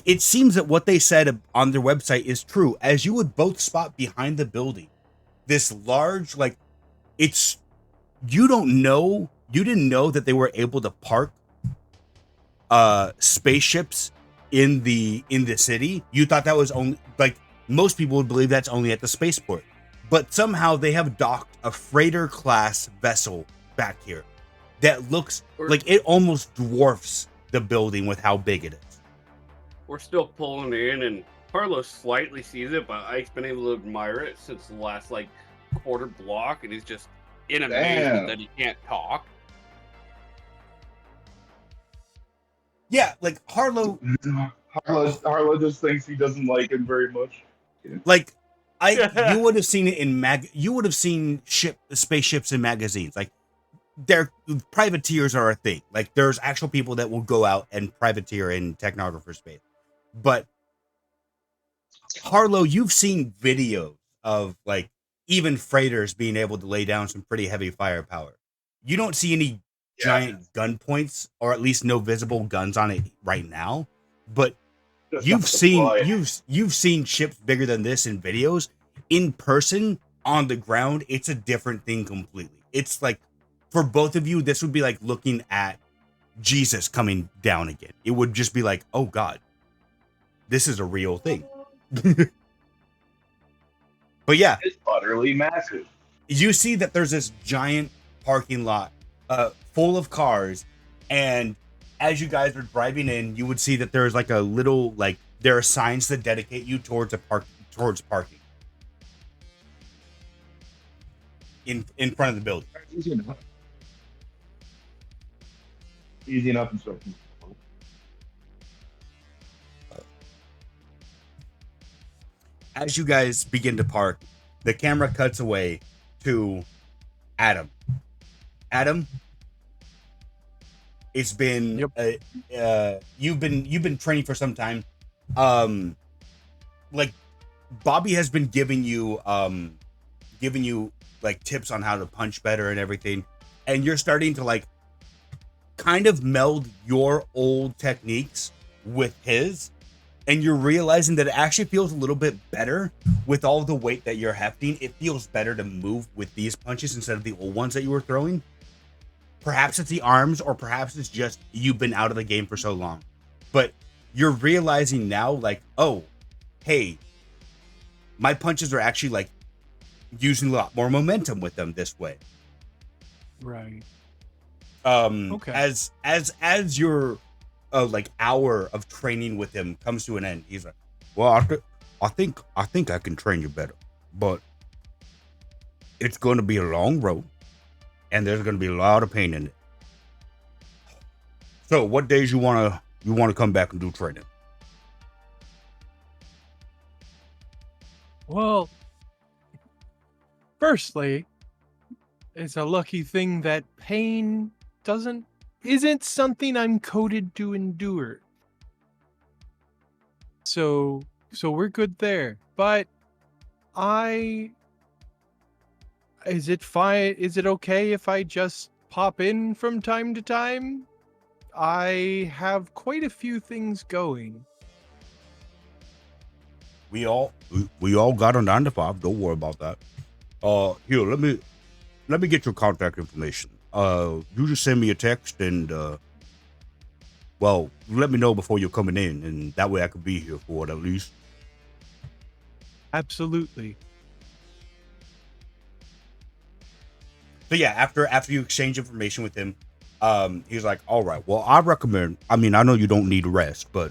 It seems that what they said on their website is true, as you would both spot behind the building this large, you didn't know that they were able to park spaceships in the city. You thought that was only most people would believe that's only at the spaceport, but somehow they have docked a freighter class vessel back here that looks like it almost dwarfs the building with how big it is. We're still pulling in, and Carlos slightly sees it, but Ike's been able to admire it since the last quarter block, and he's just in amazement that he can't talk. Yeah, like Harlow just thinks he doesn't like him very much. You would have seen it you would have seen spaceships in magazines. Like, privateers are a thing. Like, there's actual people that will go out and privateer in technographer space. But Harlow, you've seen videos of even freighters being able to lay down some pretty heavy firepower. You don't see any giant gun points, or at least no visible guns on it right now. But you've seen ships bigger than this in videos. In person, on the ground, it's a different thing completely. It's like, for both of you, this would be like looking at Jesus coming down again. It would just be like, oh God, this is a real thing. But yeah, it's utterly massive. You see that there's this giant parking lot full of cars, and as you guys are driving in, you would see that there's a little there are signs that dedicate you towards parking in front of the building. Easy enough instructions. As you guys begin to park, the camera cuts away to Adam. Adam, it's been you've been training for some time. Bobby has been giving you tips on how to punch better and everything, and you're starting to kind of meld your old techniques with his, and you're realizing that it actually feels a little bit better with all the weight that you're hefting. It feels better to move with these punches instead of the old ones that you were throwing. Perhaps it's the arms, or perhaps it's just you've been out of the game for so long. But you're realizing now, oh, hey, my punches are actually using a lot more momentum with them this way. Right. Okay. As your hour of training with him comes to an end, he's like, well, I think I can train you better, but it's going to be a long road, and there's going to be a lot of pain in it. So, what days you want to come back and do training? Well, firstly, it's a lucky thing that pain isn't something I'm coded to endure. So we're good there. But is it fine? Is it okay if I just pop in from time to time? I have quite a few things going. We all got a 9 to 5. Don't worry about that. Here, let me get your contact information. You just send me a text and well, let me know before you're coming in, and that way I could be here for it at least. Absolutely. So yeah, after you exchange information with him, he's like, all right, well, I recommend, I mean, I know you don't need rest, but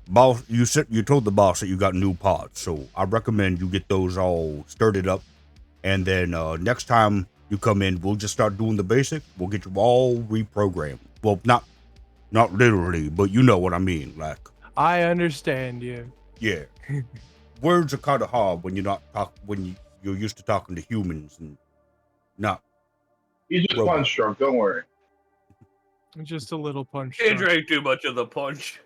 boss, you told the boss that you got new pods, so I recommend you get those all started up, and then next time you come in, we'll just start doing the basics. We'll get you all reprogrammed. Well, not literally, but you know what I mean. Like, I understand you. Yeah. Words are kind of hard when you're used to talking to humans and not. You just robots. punch drunk. Don't worry. Just a little punch. He drunk. drank too much of the punch.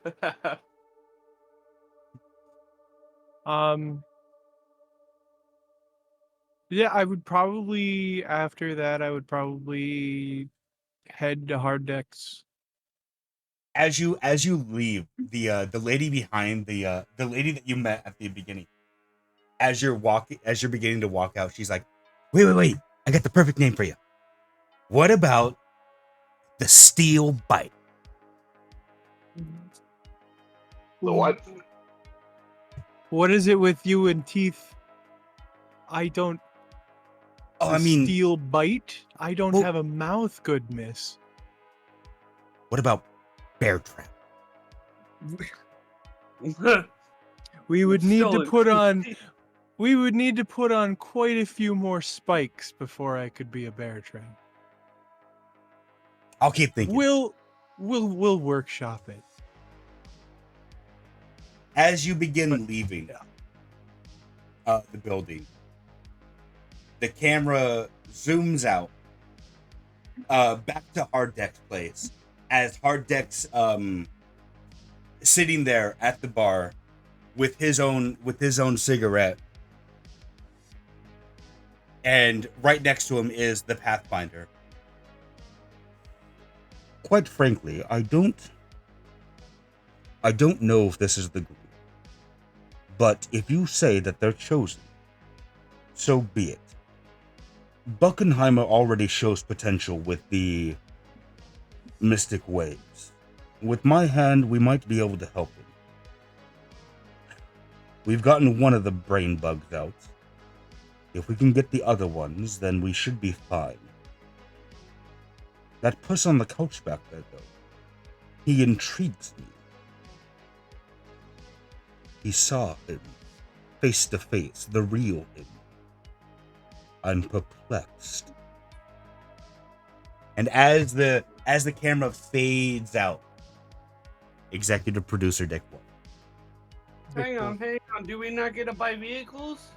Yeah, I would probably after that head to hard decks. As you leave, the lady behind the lady that you met at the beginning, as you're beginning to walk out, she's like, wait, I got the perfect name for you. What about the steel bite? The what? What is it with you and teeth? I don't. Oh, I mean, steel bite. I don't have a mouth, goodness. What about bear trap? We would need to put on. We would need to put on quite a few more spikes before I could be a bear trap. I'll keep thinking. We'll workshop it. As you begin leaving the building, the camera zooms out back to Hard Deck's place as Hard Deck's sitting there at the bar with his own cigarette, and right next to him is the Pathfinder. Quite frankly, I don't know if this is the group, but if you say that they're chosen, so be it. Buckenheimer already shows potential with the mystic waves. With my hand, we might be able to help him. We've gotten one of the brain bugs out. If we can get the other ones, then we should be fine. That puss on the couch back there, though, he intrigues me. He saw him, face to face, the real him. I'm perplexed. And as the camera fades out, executive producer Dick Wolf. Hang on. Do we not get to buy vehicles?